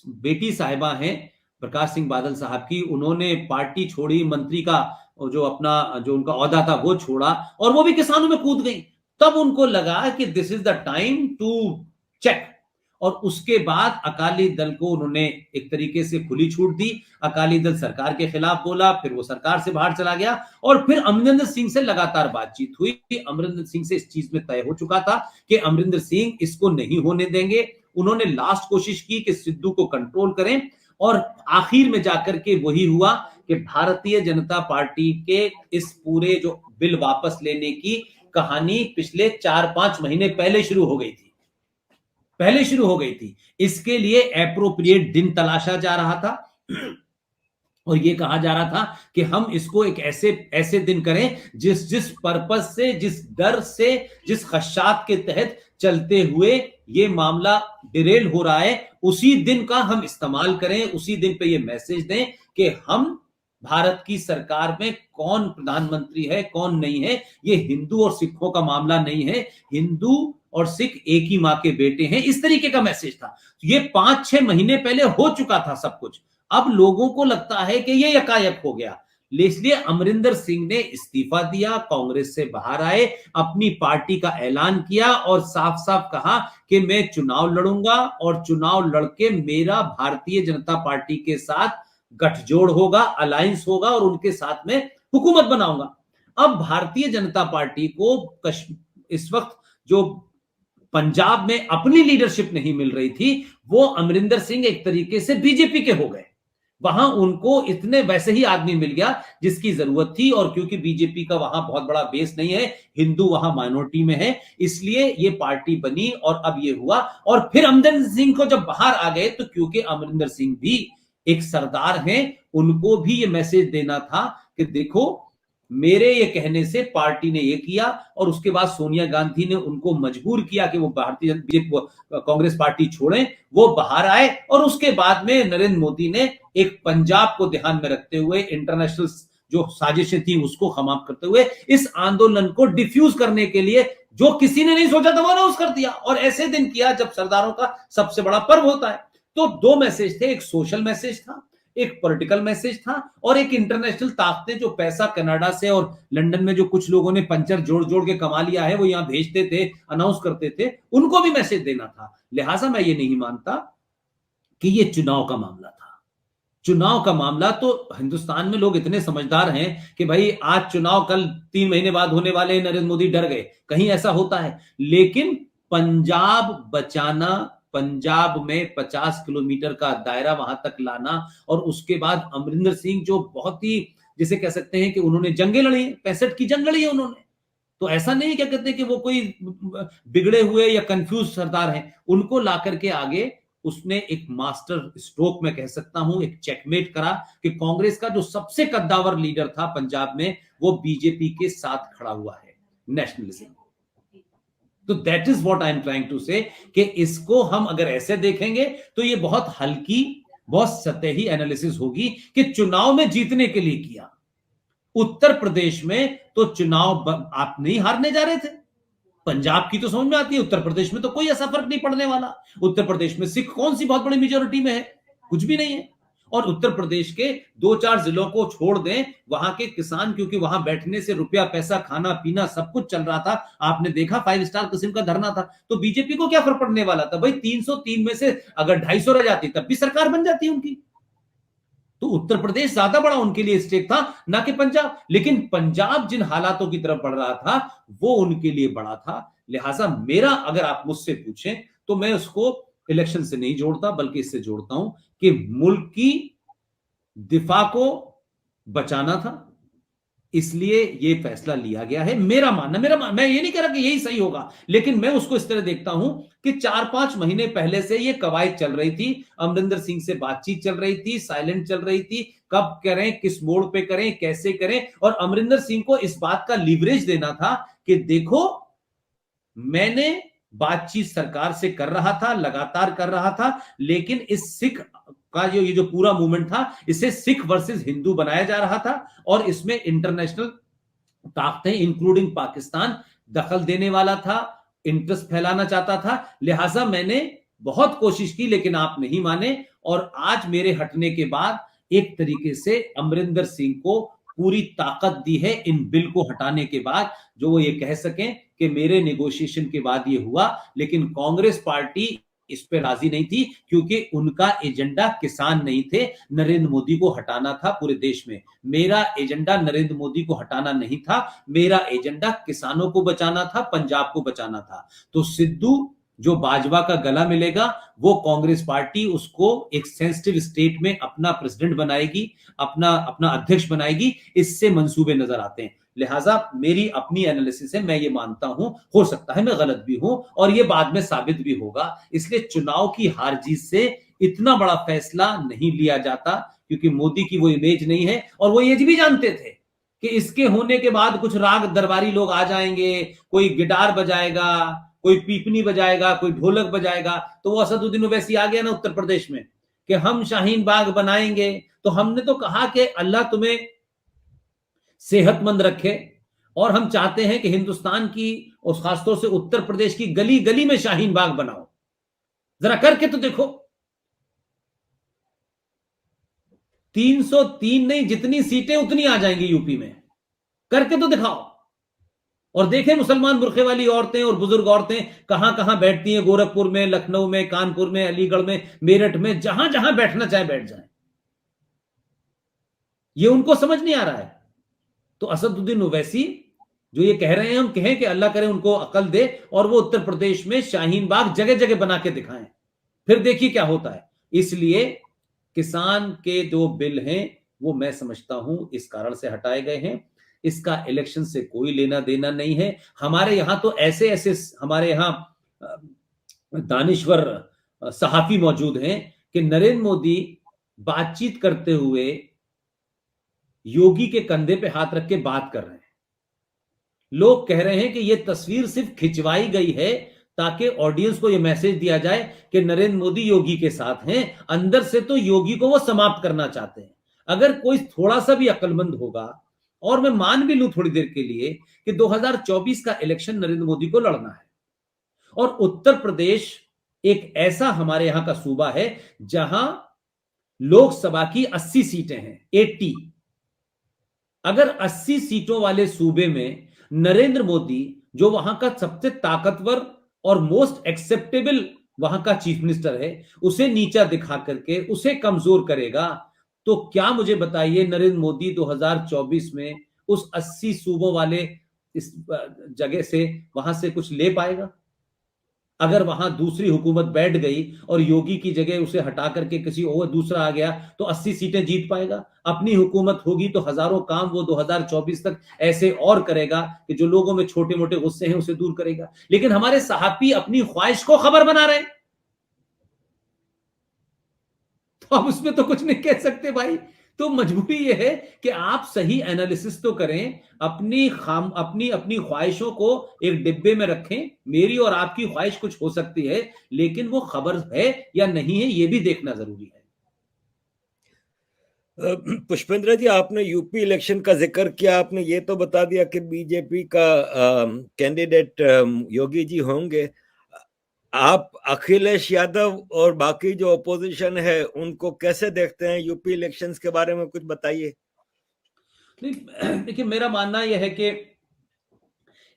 बेटी साहिबा हैं प्रकाश सिंह बादल साहब की, उन्होंने पार्टी छोड़ी, मंत्री का जो अपना जो उनका ओहदा था वो छोड़ा, और वो भी किसानों में कूद गई। तब उनको लगा कि this is the time to check, और उसके बाद अकाली दल को उन्होंने एक तरीके से खुली छूट दी। अकाली दल सरकार के खिलाफ बोला, फिर वो सरकार से बाहर चला गया, और फिर अमरिंदर सिंह से लगातार बातचीत हुई। अमरिंदर सिंह से इस चीज में तय हो चुका था कि अमरिंदर सिंह इसको नहीं होने देंगे। उन्होंने लास्ट कोशिश की कि सिद्धू को कंट्रोल करें, और आखिर में जाकर के वही हुआ कि भारतीय जनता पार्टी के इस पूरे जो बिल वापस लेने की कहानी पिछले 4-5 महीने पहले शुरू हो गई थी। इसके लिए एप्रोप्रिएट दिन तलाशा जा रहा था, और यह कहा जा रहा था कि हम इसको एक ऐसे दिन करें जिस पर्पस से, जिस डर से, जिस खदशात के तहत चलते हुए ये मामला डिरेल हो रहा है, उसी दिन का हम इस्तेमाल करें, उसी दिन पे ये मैसेज दें कि हम भारत की सरकार में कौन प्रधानमंत्री है कौन नहीं है, ये हिंदू और सिखों का मामला नहीं है, हिंदू और सिख एक ही मां के बेटे हैं, इस तरीके का मैसेज था। ये 5-6 महीने पहले हो चुका था सब कुछ। अब लोगों को लगता है कि ये यकायक हो गया, इसलिए अमरिंदर सिंह ने इस्तीफा दिया, कांग्रेस से बाहर आए, अपनी पार्टी का ऐलान किया और साफ साफ कहा कि मैं चुनाव लड़ूंगा और चुनाव लड़के मेरा भारतीय जनता पार्टी के साथ गठजोड़ होगा, अलायंस होगा और उनके साथ में हुकूमत बनाऊंगा। अब भारतीय जनता पार्टी को इस वक्त जो पंजाब में अपनी लीडरशिप नहीं मिल रही थी, वो अमरिंदर सिंह एक तरीके से बीजेपी के हो गए। वहां उनको इतने वैसे ही आदमी मिल गया जिसकी जरूरत थी, और क्योंकि बीजेपी का वहां बहुत बड़ा बेस नहीं है, हिंदू वहां माइनॉरिटी में है, इसलिए ये पार्टी बनी और अब ये हुआ। और फिर अमरिंदर सिंह को जब बाहर आ गए तो क्योंकि अमरिंदर सिंह भी एक सरदार हैं, उनको भी ये मैसेज देना था कि देखो मेरे ये कहने से पार्टी ने ये किया, और उसके बाद सोनिया गांधी ने उनको मजबूर किया कि वो भारतीय कांग्रेस पार्टी छोड़ें, वो बाहर आए। और उसके बाद में नरेंद्र मोदी ने एक पंजाब को ध्यान में रखते हुए इंटरनेशनल जो साजिशें थी उसको खत्म करते हुए इस आंदोलन को डिफ्यूज करने के लिए जो किसी ने नहीं सोचा था वो अनाउंस कर दिया, और ऐसे दिन किया जब सरदारों का सबसे बड़ा पर्व होता है। तो दो मैसेज थे, एक सोशल मैसेज था, एक पॉलिटिकल मैसेज था, और एक इंटरनेशनल ताकतें जो पैसा कनाडा से और लंदन में जो कुछ लोगों ने पंचर जोड़ जोड़ के कमा लिया है वो यहां भेजते थे, अनाउंस करते थे, उनको भी मैसेज देना था। लिहाजा मैं ये नहीं मानता कि ये चुनाव का मामला था। चुनाव का मामला तो हिंदुस्तान में लोग इतने समझदार हैं कि भाई आज चुनाव कल 3 महीने बाद होने वाले, नरेंद्र मोदी डर गए, कहीं ऐसा होता है। लेकिन पंजाब बचाना, पंजाब में 50 किलोमीटर का दायरा वहां तक लाना, और उसके बाद अमरिंदर सिंह जो बहुत ही जिसे कह सकते हैं कि उन्होंने जंगें लड़ी, 65 की जंग लड़ी है उन्होंने, तो ऐसा नहीं क्या कहते हैं कि वो कोई बिगड़े हुए या कंफ्यूज सरदार हैं, उनको ला करके आगे उसने एक मास्टर स्ट्रोक में कह सकता हूं एक चेकमेट करा कि कांग्रेस का जो सबसे कद्दावर लीडर था पंजाब में वो बीजेपी के साथ खड़ा हुआ है, नेशनलिज्म। तो that is what I am trying to say कि इसको हम अगर ऐसे देखेंगे तो ये बहुत हल्की, बहुत सतही एनालिसिस होगी कि चुनाव में जीतने के लिए किया। उत्तर प्रदेश में तो चुनाव आप नहीं हारने जा रहे थे, पंजाब की तो समझ में आती है, उत्तर प्रदेश में तो कोई ऐसा फर्क नहीं पड़ने वाला। उत्तर प्रदेश में सिख कौन सी बहुत बड़ी मेजोरिटी में है, कुछ भी नहीं है। और उत्तर प्रदेश के 2-4 जिलों को छोड़ दें, वहां के किसान, क्योंकि वहां बैठने से रुपया पैसा खाना पीना सब कुछ चल रहा था, आपने देखा 5 स्टार किस्म का धरना था, तो बीजेपी को क्या फर्क पड़ने वाला था भाई, 303 में से अगर 250 रह जाती तब भी सरकार बन जाती उनकी। तो उत्तर प्रदेश ज्यादा बड़ा उनके लिए स्टेट था ना कि पंजाब, लेकिन पंजाब जिन हालातों की तरफ बढ़ रहा था वो उनके लिए बड़ा था। लिहाजा मेरा, अगर आप मुझसे पूछें तो मैं उसको इलेक्शन से नहीं जोड़ता, बल्कि इससे जोड़ता हूं कि मुल्क की दिफा को बचाना था, इसलिए ये फैसला लिया गया है। मेरा मानना, मैं ये नहीं कह रहा कि यही सही होगा, लेकिन मैं उसको इस तरह देखता हूं कि 4-5 महीने पहले से ये कवायद चल रही थी, अमरिंदर सिंह से बातचीत चल रही थी, साइलेंट चल रही थी, कब करें, किस मोड़ पे करें, कैसे करें, और अमरिंदर सिंह को इस बात का लीवरेज देना था कि देखो मैंने बातचीत सरकार से कर रहा था, लगातार कर रहा था, लेकिन इस सिख का ये जो पूरा मूवमेंट था इसे सिख वर्सेस हिंदू बनाया जा रहा था, और इसमें इंटरनेशनल ताकतें इंक्लूडिंग पाकिस्तान दखल देने वाला था, इंटरेस्ट फैलाना चाहता था। लिहाजा मैंने बहुत कोशिश की लेकिन आप नहीं माने, और आज मेरे हटने के बाद एक तरीके से अमरिंदर सिंह को पूरी ताकत दी है इन बिल को हटाने के बाद, जो वो ये कह सकें कि मेरे नेगोशिएशन के बाद ये हुआ। लेकिन कांग्रेस पार्टी इस पे राजी नहीं थी, क्योंकि उनका एजेंडा किसान नहीं थे, नरेंद्र मोदी को हटाना था पूरे देश में। मेरा एजेंडा नरेंद्र मोदी को हटाना नहीं था, मेरा एजेंडा किसानों को बचाना था, पंजाब को बचाना था। तो सिद्धू जो बाजवा का गला मिलेगा, वो कांग्रेस पार्टी उसको एक सेंसिटिव स्टेट में अपना प्रेसिडेंट बनाएगी, अपना अध्यक्ष बनाएगी, इससे मंसूबे नजर आते हैं। लिहाजा मेरी अपनी एनालिसिस है, मैं ये मानता हूं, हो सकता है मैं गलत भी हूं और ये बाद में साबित भी होगा। इसलिए चुनाव की हार जीत से इतना बड़ा फैसला नहीं लिया जाता, क्योंकि मोदी की वो इमेज नहीं है, और वो ये भी जानते थे कि इसके होने के बाद कुछ राग दरबारी लोग आ जाएंगे, कोई गिटार बजाएगा, कोई पीपनी बजाएगा, कोई ढोलक बजाएगा। तो वो असदुद्दीन ओवैसी आ गया ना उत्तर प्रदेश में, कि हम शाहीन बाग बनाएंगे, तो हमने तो कहा कि अल्लाह तुम्हें सेहतमंद रखे, और हम चाहते हैं कि हिंदुस्तान की और खासतौर से उत्तर प्रदेश की गली गली में शाहीन बाग बनाओ। जरा करके तो देखो। 303 नहीं, जितनी सीटें उतनी आ जाएंगी यूपी में, करके तो दिखाओ। और देखें मुसलमान बुरखे वाली औरतें और बुजुर्ग औरतें कहां कहां बैठती हैं, गोरखपुर में, लखनऊ में, कानपुर में, अलीगढ़ में, मेरठ में, जहां जहां बैठना चाहे बैठ जाए। ये उनको समझ नहीं आ रहा है। तो असदुद्दीन ओवैसी जो ये कह रहे हैं, हम कहें कि अल्लाह करे उनको अकल दे और वो उत्तर प्रदेश में शाहीन बाग जगह जगह बना के दिखाएं, फिर देखिए क्या होता है। इसलिए किसान के जो बिल हैं वो मैं समझता हूं इस कारण से हटाए गए हैं, इसका इलेक्शन से कोई लेना देना नहीं है। हमारे यहां तो ऐसे ऐसे हमारे यहां दानिश्वर सहाफी मौजूद हैं कि नरेंद्र मोदी बातचीत करते हुए योगी के कंधे पे हाथ रख के बात कर रहे हैं। लोग कह रहे हैं कि यह तस्वीर सिर्फ खिंचवाई गई है ताकि ऑडियंस को यह मैसेज दिया जाए कि नरेंद्र मोदी योगी के साथ हैं, अंदर से तो योगी को वो समाप्त करना चाहते हैं। अगर कोई थोड़ा सा भी अक्लमंद होगा, और मैं मान भी लूं थोड़ी देर के लिए कि 2024 का इलेक्शन नरेंद्र मोदी को लड़ना है, और उत्तर प्रदेश एक ऐसा हमारे यहां का सूबा है जहां लोकसभा की 80 सीटें हैं, 80। अगर 80 सीटों वाले सूबे में नरेंद्र मोदी, जो वहां का सबसे ताकतवर और मोस्ट एक्सेप्टेबल वहां का चीफ मिनिस्टर है, उसे नीचा दिखा करके उसे कमजोर करेगा, तो क्या मुझे बताइए नरेंद्र मोदी 2024 में उस 80 सूबों वाले इस जगह से, वहां से कुछ ले पाएगा? अगर वहां दूसरी हुकूमत बैठ गई और योगी की जगह उसे हटा करके किसी और दूसरा आ गया, तो 80 सीटें जीत पाएगा? अपनी हुकूमत होगी तो हजारों काम वो 2024 तक ऐसे और करेगा कि जो लोगों में छोटे मोटे गुस्से हैं उसे दूर करेगा। लेकिन हमारे सहाफी अपनी ख्वाहिश को खबर बना रहे हैं, तो अब उसमें तो कुछ नहीं कह सकते भाई। तो मजबूरी यह है कि आप सही एनालिसिस तो करें, अपनी अपनी ख्वाहिशों को एक डिब्बे में रखें। मेरी और आपकी ख्वाहिश कुछ हो सकती है, लेकिन वो खबर है या नहीं है ये भी देखना जरूरी है। पुष्पेंद्र जी, आपने यूपी इलेक्शन का जिक्र किया, आपने ये तो बता दिया कि बीजेपी का कैंडिडेट योगी जी होंगे। आप अखिलेश यादव और बाकी जो अपोजिशन है उनको कैसे देखते हैं? यूपी इलेक्शंस के बारे में कुछ बताइए। देखिए, मेरा मानना यह है कि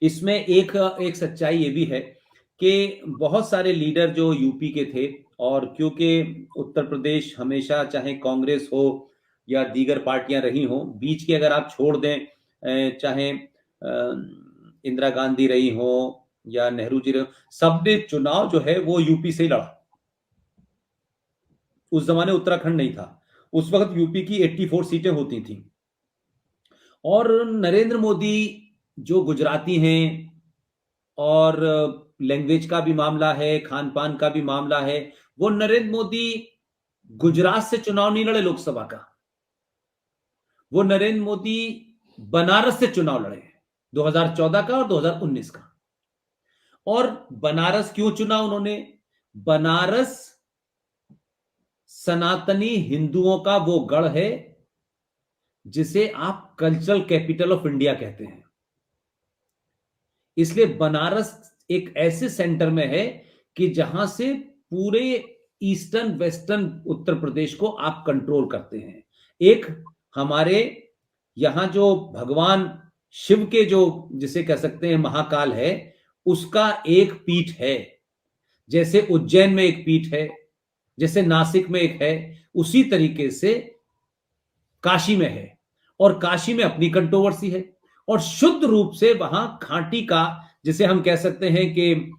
इसमें एक एक सच्चाई ये भी है कि बहुत सारे लीडर जो यूपी के थे, और क्योंकि उत्तर प्रदेश हमेशा चाहे कांग्रेस हो या दीगर पार्टियां रही हो, बीच की अगर आप छोड़ दें, चाहे इंदिरा गांधी रही हो या नेहरू जी रहे, सबने चुनाव जो है वो यूपी से ही लड़ा। उस जमाने उत्तराखंड नहीं था, उस वक्त यूपी की 84 सीटें होती थी। और नरेंद्र मोदी जो गुजराती हैं, और लैंग्वेज का भी मामला है, खान पान का भी मामला है, वो नरेंद्र मोदी गुजरात से चुनाव नहीं लड़े लोकसभा का, वो नरेंद्र मोदी बनारस से चुनाव लड़े 2014 का और 2019 का। और बनारस क्यों चुना उन्होंने? बनारस सनातनी हिंदुओं का वो गढ़ है जिसे आप कल्चरल कैपिटल ऑफ इंडिया कहते हैं। इसलिए बनारस एक ऐसे सेंटर में है कि जहां से पूरे ईस्टर्न वेस्टर्न उत्तर प्रदेश को आप कंट्रोल करते हैं। एक हमारे यहां जो भगवान शिव के जो जिसे कह सकते हैं महाकाल है, उसका एक पीठ है। जैसे उज्जैन में एक पीठ है, जैसे नासिक में एक है, उसी तरीके से काशी में है। और काशी में अपनी कंट्रोवर्सी है, और शुद्ध रूप से वहां खांटी का, जिसे हम कह सकते हैं कि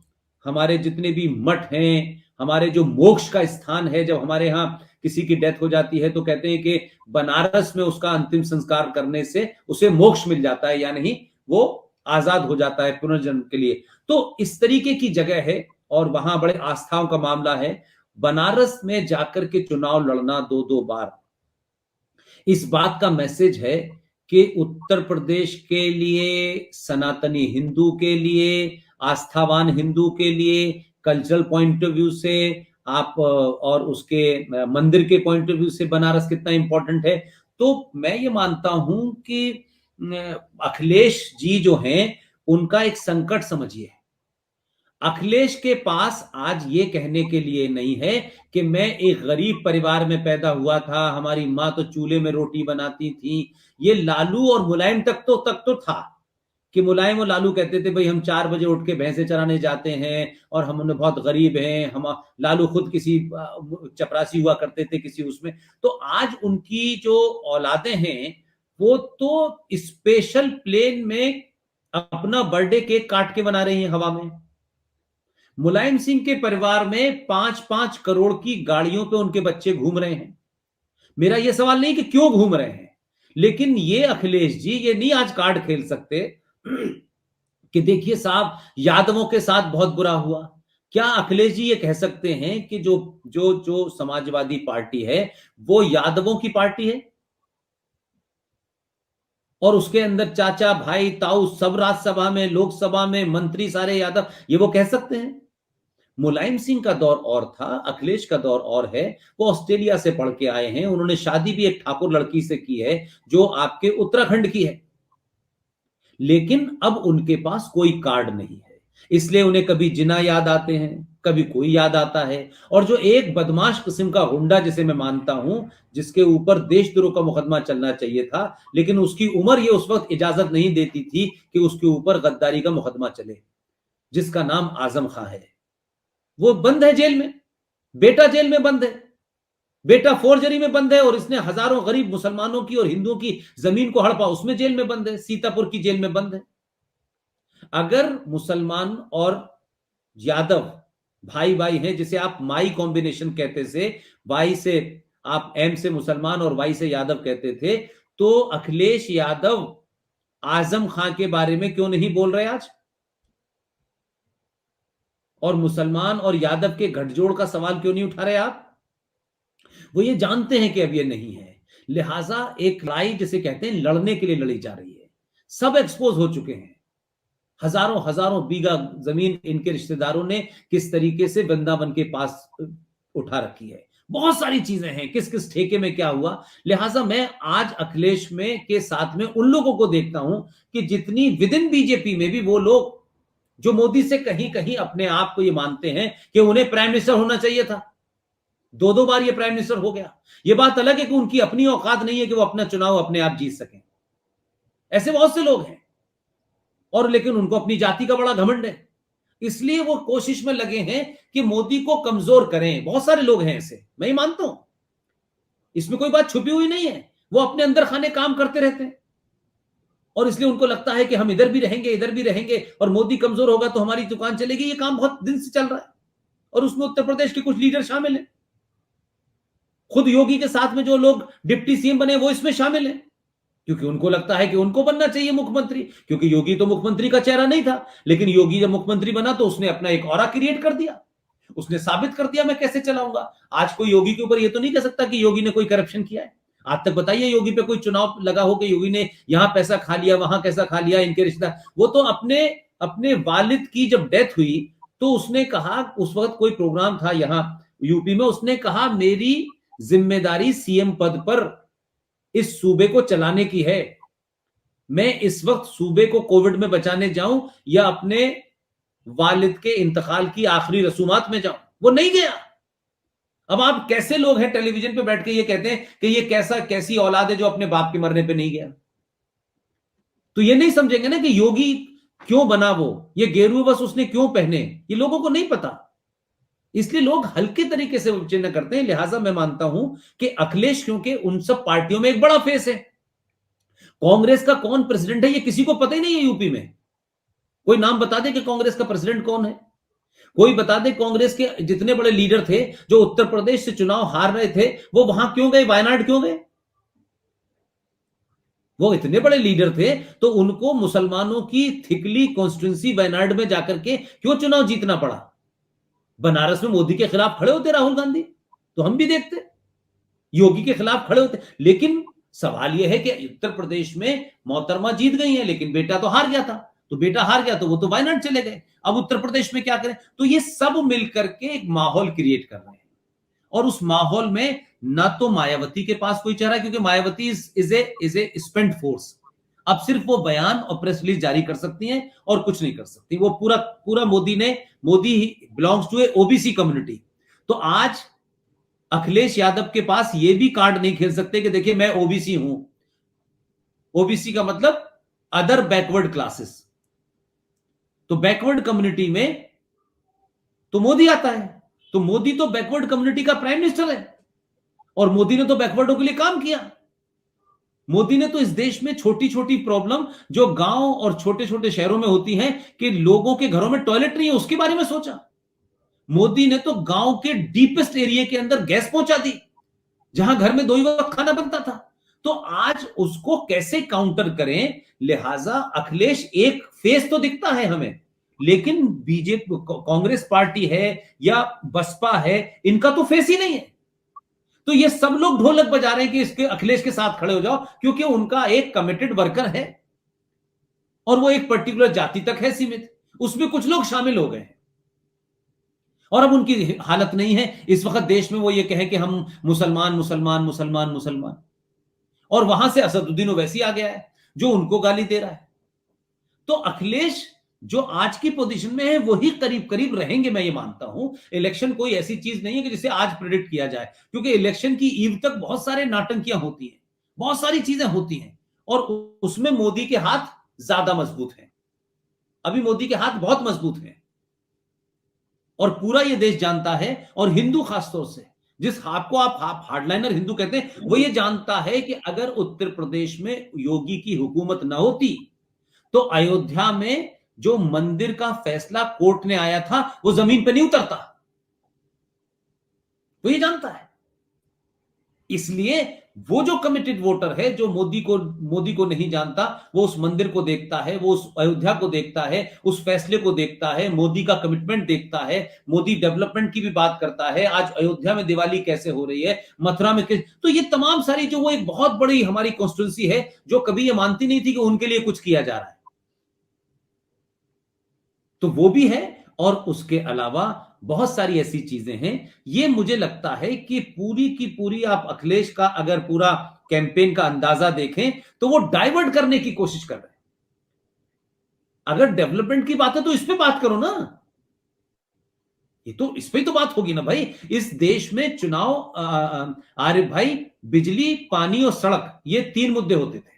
हमारे जितने भी मठ हैं, हमारे जो मोक्ष का स्थान है, जब हमारे यहां किसी की डेथ हो जाती है तो कहते हैं कि बनारस में उसका अंतिम संस्कार करने से उसे मोक्ष मिल जाता है, या नहीं वो आजाद हो जाता है पुनर्जन्म के लिए। तो इस तरीके की जगह है, और वहां बड़े आस्थाओं का मामला है। बनारस में जाकर के चुनाव लड़ना 2-2 बार, इस बात का मैसेज है कि उत्तर प्रदेश के लिए, सनातनी हिंदू के लिए, आस्थावान हिंदू के लिए, कल्चरल पॉइंट ऑफ व्यू से, आप और उसके मंदिर के पॉइंट ऑफ व्यू से बनारस कितना इंपॉर्टेंट है। तो मैं ये मानता हूं कि अखिलेश जी जो हैं उनका एक संकट समझिए। अखिलेश के पास आज ये कहने के लिए नहीं है कि मैं एक गरीब परिवार में पैदा हुआ था, हमारी मां तो चूल्हे में रोटी बनाती थी। ये लालू और मुलायम तक तो था कि मुलायम और लालू कहते थे भाई हम 4 बजे उठ के भैंसे चराने जाते हैं और हम उन्हें बहुत गरीब हैं। हम लालू खुद किसी चपरासी हुआ करते थे किसी उसमें। तो आज उनकी जो औलादे हैं वो तो स्पेशल प्लेन में अपना बर्थडे केक काट के बना रही हैं हवा में। मुलायम सिंह के परिवार में 5-5 करोड़ की गाड़ियों पे उनके बच्चे घूम रहे हैं। मेरा यह सवाल नहीं कि क्यों घूम रहे हैं, लेकिन ये अखिलेश जी ये नहीं आज कार्ड खेल सकते कि देखिए साहब यादवों के साथ बहुत बुरा हुआ। क्या अखिलेश जी ये कह सकते हैं कि जो जो जो समाजवादी पार्टी है वो यादवों की पार्टी है और उसके अंदर चाचा भाई ताऊ सब राज्यसभा में लोकसभा में मंत्री सारे यादव, ये वो कह सकते हैं? मुलायम सिंह का दौर और था, अखिलेश का दौर और है। वो ऑस्ट्रेलिया से पढ़ के आए हैं, उन्होंने शादी भी एक ठाकुर लड़की से की है जो आपके उत्तराखंड की है, लेकिन अब उनके पास कोई कार्ड नहीं है। इसलिए उन्हें कभी जिन्ना याद आते हैं, कभी कोई याद आता है। और जो एक बदमाश किस्म का गुंडा जिसे मैं मानता हूं, जिसके ऊपर देशद्रोह का मुकदमा चलना चाहिए था, लेकिन उसकी उम्र ये उस वक्त इजाजत नहीं देती थी कि उसके ऊपर गद्दारी का मुकदमा चले, जिसका नाम आजम खां है। वो बंद है जेल में, बेटा जेल में बंद है, बेटा फोर्जरी में बंद है और इसने हजारों गरीब मुसलमानों की और हिंदुओं की जमीन को हड़पा, उसमें जेल में बंद है, सीतापुर की जेल में बंद है। अगर मुसलमान और यादव भाई भाई हैं, जिसे आप माई कॉम्बिनेशन कहते थे, वाई से आप एम से मुसलमान और वाई से यादव कहते थे, तो अखिलेश यादव आजम खां के बारे में क्यों नहीं बोल रहे आज? और मुसलमान और यादव के गठजोड़ का सवाल क्यों नहीं उठा रहे आप? वो ये जानते हैं कि अब ये नहीं है, लिहाजा एक लड़ाई जिसे कहते हैं लड़ने के लिए लड़ी जा रही है। सब एक्सपोज हो चुके हैं, हजारों हजारों बीघा जमीन इनके रिश्तेदारों ने किस तरीके से वृंदावन के पास उठा रखी है। बहुत सारी चीजें हैं, किस किस ठेके में क्या हुआ। लिहाजा मैं आज अखिलेश में के साथ में उन लोगों को देखता हूं कि जितनी विद इन बीजेपी में भी वो लोग जो मोदी से कहीं कहीं अपने आप को ये मानते हैं कि उन्हें प्राइम मिनिस्टर होना चाहिए था, 2-2 बार ये प्राइम मिनिस्टर हो गया। ये बात अलग है कि उनकी अपनी औकात नहीं है कि वो अपना चुनाव अपने आप जीत सकें, ऐसे बहुत से लोग हैं, और लेकिन उनको अपनी जाति का बड़ा घमंड है, इसलिए वो कोशिश में लगे हैं कि मोदी को कमजोर करें। बहुत सारे लोग हैं ऐसे, मैं ही मानता हूं, इसमें कोई बात छुपी हुई नहीं है। वो अपने अंदर खाने काम करते रहते हैं और इसलिए उनको लगता है कि हम इधर भी रहेंगे इधर भी रहेंगे और मोदी कमजोर होगा तो हमारी दुकान चलेगी। ये काम बहुत दिन से चल रहा है और उसमें उत्तर प्रदेश के कुछ लीडर शामिल हैं। खुद योगी के साथ में जो लोग डिप्टी सीएम बने वो इसमें शामिल हैं, क्योंकि उनको लगता है कि उनको बनना चाहिए मुख्यमंत्री, क्योंकि योगी तो मुख्यमंत्री का चेहरा नहीं था। लेकिन योगी जब मुख्यमंत्री बना तो उसने अपना एक ऑरा क्रिएट कर दिया, उसने साबित कर दिया मैं कैसे चलाऊंगा। आज कोई योगी के ऊपर ये तो नहीं कह सकता कि योगी ने कोई करप्शन किया है। आज तक बताइए योगी पे कोई चुनाव लगा हो कि योगी ने यहां पैसा खा लिया वहां कैसा खा लिया, इनके रिश्तेदार। वो तो अपने अपने वालिद की जब डेथ हुई तो उसने कहा, उस वक्त कोई प्रोग्राम था यहां यूपी में, उसने कहा मेरी जिम्मेदारी सीएम पद पर इस सूबे को चलाने की है, मैं इस वक्त सूबे को कोविड में बचाने जाऊं या अपने वालिद के इंतकाल की आखिरी रसूमात में जाऊं। वो नहीं गया। अब आप कैसे लोग हैं टेलीविजन पे बैठ के ये कहते हैं कि ये कैसी औलाद है जो अपने बाप के मरने पे नहीं गया। तो ये नहीं समझेंगे ना कि योगी क्यों बना, वो ये गेरुए बस उसने क्यों पहने, ये लोगों को नहीं पता। इसलिए लोग हल्के तरीके से चिन्ह करते हैं। लिहाजा मैं मानता हूं कि अखिलेश क्योंकि उन सब पार्टियों में एक बड़ा फेस है। कांग्रेस का कौन प्रेसिडेंट है ये किसी को पता ही नहीं है यूपी में। कोई नाम बता दे कि कांग्रेस का प्रेसिडेंट कौन है, कोई बता दे कांग्रेस के जितने बड़े लीडर थे जो उत्तर प्रदेश से चुनाव हार रहे थे वो वहां क्यों गए, वायनाड क्यों गए। वो इतने बड़े लीडर थे तो उनको मुसलमानों की थिकली कॉन्स्टिट्यूंसी वायनाड में जाकर के क्यों चुनाव जीतना पड़ा। बनारस में मोदी के खिलाफ खड़े होते राहुल गांधी, तो हम भी देखते, योगी के खिलाफ खड़े होते। लेकिन सवाल यह है कि उत्तर प्रदेश में मोहतरमा जीत गई है लेकिन बेटा तो हार गया था। तो बेटा हार गया तो वो तो वायनाड चले गए, अब उत्तर प्रदेश में क्या करें? तो ये सब मिलकर के एक माहौल क्रिएट कर रहे हैं, और उस माहौल में ना तो मायावती के पास कोई चेहरा है, क्योंकि Mayawati is a spent force. अब सिर्फ वो बयान और प्रेस रिलीज जारी कर सकती हैं और कुछ नहीं कर सकती। वो पूरा पूरा Modi belongs to a OBC community. तो आज अखिलेश यादव के पास ये भी कार्ड नहीं खेल सकते कि देखिए मैं ओबीसी हूं। ओबीसी का मतलब अदर बैकवर्ड क्लासेस। तो बैकवर्ड कम्युनिटी में तो मोदी आता है, तो मोदी तो बैकवर्ड कम्युनिटी का प्राइम मिनिस्टर है, और मोदी ने तो बैकवर्डों के लिए काम किया। मोदी ने तो इस देश में छोटी छोटी प्रॉब्लम जो गांव और छोटे छोटे शहरों में होती हैं कि लोगों के घरों में टॉयलेट नहीं है, उसके बारे में सोचा। मोदी ने तो गांव के डीपेस्ट एरिया के अंदर गैस पहुंचा दी, जहां घर में 2 ही वक्त खाना बनता था। तो आज उसको कैसे काउंटर करें? लिहाजा अखिलेश एक फेस तो दिखता है हमें, लेकिन बीजेपी कांग्रेस पार्टी है या बसपा है, इनका तो फेस ही नहीं है। तो ये सब लोग ढोलक बजा रहे हैं कि इसके अखिलेश के साथ खड़े हो जाओ, क्योंकि उनका एक कमिटेड वर्कर है और वो एक पर्टिकुलर जाति तक है सीमित, उसमें कुछ लोग शामिल हो गए हैं और अब उनकी हालत नहीं है इस वक्त देश में वो ये कहें कि हम मुसलमान मुसलमान मुसलमान मुसलमान, और वहां से असदुद्दीन ओवैसी आ गया है जो उनको गाली दे रहा है। तो अखिलेश जो आज की पोजीशन में है वही करीब करीब रहेंगे, मैं ये मानता हूं। इलेक्शन कोई ऐसी चीज नहीं है कि जिसे आज प्रेडिक्ट किया जाए, क्योंकि इलेक्शन की ईव तक बहुत सारे नाटंकियां होती हैं, बहुत सारी चीजें होती हैं, और उसमें मोदी के हाथ ज्यादा मजबूत हैं। अभी मोदी के हाथ बहुत मजबूत हैं, और पूरा ये देश जानता है, और हिंदू खासतौर से, जिस आपको आप हार्डलाइनर हिंदू कहते हैं, वो ये जानता है कि अगर उत्तर प्रदेश में योगी की हुकूमत न होती तो अयोध्या में जो मंदिर का फैसला कोर्ट ने आया था वो जमीन पे नहीं उतरता। वो ये जानता है। इसलिए वो जो कमिटेड वोटर है, जो मोदी को नहीं जानता, वो उस मंदिर को देखता है, वो उस अयोध्या को देखता है, उस फैसले को देखता है, मोदी का कमिटमेंट देखता है, मोदी डेवलपमेंट की भी बात करता है। आज अयोध्या में दिवाली कैसे हो रही है, मथुरा में तो ये तमाम सारी जो वो एक बहुत बड़ी हमारी कॉन्स्टिट्यूंसी है जो कभी ये मानती नहीं थी कि उनके लिए कुछ किया जा रहा है, तो वो भी है। और उसके अलावा बहुत सारी ऐसी चीजें हैं। ये मुझे लगता है कि पूरी की पूरी आप अखिलेश का अगर पूरा कैंपेन का अंदाजा देखें तो वो डाइवर्ट करने की कोशिश कर रहे हैं। अगर डेवलपमेंट की बात है तो इस पे बात करो ना, ये तो इस पे तो बात होगी ना भाई। इस देश में चुनाव आरिफ भाई, बिजली, पानी और सड़क, ये 3 मुद्दे होते थे,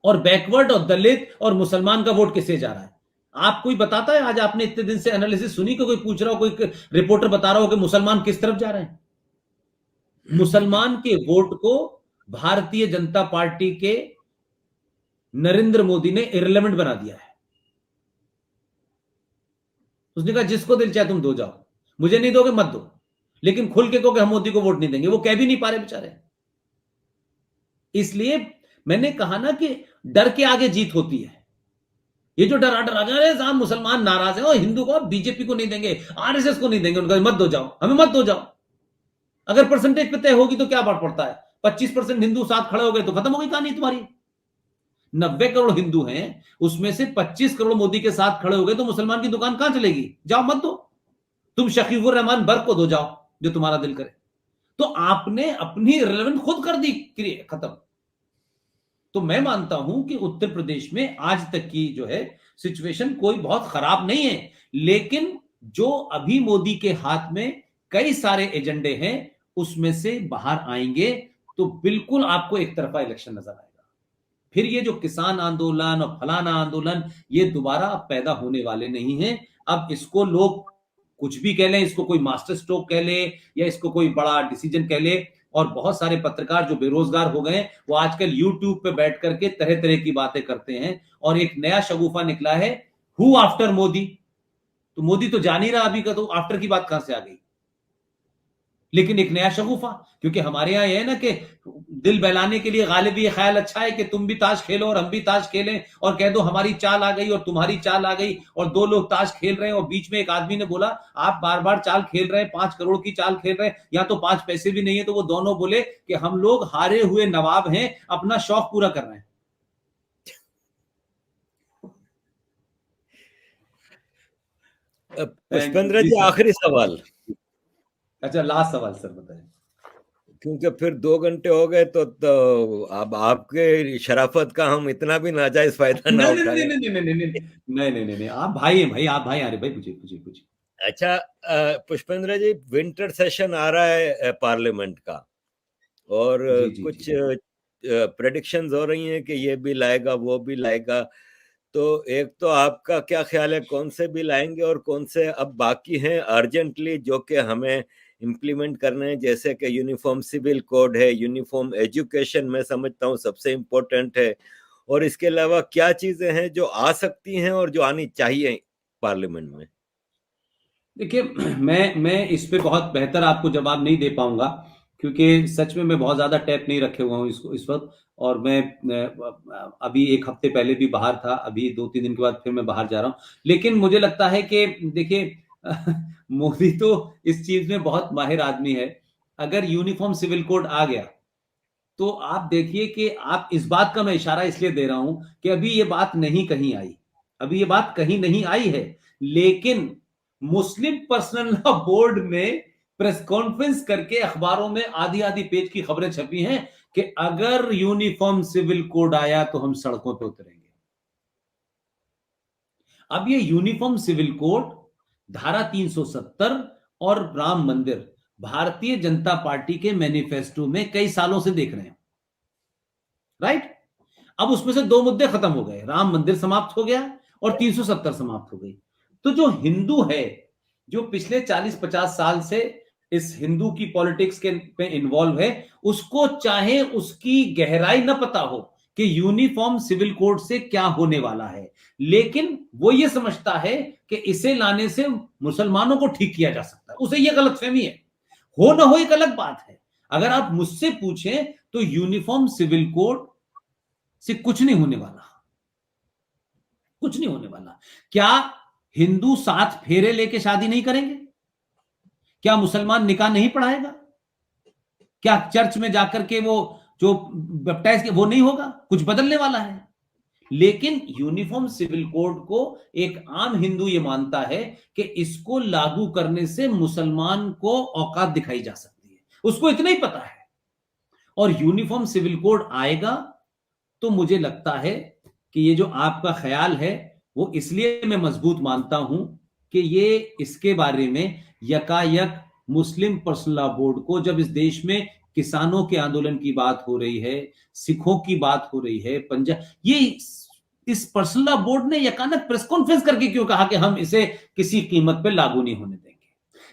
और बैकवर्ड और दलित और मुसलमान का वोट किसे जा रहा है? आप कोई बताता है? आज आपने इतने दिन से एनालिसिस सुनी कि कोई पूछ रहा हो, कोई रिपोर्टर बता रहा हो कि मुसलमान किस तरफ जा रहे हैं? मुसलमान के वोट को भारतीय जनता पार्टी के नरेंद्र मोदी ने इररिलेवेंट बना दिया है। उसने कहा जिसको दिल चाहे तुम दो जाओ, मुझे नहीं दोगे मत दो, लेकिन खुल के कहो कि हम मोदी को वोट नहीं देंगे। वो कह भी नहीं पा रहे बेचारे। इसलिए मैंने कहा ना कि डर के आगे जीत होती है। ये जो डरा साहब मुसलमान नाराज है और हिंदू को, बीजेपी को नहीं देंगे, आरएसएस को नहीं देंगे, उनका मत दो जाओ, हमें मत दो जाओ। अगर परसेंटेज पे तय होगी तो क्या बात पड़ता है? 25% हिंदू साथ खड़े हो गए तो खत्म हो गई कहानी तुम्हारी। 90 करोड़ हिंदू हैं, उसमें से 25 करोड़ मोदी के साथ खड़े हो गए तो मुसलमान की दुकान कहां चलेगी? जाओ मत दो, तुम शकीबुर रहमान बर्क को दो जाओ, जो तुम्हारा दिल करे। तो आपने अपनी रिलेवेंट खुद कर दी, खत्म। तो मैं मानता हूं कि उत्तर प्रदेश में आज तक की जो है सिचुएशन कोई बहुत खराब नहीं है, लेकिन जो अभी मोदी के हाथ में कई सारे एजेंडे हैं उसमें से बाहर आएंगे तो बिल्कुल आपको एक तरफा इलेक्शन नजर आएगा। फिर ये जो किसान आंदोलन और फलाना आंदोलन, ये दोबारा पैदा होने वाले नहीं है। अब इसको लोग कुछ भी कह लें, इसको कोई मास्टर स्ट्रोक कह ले या इसको कोई बड़ा डिसीजन कह ले, और बहुत सारे पत्रकार जो बेरोजगार हो गए वो आजकल यूट्यूब पे बैठ करके तरह तरह की बातें करते हैं, और एक नया शगुफा निकला है, हु आफ्टर मोदी। तो मोदी तो जान ही रहा अभी का, तो आफ्टर की बात कहां से आ गई? लेकिन एक नया शगुफा, क्योंकि हमारे यहां यह है ना कि दिल बहलाने के लिए गालिब ये ख्याल अच्छा है कि तुम भी ताश खेलो और हम भी ताश खेलें, और कह दो हमारी चाल आ गई और तुम्हारी चाल आ गई, और 2 लोग ताश खेल रहे हैं और बीच में एक आदमी ने बोला आप बार बार चाल खेल रहे हैं, 5 करोड़ की चाल खेल रहे हैं, या तो 5 पैसे भी नहीं है। तो वो दोनों बोले कि हम लोग हारे हुए नवाब हैं, अपना शौक पूरा कर रहे हैं। पुष्पेंद्र जी जी, सर। आखिरी सवाल, अच्छा, लास्ट सवाल सर बताएं। क्योंकि फिर 2 घंटे हो गए, तो अब आपके शराफत का हम इतना भी नाजायज फायदा ना नहीं नहीं नहीं उठाएं। नहीं नहीं नहीं नहीं नहीं नहीं नहीं नहीं, आप भाई हैं भाई, आप भाई, अरे भाई पूछिए पूछिए पूछिए। अच्छा, पुष्पेंद्र जी, विंटर सेशन आ रहा है पार्लियामेंट का, और जी जी जी। कुछ प्रेडिक्शंस हो रही हैं कि ये भी लाएगा वो भी लाएगा। तो एक तो आपका क्या ख्याल है, कौन से बिल आएंगे और कौन से अब बाकी हैं अर्जेंटली जो कि हमें इम्प्लीमेंट करने हैं, जैसे कि यूनिफॉर्म सिविल कोड है, यूनिफॉर्म एजुकेशन मैं समझता हूँ सबसे इम्पोर्टेंट है, और इसके अलावा क्या चीजें हैं जो आ सकती हैं और जो आनी चाहिए पार्लियामेंट में? देखिए, मैं इस पे बहुत बेहतर आपको जवाब नहीं दे पाऊंगा, क्योंकि सच में मैं बहुत ज्यादा टैप नहीं रखे हुआ हूँ इसको इस वक्त। और मैं अभी एक हफ्ते पहले भी बाहर था, अभी 2-3 दिन के बाद फिर मैं बाहर जा रहा हूँ। लेकिन मुझे लगता है कि देखिए, मोदी तो इस चीज में बहुत माहिर आदमी है। अगर यूनिफॉर्म सिविल कोड आ गया, तो आप देखिए कि आप इस बात का मैं इशारा इसलिए दे रहा हूं कि अभी ये बात नहीं कहीं आई, अभी ये बात कहीं नहीं आई है। लेकिन मुस्लिम पर्सनल लॉ बोर्ड में प्रेस कॉन्फ्रेंस करके अखबारों में आधी आधी पेज की खबरें छपी हैं कि अगर यूनिफॉर्म सिविल कोड आया तो हम सड़कों पर उतरेंगे। अब ये यूनिफॉर्म सिविल कोड, धारा 370 और राम मंदिर, भारतीय जनता पार्टी के मैनिफेस्टो में कई सालों से देख रहे हैं, राइट। अब उसमें से 2 मुद्दे खत्म हो गए, राम मंदिर समाप्त हो गया और 370 समाप्त हो गई। तो जो हिंदू है, जो पिछले 40-50 साल से इस हिंदू की पॉलिटिक्स के पे इन्वॉल्व है, उसको चाहे उसकी गहराई न पता हो कि यूनिफॉर्म सिविल कोड से क्या होने वाला है, लेकिन वो ये समझता है कि इसे लाने से मुसलमानों को ठीक किया जा सकता है, उसे ये गलतफहमी है। हो ना हो एक अलग बात है। अगर आप मुझसे पूछें तो यूनिफॉर्म सिविल कोड से कुछ नहीं होने वाला, कुछ नहीं होने वाला। क्या हिंदू 7 फेरे लेके शादी नहीं करेंगे? क्या मुसलमान निकाह नहीं पढ़ाएगा? क्या चर्च में जाकर के वो जो बैप्टाइज के वो नहीं होगा? कुछ बदलने वाला है? लेकिन यूनिफॉर्म सिविल कोड को एक आम हिंदू ये मानता है कि इसको लागू करने से मुसलमान को औकात दिखाई जा सकती है, उसको इतना ही पता है। और यूनिफॉर्म सिविल कोड आएगा तो मुझे लगता है कि ये जो आपका ख्याल है, वो इसलिए मैं मजबूत मानता हूं कि ये इसके बारे में यकायक मुस्लिम पर्सनल लॉ बोर्ड को, जब इस देश में किसानों के आंदोलन की बात हो रही है, सिखों की बात हो रही है, पंजाब, ये इस पर्सनल लॉ बोर्ड ने यकानक प्रेस कॉन्फ्रेंस करके क्यों कहा कि हम इसे किसी कीमत पर लागू नहीं होने देंगे?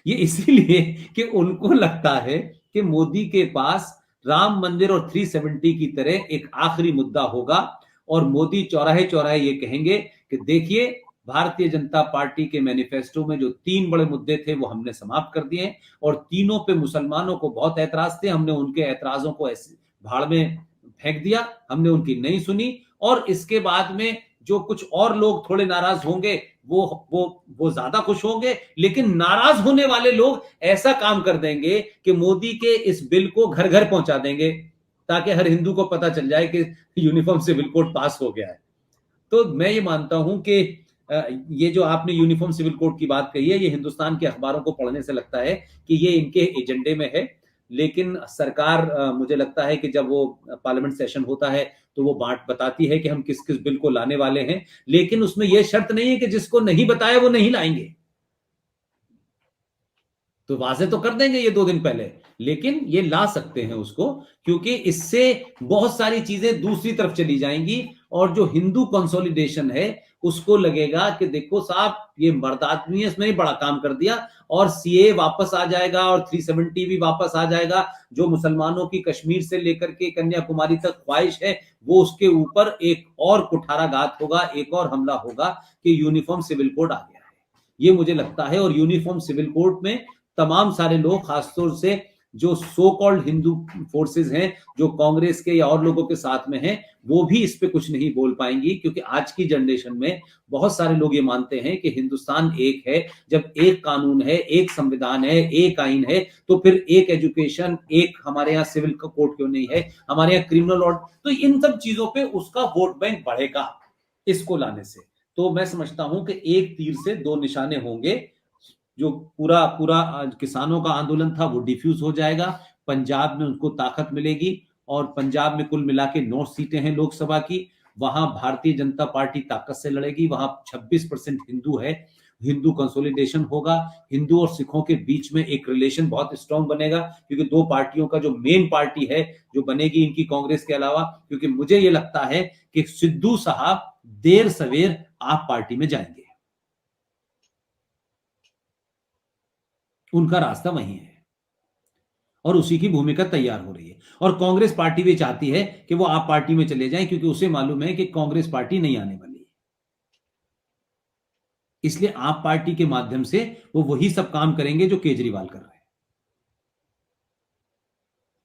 ये इसीलिए कि उनको लगता है कि मोदी के पास राम मंदिर और 370 की तरह एक आखिरी मुद्दा होगा, और मोदी चौराहे चौराहे ये कहेंगे कि देखिए, भारतीय जनता पार्टी के मैनिफेस्टो में जो 3 बड़े मुद्दे थे वो हमने समाप्त कर दिए, और तीनों पे मुसलमानों को बहुत ऐतराज थे, हमने उनके ऐतराजों को ऐसे भाड़ में फेंक दिया, हमने उनकी नहीं सुनी। और इसके बाद में जो कुछ और लोग थोड़े नाराज होंगे, वो ज्यादा खुश होंगे, लेकिन नाराज होने वाले लोग ऐसा काम कर देंगे कि मोदी के इस बिल को घर घर पहुंचा देंगे, ताकि हर हिंदू को पता चल जाए कि यूनिफॉर्म सिविल कोड पास हो गया है। तो मैं ये मानता हूं कि ये जो आपने यूनिफॉर्म सिविल कोड की बात कही है, ये हिंदुस्तान के अखबारों को पढ़ने से लगता है कि ये इनके एजेंडे में है। लेकिन सरकार, मुझे लगता है कि जब वो पार्लियामेंट सेशन होता है तो वो बांट बताती है कि हम किस किस बिल को लाने वाले हैं, लेकिन उसमें यह शर्त नहीं है कि जिसको नहीं बताया वो नहीं लाएंगे। तो वाजे तो कर देंगे ये 2 दिन पहले, लेकिन ये ला सकते हैं उसको, क्योंकि इससे बहुत सारी चीजें दूसरी तरफ चली जाएंगी, और जो हिंदू कंसोलिडेशन है उसको लगेगा कि देखो साहब, ये मर्द आदमी है, इसमें बड़ा काम कर दिया, और सीए वापस आ जाएगा और 370 भी वापस आ जाएगा। जो मुसलमानों की कश्मीर से लेकर के कन्याकुमारी तक ख्वाहिश है, वो उसके ऊपर एक और कुठाराघात होगा, एक और हमला होगा कि यूनिफॉर्म सिविल कोड आ गया है। ये मुझे लगता है। और यूनिफॉर्म सिविल कोड में तमाम सारे लोग, खासतौर से जो सो कॉल्ड हिंदू फोर्सेस हैं, जो कांग्रेस के या और लोगों के साथ में हैं, वो भी इस पे कुछ नहीं बोल पाएंगी, क्योंकि आज की जनरेशन में बहुत सारे लोग ये मानते हैं कि हिंदुस्तान एक है। जब एक कानून है, एक संविधान है, एक आइन है, तो फिर एक एजुकेशन, एक हमारे यहाँ सिविल कोड क्यों नहीं है, हमारे यहाँ क्रिमिनल लॉ। तो इन सब चीजों पे उसका वोट बैंक बढ़ेगा इसको लाने से। तो मैं समझता हूं कि एक तीर से 2 निशाने होंगे, जो पूरा पूरा किसानों का आंदोलन था वो डिफ्यूज हो जाएगा, पंजाब में उनको ताकत मिलेगी, और पंजाब में कुल मिला के 9 सीटें हैं लोकसभा की, वहां भारतीय जनता पार्टी ताकत से लड़ेगी, वहां 26% हिंदू है, हिंदू कंसोलिडेशन होगा, हिंदू और सिखों के बीच में एक रिलेशन बहुत स्ट्रांग बनेगा, क्योंकि दो पार्टियों का जो मेन पार्टी है जो बनेगी इनकी कांग्रेस के अलावा, क्योंकि मुझे ये लगता है कि सिद्धू साहब देर सवेर आप पार्टी में जाएंगे, उनका रास्ता वही है और उसी की भूमिका तैयार हो रही है, और कांग्रेस पार्टी भी चाहती है कि वो आप पार्टी में चले जाएं, क्योंकि उसे मालूम है कि कांग्रेस पार्टी नहीं आने वाली है, इसलिए आप पार्टी के माध्यम से वो वही सब काम करेंगे जो केजरीवाल कर रहे हैं।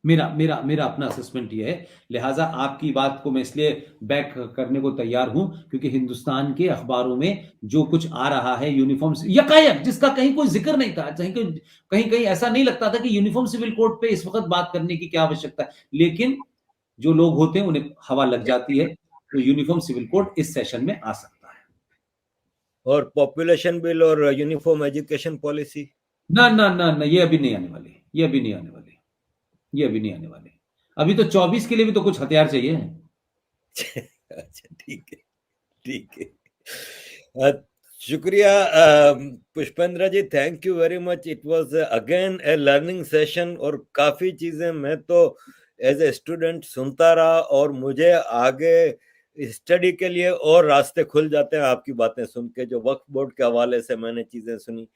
मेरा मेरा मेरा अपना असेसमेंट ये है, लिहाजा आपकी बात को मैं इसलिए बैक करने को तैयार हूं क्योंकि हिंदुस्तान के अखबारों में जो कुछ आ रहा है यूनिफॉर्म यकायक, जिसका कहीं कोई जिक्र नहीं था, कहीं कहीं ऐसा नहीं लगता था कि यूनिफॉर्म सिविल कोड पे इस वक्त बात करने की क्या आवश्यकता है, लेकिन जो लोग होते हैं उन्हें हवा लग जाती है, तो यूनिफॉर्म सिविल कोड इस सेशन में आ सकता है। और पॉपुलेशन बिल और यूनिफॉर्म एजुकेशन पॉलिसी ना ना ना ना, ये अभी नहीं आने वाली, ये अभी नहीं आने वाली, ये अभी नहीं आने वाली, अभी तो 24 के लिए भी तो कुछ हथियार चाहिए। अच्छा ठीक है, ठीक है। शुक्रिया Pushpendra ji, thank you very much. It was again a learning session, और काफी चीजें मैं तो एज ए स्टूडेंट सुनता रहा, और मुझे आगे स्टडी के लिए और रास्ते खुल जाते हैं आपकी बातें सुन के। जो वक्फ बोर्ड के हवाले से मैंने चीजें सुनी,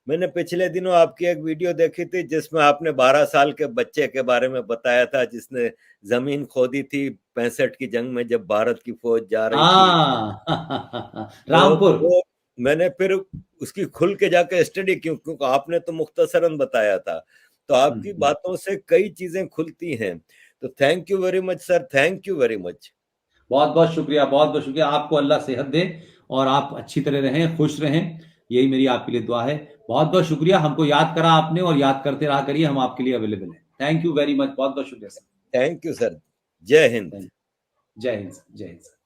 मैंने पिछले दिनों आपकी एक वीडियो देखी थी जिसमें आपने 12 साल के बच्चे के बारे में बताया था जिसने जमीन खोदी थी 65 की जंग में जब भारत की फौज जा रही थी। रामपुर। तो मैंने फिर उसकी खुल के जाकर स्टडी क्योंकि आपने तो मुख्तसरन बताया था, तो आपकी बातों से कई चीजें खुलती हैं। तो thank you very much sir, thank you very much. बहुत बहुत शुक्रिया, बहुत बहुत शुक्रिया। आपको अल्लाह सेहत दे और आप अच्छी तरह रहें, खुश रहें, यही मेरी आपके लिए दुआ है। बहुत बहुत शुक्रिया, हमको याद करा आपने और याद करते रहा करिए, हम आपके लिए अवेलेबल हैं। थैंक यू वेरी मच, बहुत बहुत शुक्रिया सर। थैंक यू सर, जय हिंद। जय हिंद, जय हिंद सर।